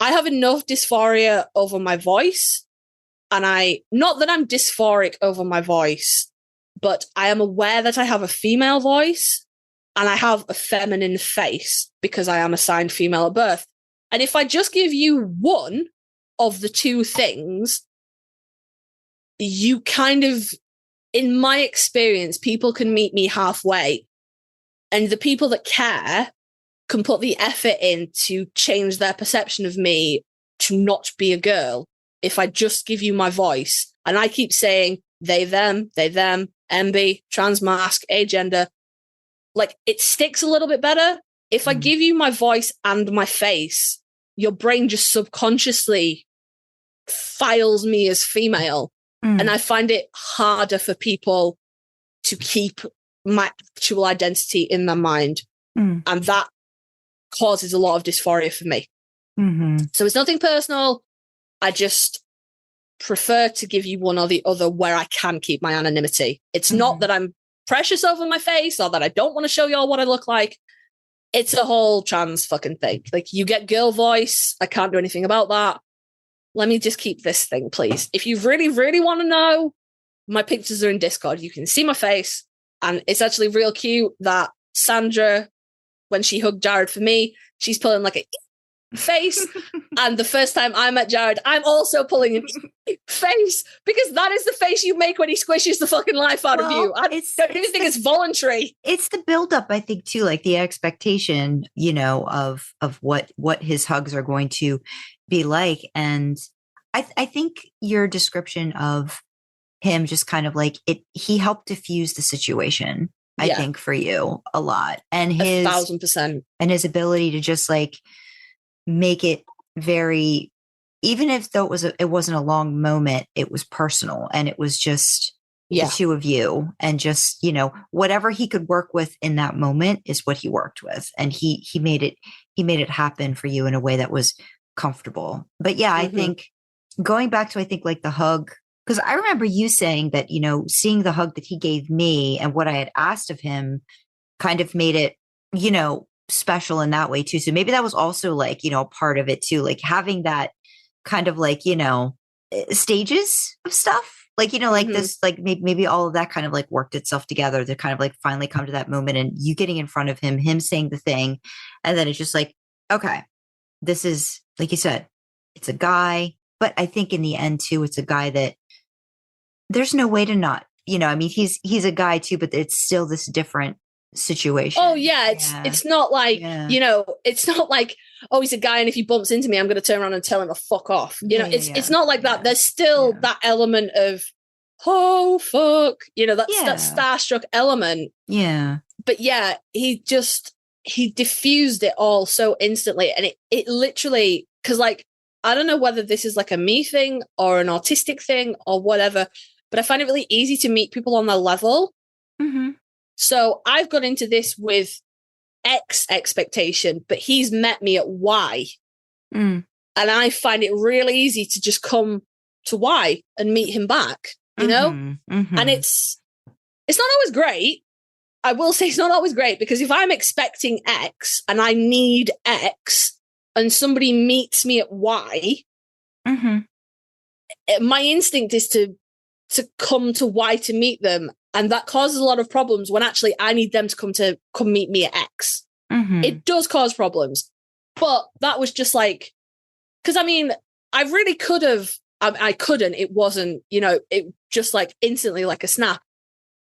I have enough dysphoria over my voice, and not that I'm dysphoric over my voice, but I am aware that I have a female voice and I have a feminine face because I am assigned female at birth. And if I just give you one of the two things, you kind of, in my experience, people can meet me halfway. And the people that care can put the effort in to change their perception of me to not be a girl. If I just give you my voice, and I keep saying they, them, MB, trans mask, agender, like it sticks a little bit better. If I give you my voice and my face, your brain just subconsciously files me as female. And I find it harder for people to keep my actual identity in their mind. And that causes a lot of dysphoria for me. Mm-hmm. So it's nothing personal. I just prefer to give you one or the other where I can keep my anonymity. It's not that I'm precious over my face or that I don't want to show y'all what I look like. It's a whole trans fucking thing. Like, you get girl voice. I can't do anything about that. Let me just keep this thing, please. If you really, really want to know, my pictures are in Discord. You can see my face. And it's actually real cute that Sandra, when she hugged Jared for me, she's pulling like a face. And the first time I met Jared, I'm also pulling a face, because that is the face you make when he squishes the fucking life out of you. I don't even think it's voluntary. It's the buildup, I think, too, like the expectation, of what his hugs are going to be like. And I think your description of him just kind of like he helped diffuse the situation, I think, for you a lot. And his 1,000%. And his ability to just like make it very, even if though it wasn't a long moment, it was personal, and it was just the two of you, and just, whatever he could work with in that moment is what he worked with. And he made it happen for you in a way that was comfortable. But I think going back to, I think, like the hug, because I remember you saying that, seeing the hug that he gave me and what I had asked of him kind of made it, special in that way too. So maybe that was also like, part of it too, like having that kind of like, stages of stuff, like, like this, like maybe all of that kind of like worked itself together to kind of like finally come to that moment, and you getting in front of him saying the thing. And then it's just like, okay, this is, like you said, it's a guy, but I think in the end too, it's a guy that there's no way to not, he's a guy too, but it's still this different situation. Oh yeah, it's not like it's not like, oh, he's a guy and if he bumps into me I'm going to turn around and tell him to fuck off. It's not like that. There's still that element of, oh fuck, that starstruck element. But he diffused it all so instantly, and it literally, because like I don't know whether this is like a me thing or an autistic thing or whatever, but I find it really easy to meet people on their level. Mm-hmm. So I've got into this with X expectation, but he's met me at Y. Mm. And I find it really easy to just come to Y and meet him back, you know? Mm-hmm. And it's not always great. I will say it's not always great, because if I'm expecting X and I need X and somebody meets me at Y, my instinct is to come to Y to meet them. And that causes a lot of problems when actually I need them to come meet me at X. It does cause problems. But that was just like, because I mean, I really could have, I couldn't, it wasn't, you know, it just like instantly like a snap.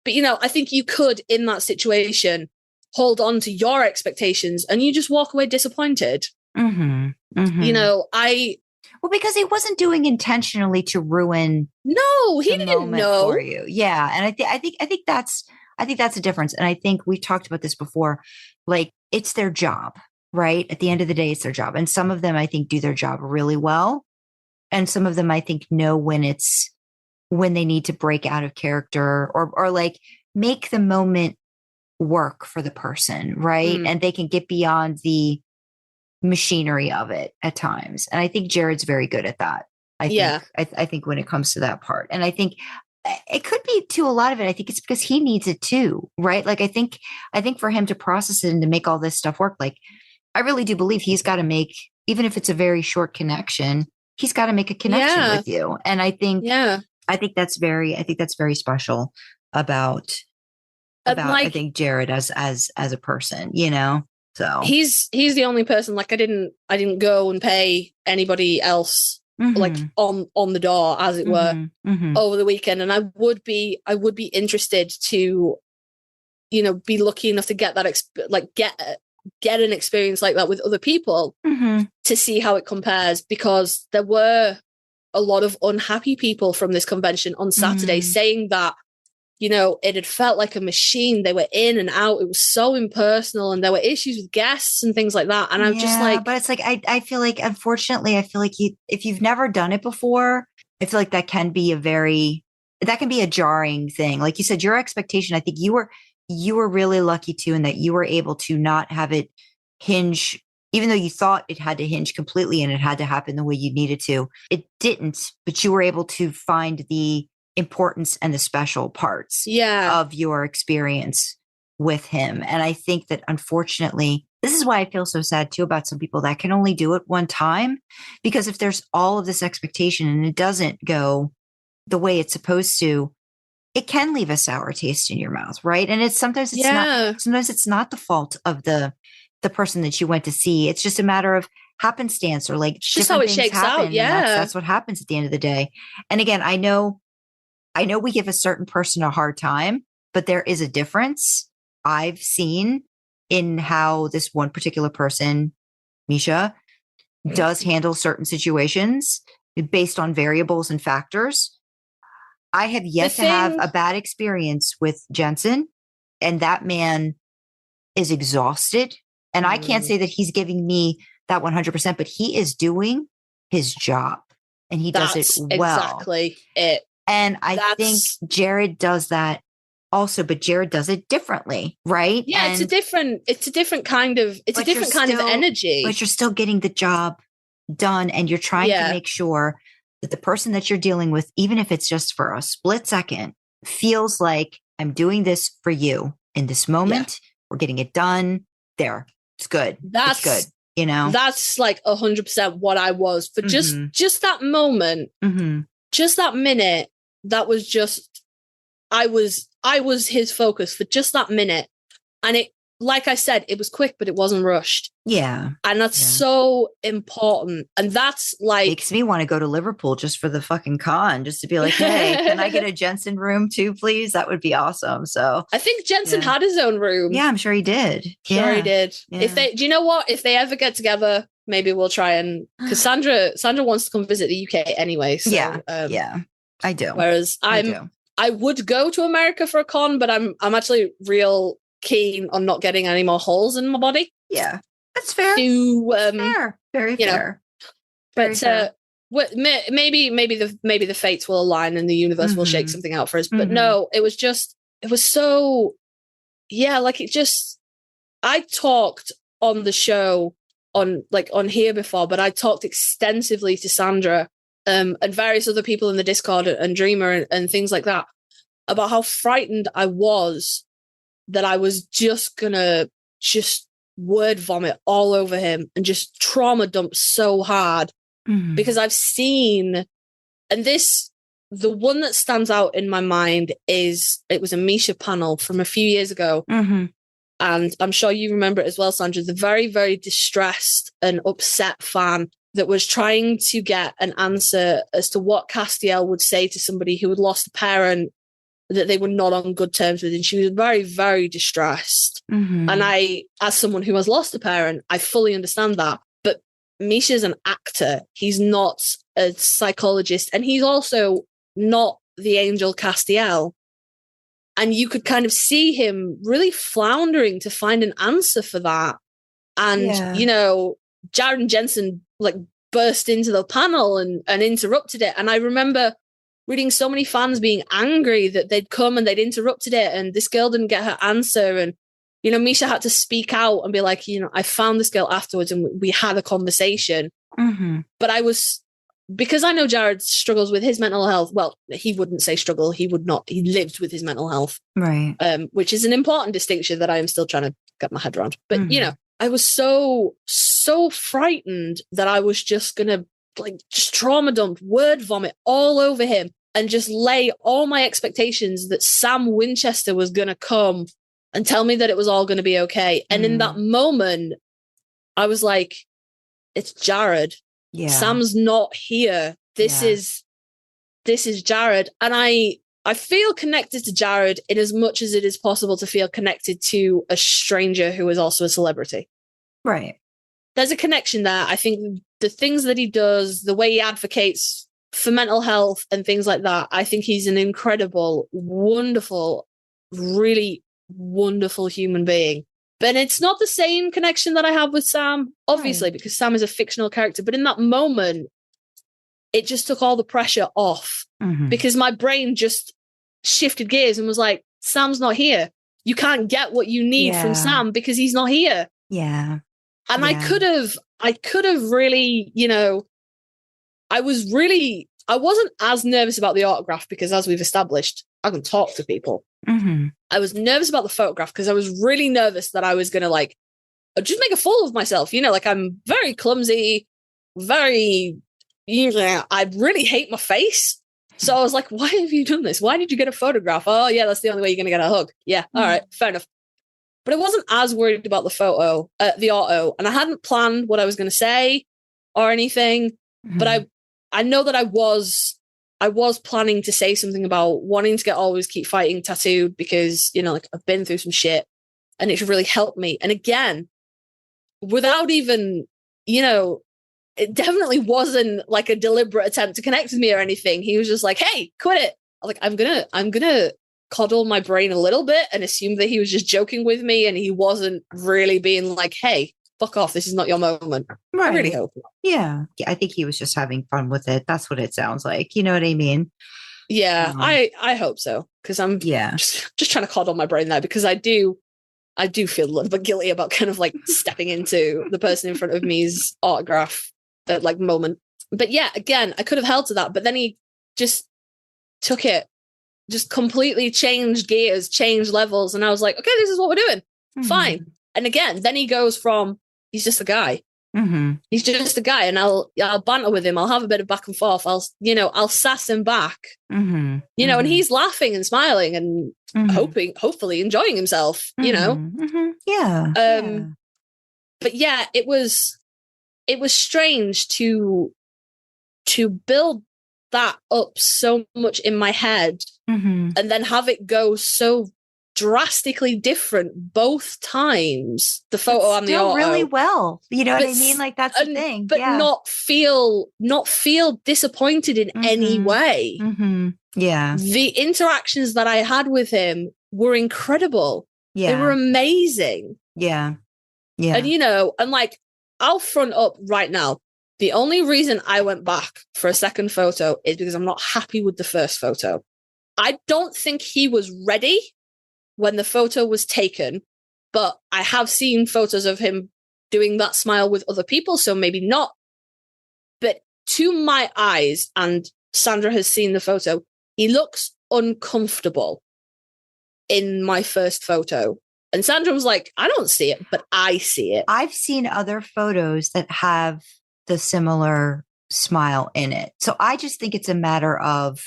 But, you know, I think you could, in that situation, hold on to your expectations and you just walk away disappointed. You know, well, because he wasn't doing intentionally to ruin. No, he didn't know for you. Yeah. And I think that's a difference. And I think we talked about this before, like it's their job, right? At the end of the day, it's their job. And some of them, I think, do their job really well. And some of them, I think, know when they need to break out of character or like make the moment work for the person. Right. And they can get beyond the machinery of it at times. And I think Jared's very good at that. I think when it comes to that part. And I think it could be to a lot of it. I think it's because he needs it too. Right. Like, I think for him to process it and to make all this stuff work, like, I really do believe he's got to make, even if it's a very short connection, he's got to make a connection with you. And I think that's very special about like, I think Jared as a person, you know. So he's the only person, like, I didn't go and pay anybody else like on the door, as it were, over the weekend. And I would be interested to, you know, be lucky enough to get that get an experience like that with other people to see how it compares, because there were a lot of unhappy people from this convention on Saturday saying that, you know, it had felt like a machine. They were in and out. It was so impersonal, and there were issues with guests and things like that. And I'm just like, but it's like, I feel like, unfortunately, if you've never done it before, I feel like that can be a jarring thing. Like you said, your expectation, I think you were really lucky too, in that you were able to not have it hinge, even though you thought it had to hinge completely and it had to happen the way you needed to. It didn't, but you were able to find the importance and the special parts of your experience with him. And I think that, unfortunately, this is why I feel so sad too about some people that can only do it one time, because if there's all of this expectation and it doesn't go the way it's supposed to, it can leave a sour taste in your mouth, right? And sometimes it's not the fault of the person that you went to see. It's just a matter of happenstance, or like just how it shakes out. Yeah, that's what happens at the end of the day. And again, I know we give a certain person a hard time, but there is a difference I've seen in how this one particular person, Misha, does handle certain situations based on variables and factors. I have yet to have a bad experience with Jensen, and that man is exhausted. And I can't say that he's giving me that 100%, but he is doing his job, and he does it well. Exactly it. And I think Jared does that also, but Jared does it differently, right? Yeah, and, it's a different kind of energy. But you're still getting the job done, and you're trying to make sure that the person that you're dealing with, even if it's just for a split second, feels like, I'm doing this for you in this moment. We're getting it done. There. It's good. It's good. You know, that's like 100% what I was for just that moment, just that minute. That was just, I was his focus for just that minute. And it, like I said, it was quick, but it wasn't rushed. Yeah. And that's so important. And that's like, makes me want to go to Liverpool just for the fucking con, just to be like, hey, can I get a Jensen room too, please? That would be awesome. So I think Jensen had his own room. Yeah, I'm sure he did. Sure he did. Yeah. Do you know what? If they ever get together, maybe we'll try and, because Sandra wants to come visit the UK anyway. So, I do. Whereas I would go to America for a con, but I'm actually real keen on not getting any more holes in my body. Yeah, that's fair. To, fair. Very fair. But maybe the fates will align and the universe will shake something out for us. But no, it was so, yeah, like I talked on the show on here before, but I talked extensively to Sandra and various other people in the Discord and Dreamer and things like that about how frightened I was that I was just gonna word vomit all over him and just trauma dump so hard. Because I've seen, and the one that stands out in my mind it was a Misha panel from a few years ago. And I'm sure you remember it as well, Sandra, the very, very distressed and upset fan that was trying to get an answer as to what Castiel would say to somebody who had lost a parent that they were not on good terms with. And she was very, very distressed. And I, as someone who has lost a parent, I fully understand that. Misha's an actor. He's not a psychologist. And he's also not the angel Castiel. And you could kind of see him really floundering to find an answer for that. And, Jared and Jensen burst into the panel and interrupted it. And I remember reading so many fans being angry that they'd come and they'd interrupted it and this girl didn't get her answer. And Misha had to speak out and be like, I found this girl afterwards and we had a conversation. But because I know Jared struggles with his mental health. Well, he wouldn't say struggle. He would not. He lived with his mental health. Right. Which is an important distinction that I am still trying to get my head around. But, I was so frightened that I was just going to just trauma dump, word vomit all over him and just lay all my expectations that Sam Winchester was going to come and tell me that it was all going to be okay. And in that moment, I was like, it's Jared. Yeah. Sam's not here. This is Jared. And I feel connected to Jared in as much as it is possible to feel connected to a stranger who is also a celebrity. Right. There's a connection there. I think the things that he does, the way he advocates for mental health and things like that, I think he's an incredible, wonderful, really wonderful human being. But it's not the same connection that I have with Sam, obviously, because Sam is a fictional character. But in that moment, it just took all the pressure off because my brain just shifted gears and was like, Sam's not here. You can't get what you need from Sam because he's not here. Yeah. And I could have really, I wasn't as nervous about the autograph because, as we've established, I can talk to people. I was nervous about the photograph because I was really nervous that I was going to just make a fool of myself. I'm very clumsy, I really hate my face. So I was like, why have you done this? Why did you get a photograph? Oh yeah, that's the only way you're going to get a hug. Yeah. All right. Fair enough. But I wasn't as worried about the auto, and I hadn't planned what I was going to say or anything, but I know that I was planning to say something about wanting to get Always Keep Fighting tattooed because, I've been through some shit and it's really helped me. And again, without even, it definitely wasn't like a deliberate attempt to connect with me or anything. He was just like, hey, quit it. I was like, I'm going to coddle my brain a little bit and assume that he was just joking with me and he wasn't really being like, hey, fuck off, this is not your moment. Right. I really hope. Yeah. I think he was just having fun with it. That's what it sounds like. You know what I mean? Yeah, I hope so. Because I'm just trying to coddle my brain there because I do feel a little bit guilty about kind of stepping into the person in front of me's autograph that moment. But yeah, again, I could have held to that, but then he just took it, just completely changed gears, changed levels. And I was like, okay, this is what we're doing. Fine. And again, then he goes from, he's just a guy. He's just a guy, and I'll banter with him. I'll have a bit of back and forth. I'll sass him back. And he's laughing and smiling and hopefully enjoying himself. Yeah. But yeah, it was strange to build that up so much in my head, and then have it go so drastically different both times, the photo and the auto, really well, you know what I mean? That's the thing, but not feel disappointed in any way. Yeah, the interactions that I had with him were incredible. They were amazing. And and I'll front up right now, The only reason I went back for a second photo is because I'm not happy with the first photo. I don't think he was ready when the photo was taken, but I have seen photos of him doing that smile with other people, so maybe not. But to my eyes, and Sandra has seen the photo, he looks uncomfortable in my first photo. And Sandra was like, I don't see it, but I see it. I've seen other photos that have the similar smile in it. So I just think it's a matter of,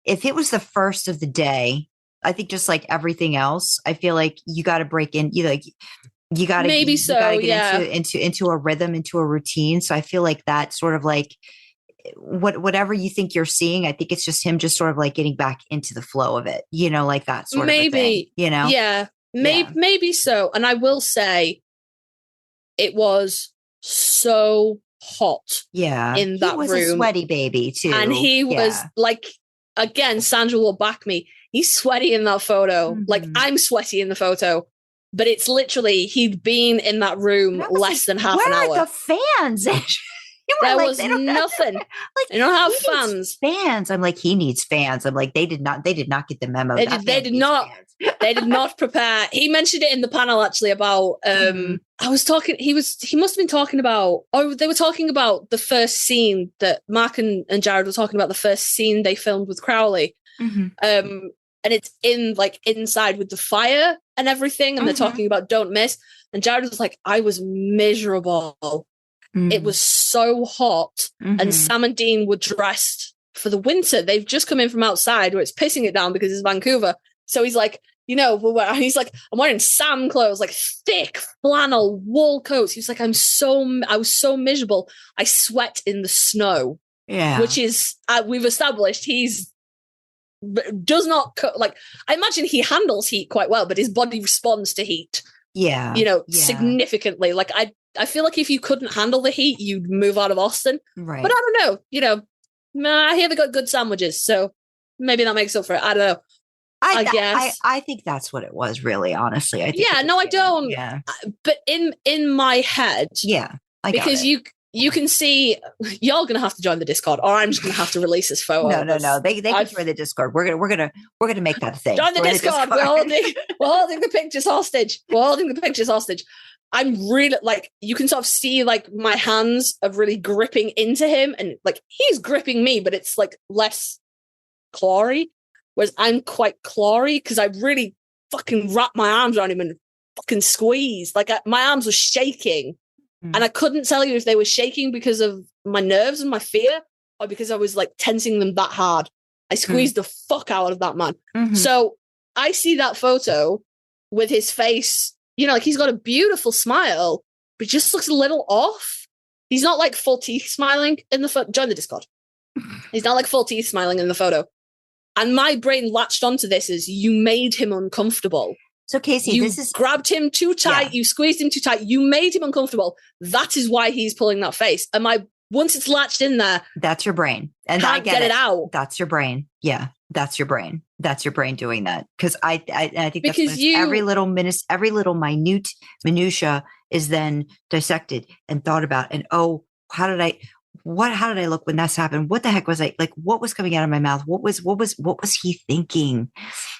if it was the first of the day, I think just like everything else, I feel like you got to break in, you got to get into a rhythm, into a routine. So I feel like that sort of like whatever you think you're seeing, I think it's just him just sort of like getting back into the flow of it, like that sort of a thing, Yeah. Maybe so. And I will say it was so hot. Yeah. In that he was room. A sweaty baby too. And he was like, again, Sandra will back me. He's sweaty in that photo. Mm-hmm. Like I'm sweaty in the photo, but it's literally, he'd been in that room less than half an hour. Where are the fans? There was nothing. Like, they don't have fans. Fans. I'm like, he needs fans. I'm like, they did not get the memo. They did not. They did not prepare. He mentioned it in the panel actually about I was talking, he must have been talking about, they were talking about the first scene that Mark and Jared were talking about, the first scene they filmed with Crowley. Mm-hmm. And it's in like inside with the fire and everything, and they're talking about don't miss. And Jared was like, I was miserable. It was so hot, and Sam and Dean were dressed for the winter. They've just come in from outside where it's pissing it down because it's Vancouver. So he's like, he's like, I'm wearing Sam clothes, like thick flannel wool coats. He was like, I was so miserable. I sweat in the snow. Yeah, which is we've established he's does not like. I imagine he handles heat quite well, but his body responds to heat. Yeah, significantly. Like I feel like if you couldn't handle the heat, you'd move out of Austin. Right. But I don't know. I hear they got good sandwiches, so maybe that makes up for it. I don't know. I guess. I think that's what it was, really, honestly. I think I don't. Yeah. But in my head, because you can see, y'all gonna have to join the Discord, or I'm just gonna have to release this photo. No. They can join the Discord. We're gonna make that a thing. Join the Discord. We're holding the pictures hostage. We're holding the pictures hostage. I'm really like, you can sort of see like my hands of really gripping into him, and like he's gripping me, but it's like less clawy, whereas I'm quite clawy because I really fucking wrapped my arms around him and fucking squeezed. Like my arms were shaking, and I couldn't tell you if they were shaking because of my nerves and my fear, or because I was like tensing them that hard. I squeezed the fuck out of that man. So I see that photo with his face. Like he's got a beautiful smile, but just looks a little off. He's not like full teeth smiling in the photo. Join the Discord. He's not like full teeth smiling in the photo. And my brain latched onto this as you made him uncomfortable. So Kasey, you grabbed him too tight. You squeezed him too tight. You made him uncomfortable. That is why he's pulling that face. And once it's latched in there, that's your brain. And I get it out. That's your brain. Yeah. That's your brain. That's your brain doing that. Because I think because that's every little minute minutia is then dissected and thought about. And how did I look when that's happened? What the heck was I like? What was coming out of my mouth? What was he thinking?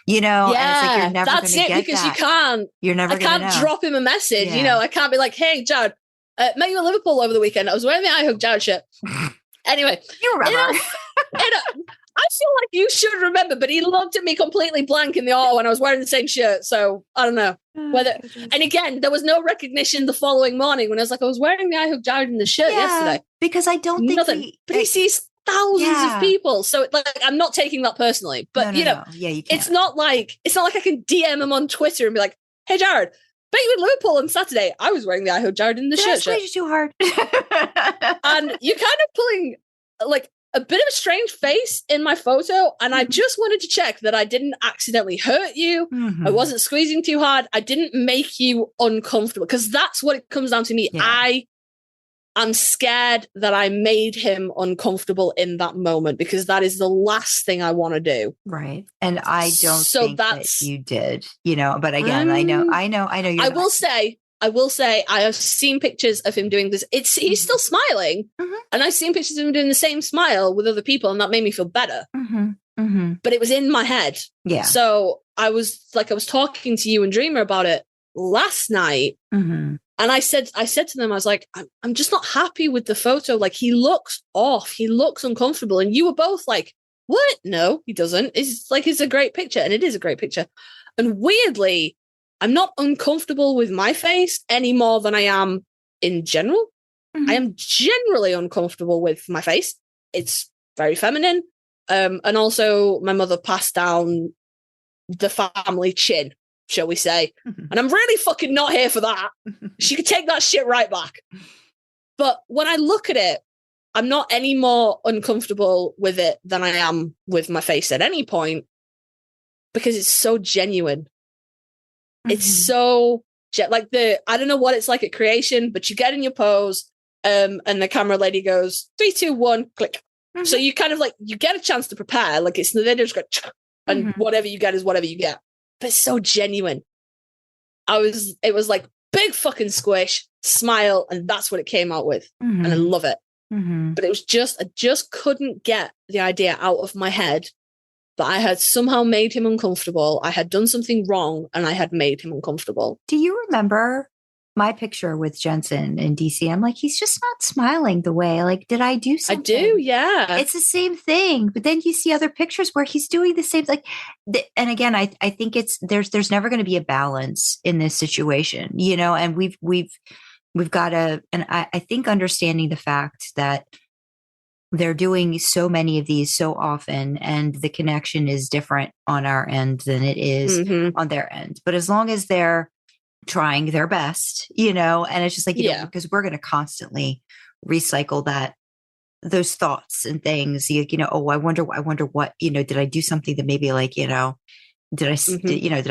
And it's like you're never going to get because that. I can't drop him a message. I can't be like, hey, Jared, met you in Liverpool over the weekend. I was wearing the I Hug Jared shirt. Anyway, you remember? I feel like you should remember, but he looked at me completely blank in the auto when I was wearing the same shirt. So I don't know whether. And again, there was no recognition the following morning when I was like, I was wearing the I Hug Jared in the shirt yesterday. Because I don't think nothing. But he sees thousands of people, so like I'm not taking that personally. But you can't. It's not like I can DM him on Twitter and be like, "Hey, Jared, bet you in Liverpool on Saturday. I was wearing the I Hug Jared in the shirt." Did I squeeze you too hard? And you're kind of pulling like a bit of a strange face in my photo, and I just wanted to check that I didn't accidentally hurt you. I wasn't squeezing too hard. I didn't make you uncomfortable, because that's what it comes down to me. I'm scared that I made him uncomfortable in that moment, because that is the last thing I want to do. Right. And I don't think that you did, but again, I know. I will say I will say I have seen pictures of him doing this. He's still smiling, and I've seen pictures of him doing the same smile with other people, and that made me feel better. But it was in my head. Yeah. So I was talking to you and Dreamer about it last night, and I said to them, I was like, I'm just not happy with the photo. Like, he looks off. He looks uncomfortable. And you were both like, what? No, he doesn't. It's a great picture, and it is a great picture. And weirdly, I'm not uncomfortable with my face any more than I am in general. I am generally uncomfortable with my face. It's very feminine. And also my mother passed down the family chin, shall we say. And I'm really fucking not here for that. She could take that shit right back. But when I look at it, I'm not any more uncomfortable with it than I am with my face at any point, because it's so genuine. It's so like I don't know what it's like at creation, but you get in your pose, and the camera lady goes 3, 2, 1, click. So you kind of like, you get a chance to prepare. Like, it's they just go, and whatever you get is whatever you get. But it's so genuine. It was like big fucking squish, smile, and that's what it came out with. And I love it. But it was I just couldn't get the idea out of my head that I had somehow made him uncomfortable. I had done something wrong, and I had made him uncomfortable. Do you remember my picture with Jensen in DC? I'm like, he's just not smiling the way, like, did I do something? I do, yeah. It's the same thing. But then you see other pictures where he's doing the same, like, and again, I think there's never going to be a balance in this situation, you know, and we've got to, and I think understanding the fact that they're doing so many of these so often, and the connection is different on our end than it is on their end. But as long as they're trying their best, you know, and it's just like, you know, because we're going to constantly recycle those thoughts and things, you know, oh, I wonder what, you know, did I do something that maybe, like, you know, did I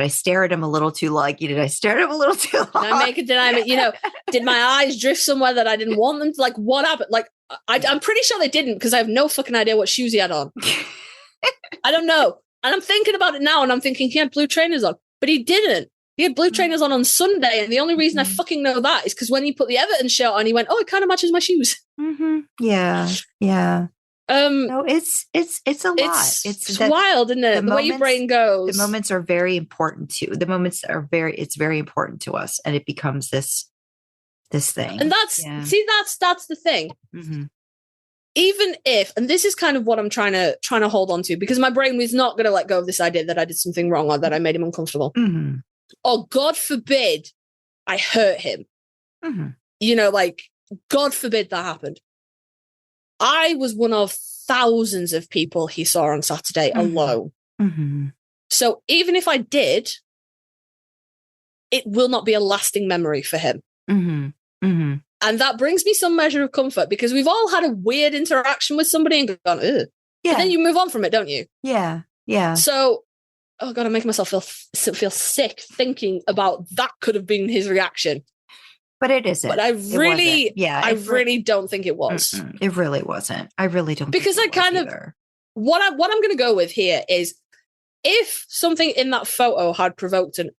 stare at him a little too long? Did I stare at him a little too long? Did my eyes drift somewhere that I didn't want them to? Like, what happened? Like, I'm pretty sure they didn't, because I have no fucking idea what shoes he had on. I don't know. And I'm thinking about it now, and I'm thinking he had blue trainers on, but he didn't. He had blue trainers on Sunday, and the only reason I fucking know that is because when he put the Everton shirt on, he went, "Oh, it kind of matches my shoes." Yeah. No, it's a lot. It's wild, isn't it? The way your brain goes. The moments are very important too. It's very important to us, and it becomes this thing. And that's the thing. Even if, and this is kind of what I'm trying to hold on to, because my brain was not going to let go of this idea that I did something wrong or that I made him uncomfortable. Or God forbid I hurt him. You know, like, God forbid that happened. I was one of thousands of people he saw on Saturday alone. So even if I did, it will not be a lasting memory for him. And that brings me some measure of comfort, because we've all had a weird interaction with somebody and gone, ugh. Yeah. And then you move on from it, don't you? Yeah. Yeah. So, oh God, I'm making myself feel sick thinking about that could have been his reaction. But it isn't. But I really don't think it was. It really wasn't. I really don't. Because I kind of, what I'm going to go with here is, if something in that photo had provoked an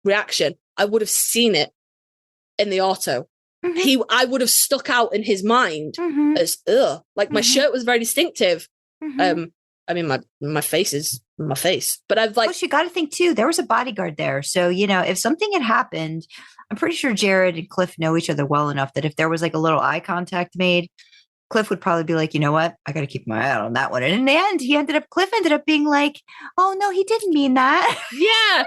reaction, I would have seen it in the auto. I would have stuck out in his mind as like my shirt was very distinctive. I mean, my face is my face, but I've like. Well, you got to think too. There was a bodyguard there, so you know, if something had happened, I'm pretty sure Jared and Cliff know each other well enough that if there was like a little eye contact made, Cliff would probably be like, you know what, I got to keep my eye out on that one. And in the end, Cliff ended up being like, oh no, he didn't mean that. Yeah,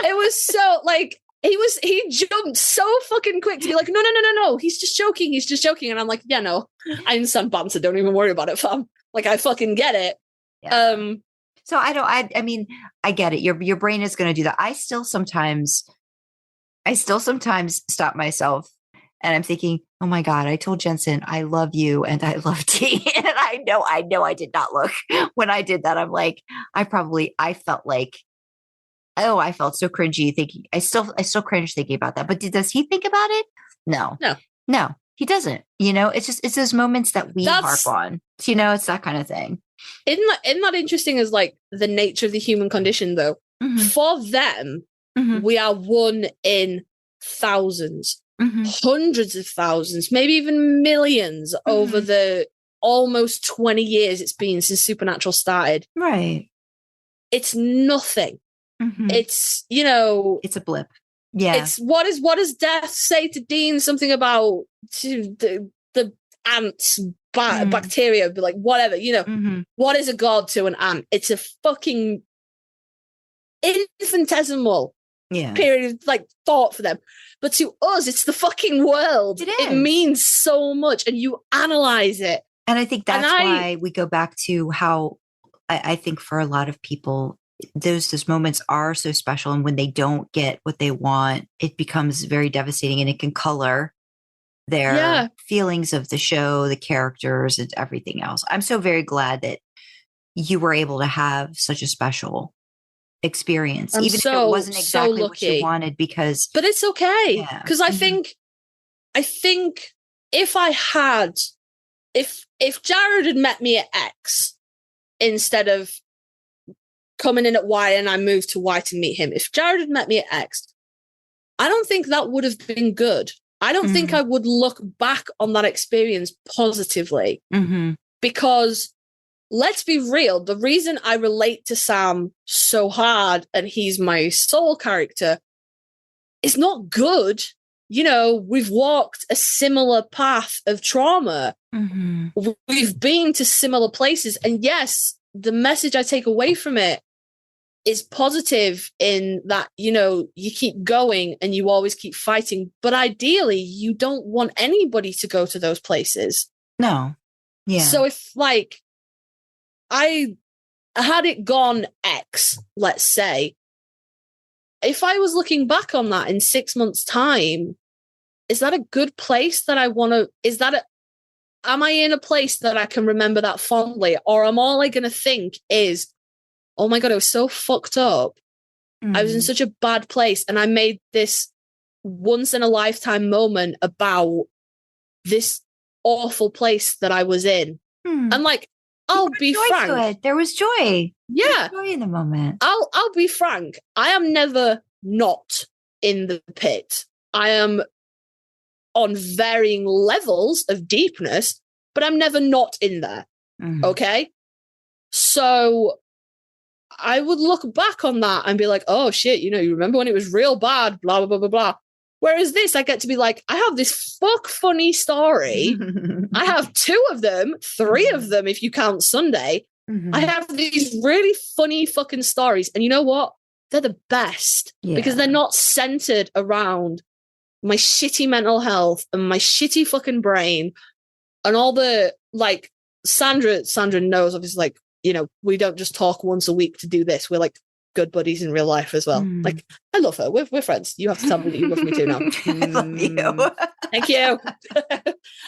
it was so like. He jumped so fucking quick to be like, no, he's just joking. And I'm like, yeah, no, I understand banter. Don't even worry about it, fam. Like, I fucking get it. Yeah. So I mean, I get it. Your brain is going to do that. I still sometimes stop myself and I'm thinking, oh my God, I told Jensen, I love you and I love T. And I know I did not look when I did that. I'm like, I felt like, oh, I felt so cringy thinking. I still cringe thinking about that. But does he think about it? No, he doesn't. You know, it's those moments that we harp on. You know, it's that kind of thing. Isn't that interesting as like the nature of the human condition though? For them, we are 1 in thousands, hundreds of thousands, maybe even millions over the almost 20 years it's been since Supernatural started. Right. It's nothing. It's, you know, it's a blip. Yeah. It's what does Death say to Dean? Something about the ants, bacteria, but like whatever, you know, what is a god to an ant? It's a fucking infinitesimal period of like thought for them. But to us, it's the fucking world. It means so much, and you analyze it. And I think that's why we go back to how I think for a lot of people, those moments are so special. And when they don't get what they want, it becomes very devastating, and it can color their feelings of the show, the characters, and everything else. I'm so very glad that you were able to have such a special experience, even if it wasn't exactly what you wanted, but it's okay. Because I think if Jared had met me at X instead of coming in at Y and I moved to Y to meet him, if Jared had met me at X, I don't think that would have been good. I don't think I would look back on that experience positively, because let's be real, the reason I relate to Sam so hard and he's my soul character is not good. You know, we've walked a similar path of trauma. We've been to similar places. And yes, the message I take away from it is positive in that, you know, you keep going and you always keep fighting. But ideally, you don't want anybody to go to those places. No. Yeah. So if like I had it gone X, let's say, if I was looking back on that in 6 months' time, is that a good place that I want to, am I in a place that I can remember that fondly? Or am all I going to think is, oh my God, I was so fucked up. I was in such a bad place. And I made this once in a lifetime moment about this awful place that I was in. And like, I'll be frank. There was joy. Yeah. Joy in the moment. I'll be frank. I am never not in the pit. I am on varying levels of deepness, but I'm never not in there. Okay? So I would look back on that and be like, oh shit, you know, you remember when it was real bad, blah, blah, blah, blah, blah. Whereas this, I get to be like, I have this funny story. I have 2 of them, 3 of them, if you count Sunday. I have these really funny fucking stories. And you know what? They're the best because they're not centered around my shitty mental health and my shitty fucking brain and all the, like, Sandra knows, obviously, like, you know, we don't just talk once a week to do this. We're like good buddies in real life as well. Like, I love her. We're friends. You have to tell me that you love me too now. I love you. Thank you.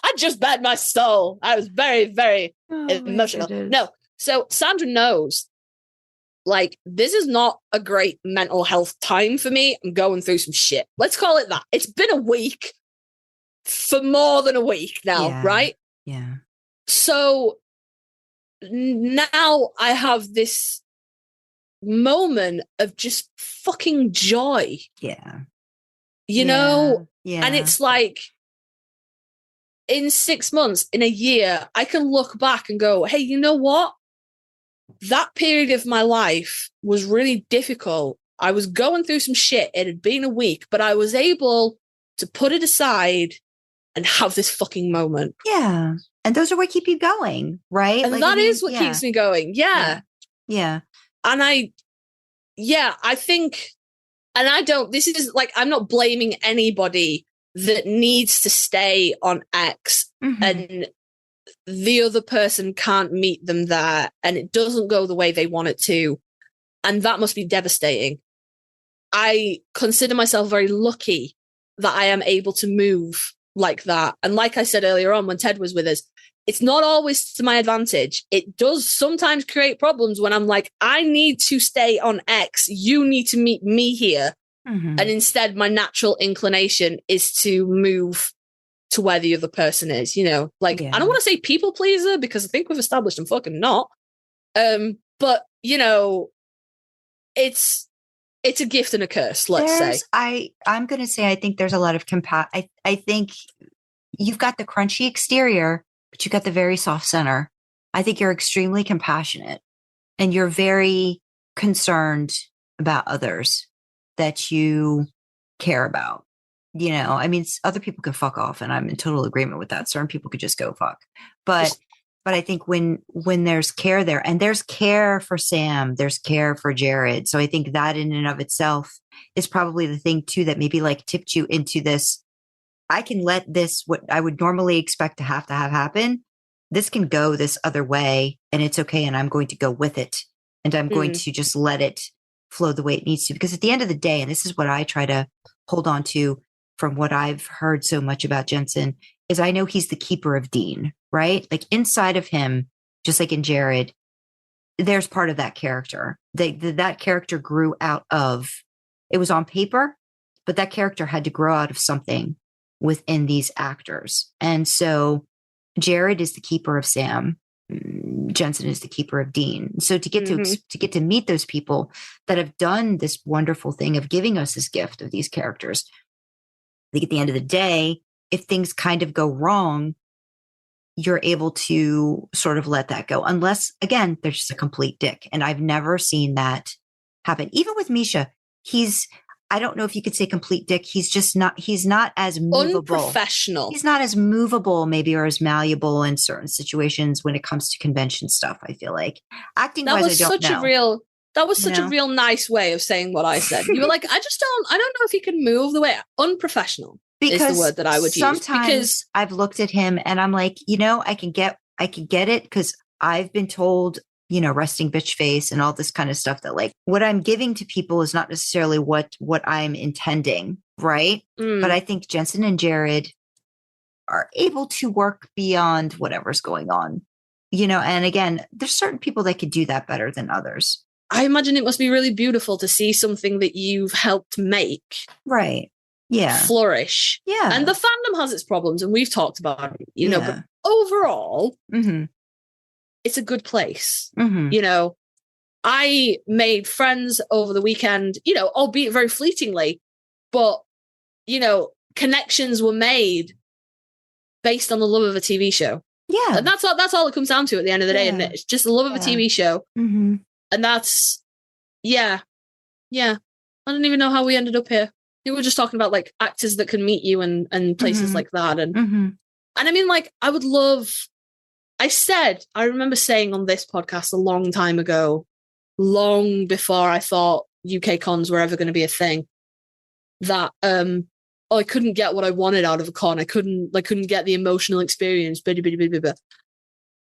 I just bet my soul. I was very, very emotional. No. So Sandra knows, like, this is not a great mental health time for me. I'm going through some shit. Let's call it that. It's been a week, for more than a week now, right? Yeah. So now I have this moment of just fucking joy. Yeah. You know? Yeah. And it's like, in 6 months, in a year, I can look back and go, hey, you know what? That period of my life was really difficult. I was going through some shit. It had been a week, but I was able to put it aside and have this fucking moment. Yeah. And those are what keep you going, right? And like, that is what keeps me going. Yeah. Yeah. And I think, and I don't, this is like, I'm not blaming anybody that needs to stay on X and the other person can't meet them there and it doesn't go the way they want it to. And that must be devastating. I consider myself very lucky that I am able to move like that. And like I said earlier on, when Ted was with us, it's not always to my advantage. It does sometimes create problems when I'm like, I need to stay on X. You need to meet me here. And instead, my natural inclination is to move to where the other person is, you know, like, I don't want to say people pleaser because I think we've established I'm fucking not. But, you know, it's it's a gift and a curse, let's say. I'm going to say, I think there's a lot of I think you've got the crunchy exterior, but you got the very soft center. I think you're extremely compassionate and you're very concerned about others that you care about. You know, I mean, other people can fuck off, and I'm in total agreement with that. Certain people could just go fuck. But I think when there's care there, and there's care for Sam, there's care for Jared. So I think that in and of itself is probably the thing too that maybe like tipped you into this. I can let this, what I would normally expect to have happen, this can go this other way, and it's okay. And I'm going to go with it, and I'm going to just let it flow the way it needs to. Because at the end of the day, and this is what I try to hold on to from what I've heard so much about Jensen, is I know he's the keeper of Dean, right? Like inside of him, just like in Jared, there's part of that character. That character grew out of, it was on paper, but that character had to grow out of something within these actors. And so Jared is the keeper of Sam. Jensen is the keeper of Dean. So to get to meet those people that have done this wonderful thing of giving us this gift of these characters, I think at the end of the day, if things kind of go wrong, you're able to sort of let that go. Unless, again, they're just a complete dick. And I've never seen that happen. Even with Misha, I don't know if you could say complete dick. He's not as movable. Unprofessional. He's not as movable maybe, or as malleable in certain situations when it comes to convention stuff, I feel like. Acting wise, I don't know. That was such a real nice way of saying what I said. You were like, I don't know if he can move the way. Unprofessional is the word that I would use. Sometimes I've looked at him and I'm like, I can get it, because I've been told, resting bitch face and all this kind of stuff, that like what I'm giving to people is not necessarily what I'm intending. Right. But I think Jensen and Jared are able to work beyond whatever's going on, and again, there's certain people that could do that better than others. I imagine it must be really beautiful to see something that you've helped make. Right. Yeah. Flourish. Yeah. And the fandom has its problems, and we've talked about it, but overall, it's a good place. I made friends over the weekend, albeit very fleetingly, but, connections were made based on the love of a TV show. Yeah. And that's all it comes down to at the end of the day. And it's just the love of a TV show. And that's, I don't even know how we ended up here. We were just talking about like actors that can meet you and places like that. And I mean, like, I remember saying on this podcast a long time ago, long before I thought UK cons were ever going to be a thing, that I couldn't get what I wanted out of a con. I couldn't get the emotional experience.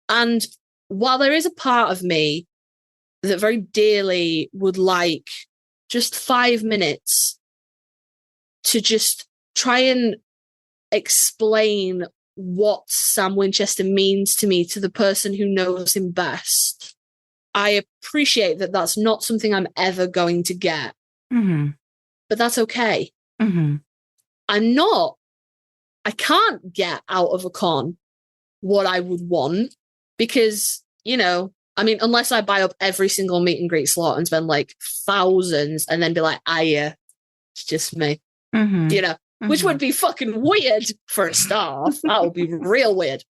And while there is a part of me that very dearly would like just 5 minutes to just try and explain what Sam Winchester means to me, to the person who knows him best, I appreciate that that's not something I'm ever going to get. But that's okay. I can't get out of a con what I would want, because, I mean, unless I buy up every single meet and greet slot and spend like thousands and then be like, yeah, it's just me, which would be fucking weird for a start. That would be real weird.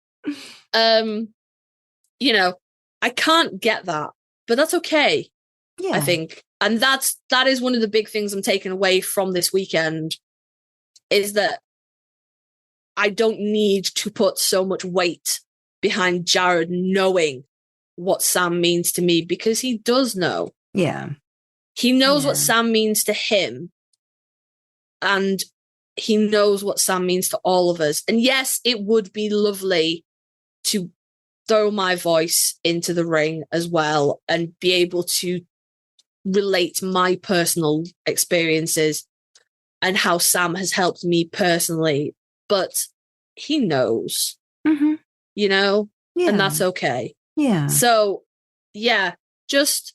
I can't get that, but that's okay. Yeah. I think. And that is one of the big things I'm taking away from this weekend, is that I don't need to put so much weight behind Jared knowing what Sam means to me, because he does know. Yeah. He knows what Sam means to him, and he knows what Sam means to all of us. And yes, it would be lovely to throw my voice into the ring as well and be able to relate my personal experiences and how Sam has helped me personally. But he knows, and that's okay. Yeah. So, just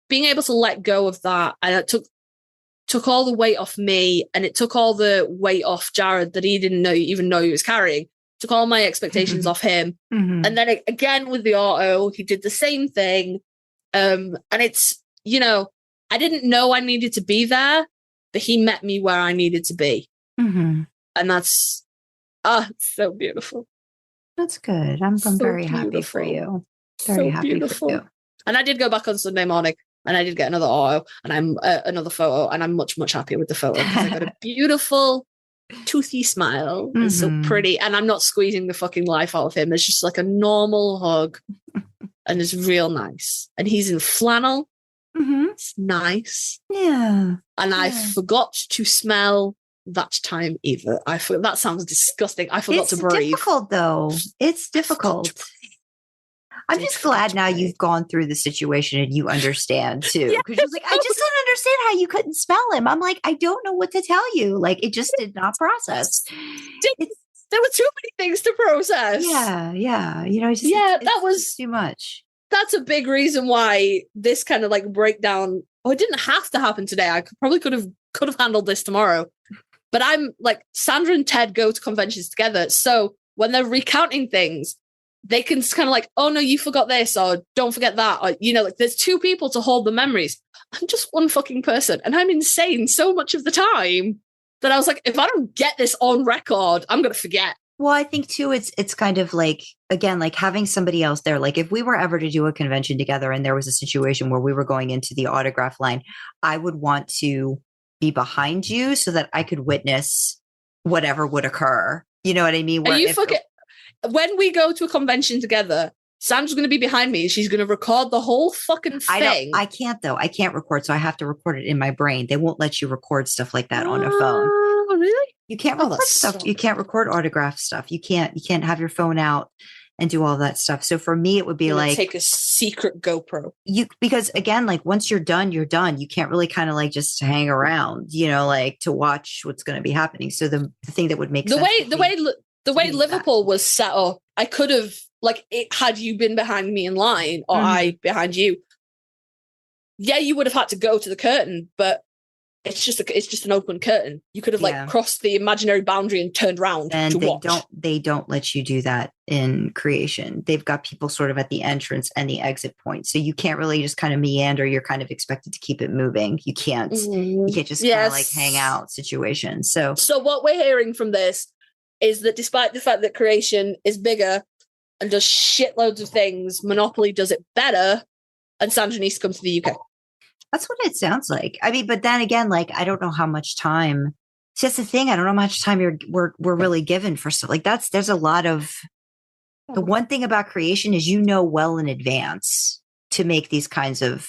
being able to let go of that, and it took all the weight off me, and it took all the weight off Jared that he didn't even know he was carrying. Took all my expectations off him, and then again with the auto, he did the same thing. And it's I didn't know I needed to be there, but he met me where I needed to be. Mm-hmm. And that's so beautiful. That's good. I'm So very happy for you. Very happy beautiful. for you. And I did go back on Sunday morning and I did get another auto and I'm another photo, and I'm much, much happier with the photo because I got a beautiful toothy smile and so pretty, and I'm not squeezing the fucking life out of him. It's just like a normal hug and it's real nice. And he's in flannel. It's nice. Yeah. And I forgot to smell that time either. That sounds disgusting. I forgot to breathe. It's difficult though. It's difficult. I'm just glad now you've gone through the situation and you understand too. Because you're like, I just don't understand how you couldn't smell him. I'm like, I don't know what to tell you. Like, it just did not process. There were too many things to process. Yeah. That was too much. That's a big reason why this kind of like breakdown. Oh, it didn't have to happen today. I could have handled this tomorrow. But I'm like, Sandra and Ted go to conventions together. So when they're recounting things, they can kind of like, oh no, you forgot this, or don't forget that. Or, like there's two people to hold the memories. I'm just one fucking person. And I'm insane so much of the time that I was like, if I don't get this on record, I'm going to forget. Well, I think too, it's kind of like, again, like having somebody else there. Like if we were ever to do a convention together and there was a situation where we were going into the autograph line, I would want to be behind you so that I could witness whatever would occur. You know what I mean? When we go to a convention together, Sandra's going to be behind me. She's going to record the whole fucking thing. I can't though. I can't record. So I have to record it in my brain. They won't let you record stuff like that on a phone. Oh, really? You can't record stuff. You can't record autograph stuff. You can't have your phone out and do all that stuff. So for me, it would be like take a secret GoPro. Because again, like once you're done, you're done. You can't really kind of like just hang around, like to watch what's going to be happening. So the thing that would make sense. The way Liverpool was set up, I could have had you been behind me in line or I behind you. Yeah, you would have had to go to the curtain, but it's just an open curtain. You could have crossed the imaginary boundary and turned around to watch. They don't let you do that in creation. They've got people sort of at the entrance and the exit point. So you can't really just kind of meander. You're kind of expected to keep it moving. You can't just kind of like hang out situation. So what we're hearing from this is that despite the fact that creation is bigger and does shitloads of things, Monopoly does it better, and Sandra needs to come to the UK. That's what it sounds like. I mean, but then again, like, I don't know how much time. See, that's the thing. I don't know how much time we're really given for stuff like that. There's a lot of. The one thing about creation is well in advance to make these kinds of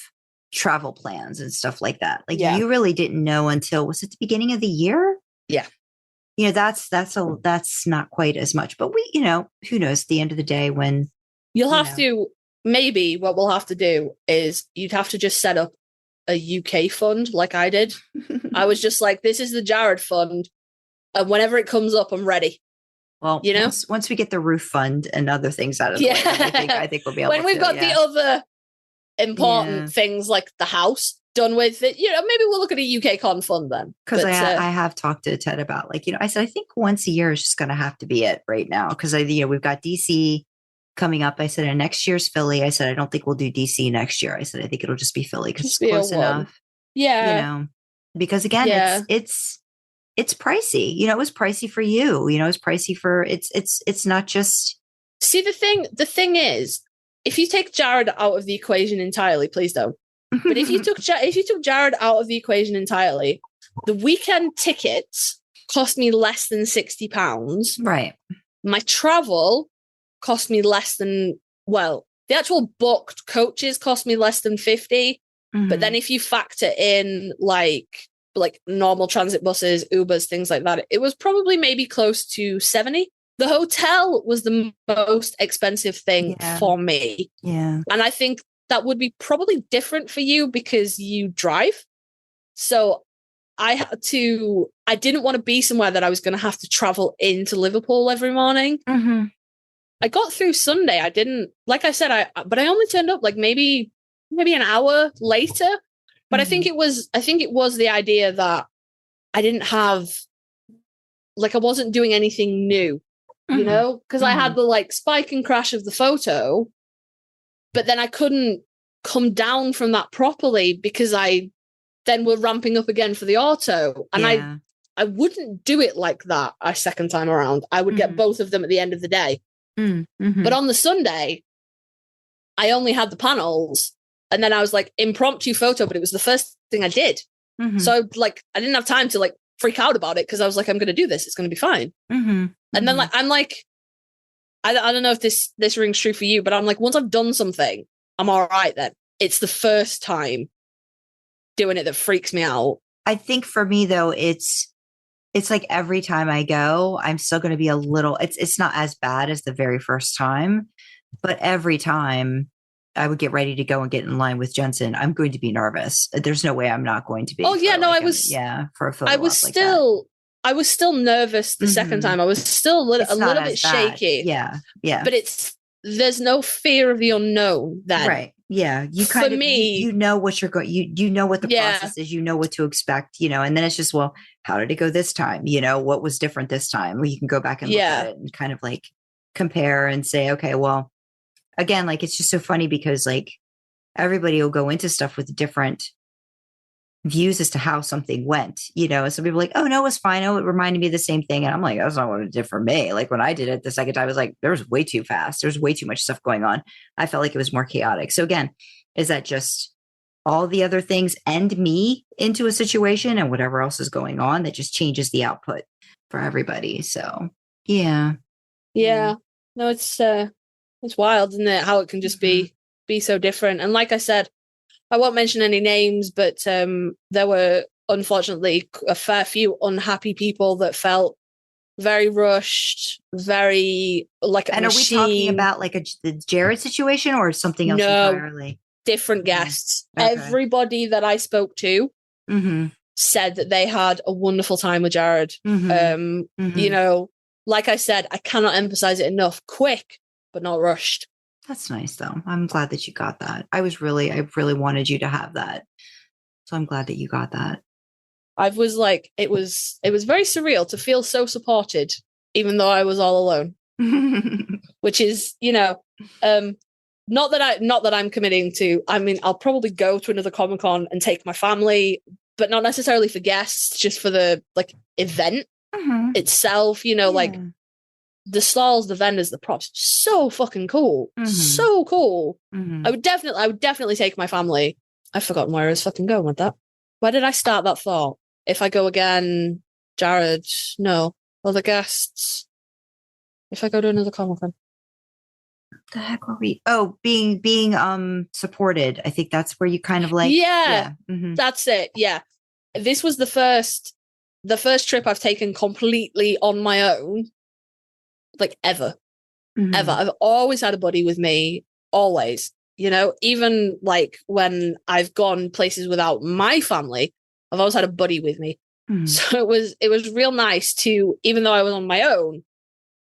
travel plans and stuff like that. Like you really didn't know until, was it the beginning of the year? Yeah. That's not quite as much, but we, who knows, at the end of the day when you'll have to, maybe what we'll have to do is you'd have to just set up a UK fund like I did. I was just like, this is the Jared fund. And whenever it comes up, I'm ready. Well, once we get the roof fund and other things out of the way, I think we'll be able to. When we've got the other important things like the house done with it, maybe we'll look at a UK con fund then. Because I have talked to Ted about I said, I think once a year is just going to have to be it right now. Because we've got DC coming up. I said, and next year's Philly. I said, I don't think we'll do DC next year. I said, I think it'll just be Philly because it's close enough. Yeah. Because again, it's pricey. It was pricey for you. It was pricey for it's not just. See, the thing is, if you take Jared out of the equation entirely, please don't. But if you took Jared out of the equation entirely, the weekend tickets cost me less than £60. Right. My travel cost me less than, the actual booked coaches cost me less than 50. But then if you factor in like normal transit buses, Ubers, things like that, it was probably maybe close to 70. The hotel was the most expensive thing for me. Yeah. And I think that would be probably different for you because you drive. So I didn't want to be somewhere that I was going to have to travel into Liverpool every morning. I got through Sunday. I didn't, like I said, but I only turned up like maybe an hour later. But I think it was the idea that I didn't have, I wasn't doing anything new, because I had the spike and crash of the photo, but then I couldn't come down from that properly because I then we're ramping up again for the auto. And Yeah. I wouldn't do it like that a second time around. I would get both of them at the end of the day. Mm-hmm. But on the Sunday, I only had the panels, and then I was like impromptu photo, but it was the first thing I did. Mm-hmm. So like I didn't have time to like freak out about it because I was like, I'm going to do this. It's going to be fine. Mm-hmm. And then like I'm like, I don't know if this rings true for you, but I'm like, once I've done something, I'm all right then. It's the first time doing it that freaks me out. I think for me though, it's like every time I go, I'm still going to be a little, it's not as bad as the very first time, but every time I would get ready to go and get in line with Jensen, I'm going to be nervous. There's no way I'm not going to be. Oh yeah, no, like I was, for a photo. I was still nervous the second time. I was still a little bit shaky. Yeah. Yeah. But there's no fear of the unknown then. Right. Yeah. You kind of, you know what you're going, you know what the process is, you know what to expect, you know, and then it's just, well, how did it go this time? You know, what was different this time? Well, you can go back and look at it and kind of like compare and say, okay, well, again, like, it's just so funny because like everybody will go into stuff with different views as to how something went, you know. Some people are like, oh no, it was fine. Oh, it reminded me of the same thing. And I'm like, that's not what it did for me. Like when I did it the second time, I was like, there was way too fast. There's way too much stuff going on. I felt like it was more chaotic. So again, is that just all the other things end me into a situation and whatever else is going on that just changes the output for everybody? So yeah. No, it's wild, isn't it? How it can just be so different. And like I said, I won't mention any names, but there were unfortunately a fair few unhappy people that felt very rushed, very like a and machine. Are we talking about like the Jared situation or something else entirely? Different guests. Okay. Everybody that I spoke to said that they had a wonderful time with Jared. You know, like I said, I cannot emphasize it enough. Quick, but not rushed. That's nice though. I'm glad that you got that. I really wanted you to have that. So I'm glad that you got that. I was like, it was very surreal to feel so supported, even though I was all alone, which is, you know, not that I'm committing to, I mean, I'll probably go to another Comic Con and take my family, but not necessarily for guests, just for the like event itself, you know, like the stalls, the vendors, the props, so fucking cool. So cool. I would definitely take my family. I've forgotten where I was fucking going with that. Where did I start that thought? If I go again, Jared, no. Other guests. If I go to another Comic Con. The heck were we? Oh, being supported. I think that's where you kind of like that's it. Yeah. This was the first trip I've taken completely on my own. Like ever. I've always had a buddy with me, always, you know, even like when I've gone places without my family, I've always had a buddy with me. So it was real nice to, even though I was on my own,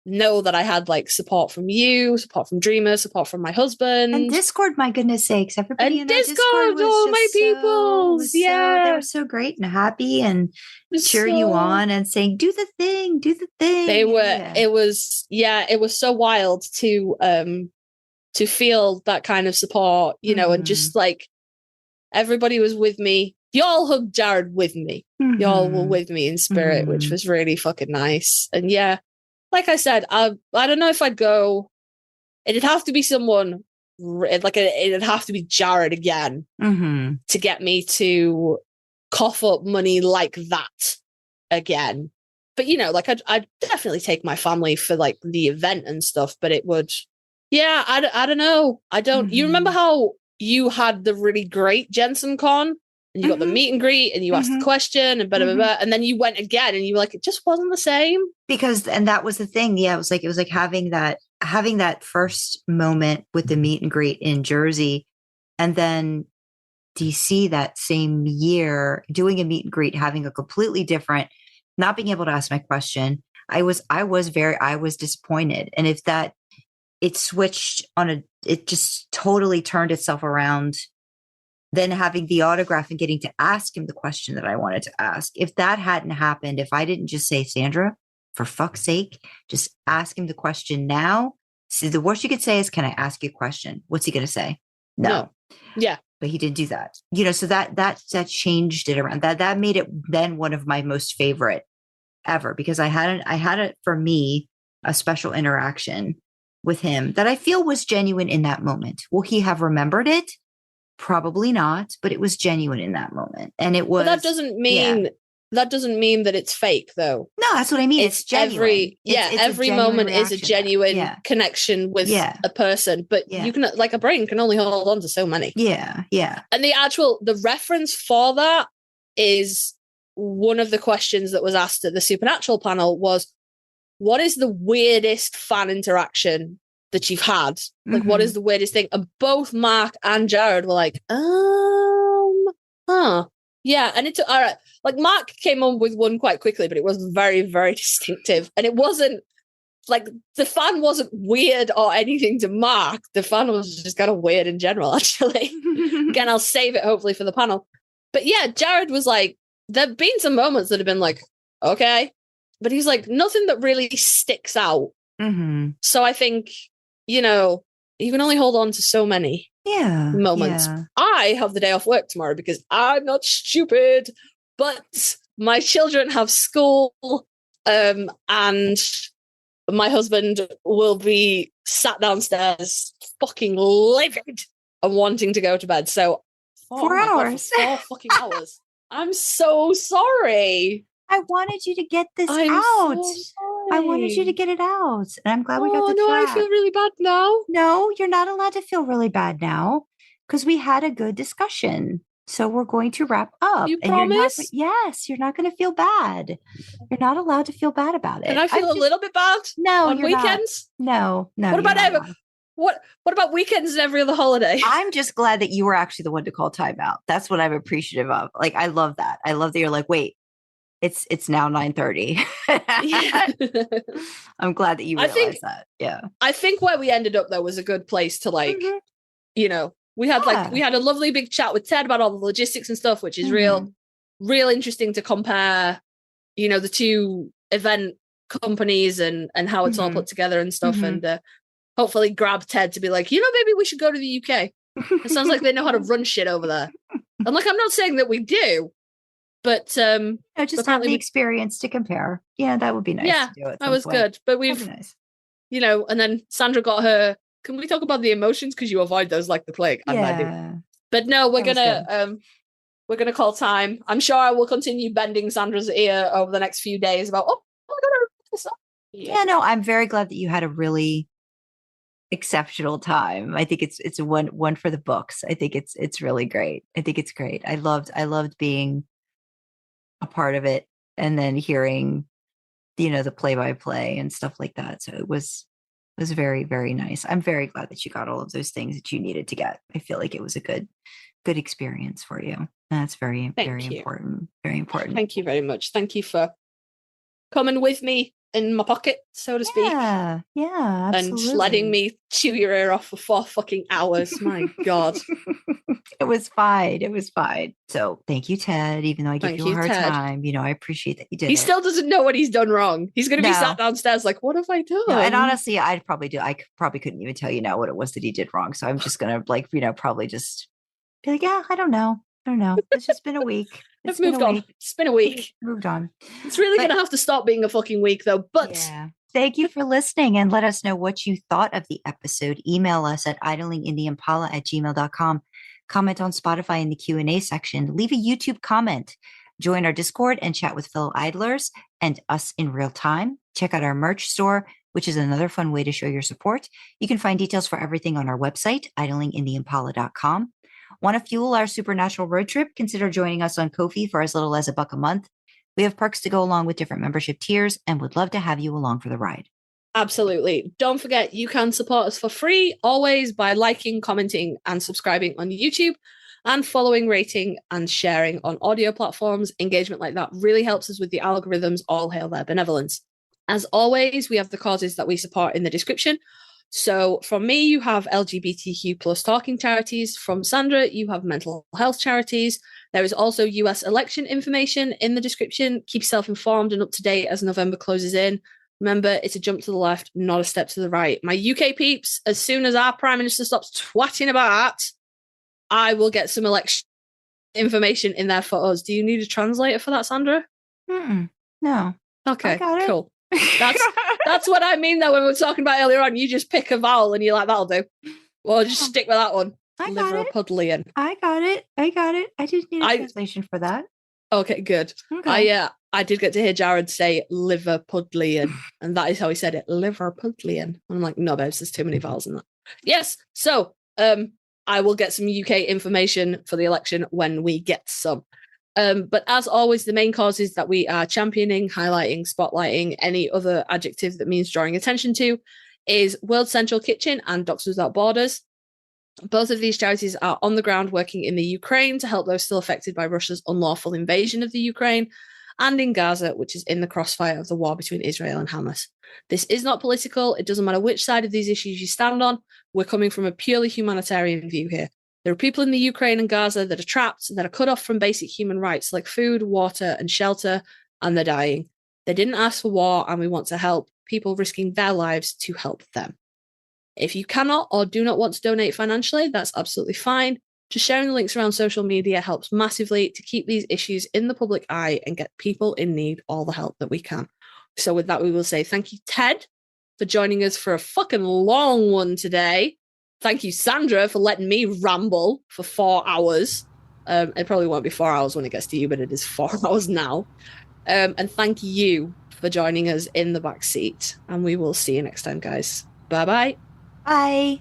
know that I had like support from you, support from Dreamer, support from my husband. And Discord, my goodness sakes, everybody in Discord, was all my peoples. They were so great and happy and cheering you on and saying, do the thing. They were, it was so wild to feel that kind of support, you know, and just like everybody was with me. Y'all hugged Jared with me. Y'all were with me in spirit, which was really fucking nice. And yeah, like I said, I don't know if I'd go. It'd have to be someone like it'd have to be Jared again to get me to cough up money like that again. But you know, like I'd definitely take my family for like the event and stuff. But it would, yeah, I don't know. I don't. You remember how you had the really great Jensen Con? And you got the meet and greet and you asked the question and blah, blah, blah, and then you went again and you were like, it just wasn't the same. And that was the thing. Yeah. It was like having that first moment with the meet and greet in Jersey and then DC that same year doing a meet and greet, having a completely different, not being able to ask my question. I was disappointed. And if that it switched it just totally turned itself around. Then having the autograph and getting to ask him the question that I wanted to ask. If that hadn't happened, if I didn't just say, Sandra, for fuck's sake, just ask him the question now. See, the worst you could say is, can I ask you a question? What's he going to say? No. Yeah. but he didn't do that. So that changed it around. That made it then one of my most favorite ever, because I had it for me, a special interaction with him that I feel was genuine in that moment. Will he have remembered it? Probably not, but it was genuine in that moment. And it was. But that doesn't mean that it's fake, though. No, that's what I mean. It's genuine. Every moment is a genuine connection with a person, but you can, like, a brain can only hold on to so many. Yeah. And the reference for that is one of the questions that was asked at the Supernatural panel was, what is the weirdest fan interaction that you've had? Like, what is the weirdest thing? And both Mark and Jared were like, yeah. And it took, all right. Like, Mark came on with one quite quickly, but it was very, very distinctive. And it wasn't like, the fan wasn't weird or anything to Mark. The fan was just kind of weird in general, actually. Again, I'll save it hopefully for the panel. But yeah, Jared was like, there've been some moments that have been like, okay. But he's like, nothing that really sticks out. So I think, you can only hold on to so many moments. Yeah. I have the day off work tomorrow because I'm not stupid, but my children have school, and my husband will be sat downstairs fucking livid and wanting to go to bed. So 4 hours. God, 4 fucking hours. I'm so sorry. I wanted you to get this out. I wanted you to get it out. And I'm glad we got the chat. I feel really bad now. No, you're not allowed to feel really bad now because we had a good discussion. So we're going to wrap up. You promise? You're not going to feel bad. You're not allowed to feel bad about it. Can I feel a little bit bad? No, on weekends? Not. No. What about what about weekends and every other holiday? I'm just glad that you were actually the one to call timeout. That's what I'm appreciative of. Like, I love that. I love that you're like, wait. It's now 9:30. I'm glad that you realized that. Yeah. I think where we ended up though was a good place to we had a lovely big chat with Ted about all the logistics and stuff, which is real interesting to compare, the two event companies and how it's all put together and stuff. And hopefully grab Ted to be like, maybe we should go to the UK. It sounds like they know how to run shit over there. And like, I'm not saying that we do. But just have the experience to compare. Yeah, that would be nice. Yeah, to do that was good. But we've, nice. And then Sandra got her. Can we talk about the emotions because you avoid those like the plague? And I do. But no, we're gonna call time. I'm sure I will continue bending Sandra's ear over the next few days about. Oh my god! Yeah, no, I'm very glad that you had a really exceptional time. I think it's one for the books. I think it's really great. I think it's great. I loved being a part of it and then hearing the play-by-play and stuff like that. So it was very, very nice. I'm very glad that you got all of those things that you needed to get. I feel like it was a good experience for you. And that's very important. Very important. Thank you very much. Thank you for coming with me in my pocket, so to speak. Yeah, absolutely. And letting me chew your ear off for 4 fucking hours. My God. It was fine. So thank you, Ted, even though I give you a hard time. I appreciate that you did it. He still doesn't know what he's done wrong. He's going to be sat downstairs like, what have I done? No, and honestly, I probably couldn't even tell you now what it was that he did wrong. So I'm just going to probably just be like, yeah, I don't know. It's just been a week. It's moved on. It's been a week. Moved on. It's really going to have to stop being a fucking week though. But thank you for listening and let us know what you thought of the episode. Email us at idlingintheimpala@gmail.com. Comment on Spotify in the Q&A section. Leave a YouTube comment. Join our Discord and chat with fellow idlers and us in real time. Check out our merch store, which is another fun way to show your support. You can find details for everything on our website, idlingintheimpala.com. Want to fuel our supernatural road trip? Consider joining us on Ko-fi for as little as $1 a month. We have perks to go along with different membership tiers and would love to have you along for the ride. Absolutely. Don't forget, you can support us for free, always by liking, commenting, and subscribing on YouTube and following, rating, and sharing on audio platforms. Engagement like that really helps us with the algorithms. All hail their benevolence. As always, we have the causes that we support in the description. So from me, you have LGBTQ plus talking charities. From Sandra, you have mental health charities. There is also US election information in the description. Keep yourself informed and up to date as November closes in. Remember, it's a jump to the left, not a step to the right. My UK peeps, as soon as our Prime Minister stops twatting about, I will get some election information in there for us. Do you need a translator for that, Sandra? No. Okay, I got it. cool. That's what I mean though when we were talking about earlier on. You just pick a vowel and you're like, that'll do. Well, just stick with that one. I got it. Liverpudlian. I got it. I just need a translation for that. Okay, good. Okay. I did get to hear Jared say Liverpudlian, and that is how he said it, Liverpudlian. And I'm like, no, babes, there's too many vowels in that. Yes. So I will get some UK information for the election when we get some. But as always, the main causes that we are championing, highlighting, spotlighting, any other adjective that means drawing attention to, is World Central Kitchen and Doctors Without Borders. Both of these charities are on the ground working in the Ukraine to help those still affected by Russia's unlawful invasion of the Ukraine, and in Gaza, which is in the crossfire of the war between Israel and Hamas. This is not political. It doesn't matter which side of these issues you stand on. We're coming from a purely humanitarian view here. There are people in the Ukraine and Gaza that are trapped, that are cut off from basic human rights like food, water, and shelter, and they're dying. They didn't ask for war, and we want to help people risking their lives to help them. If you cannot or do not want to donate financially, that's absolutely fine. Just sharing the links around social media helps massively to keep these issues in the public eye and get people in need all the help that we can. So with that, we will say thank you, Ted, for joining us for a fucking long one today. Thank you, Sandra, for letting me ramble for 4 hours. It probably won't be 4 hours when it gets to you, but it is 4 hours now. And thank you for joining us in the back seat. And we will see you next time, guys. Bye-bye. Bye.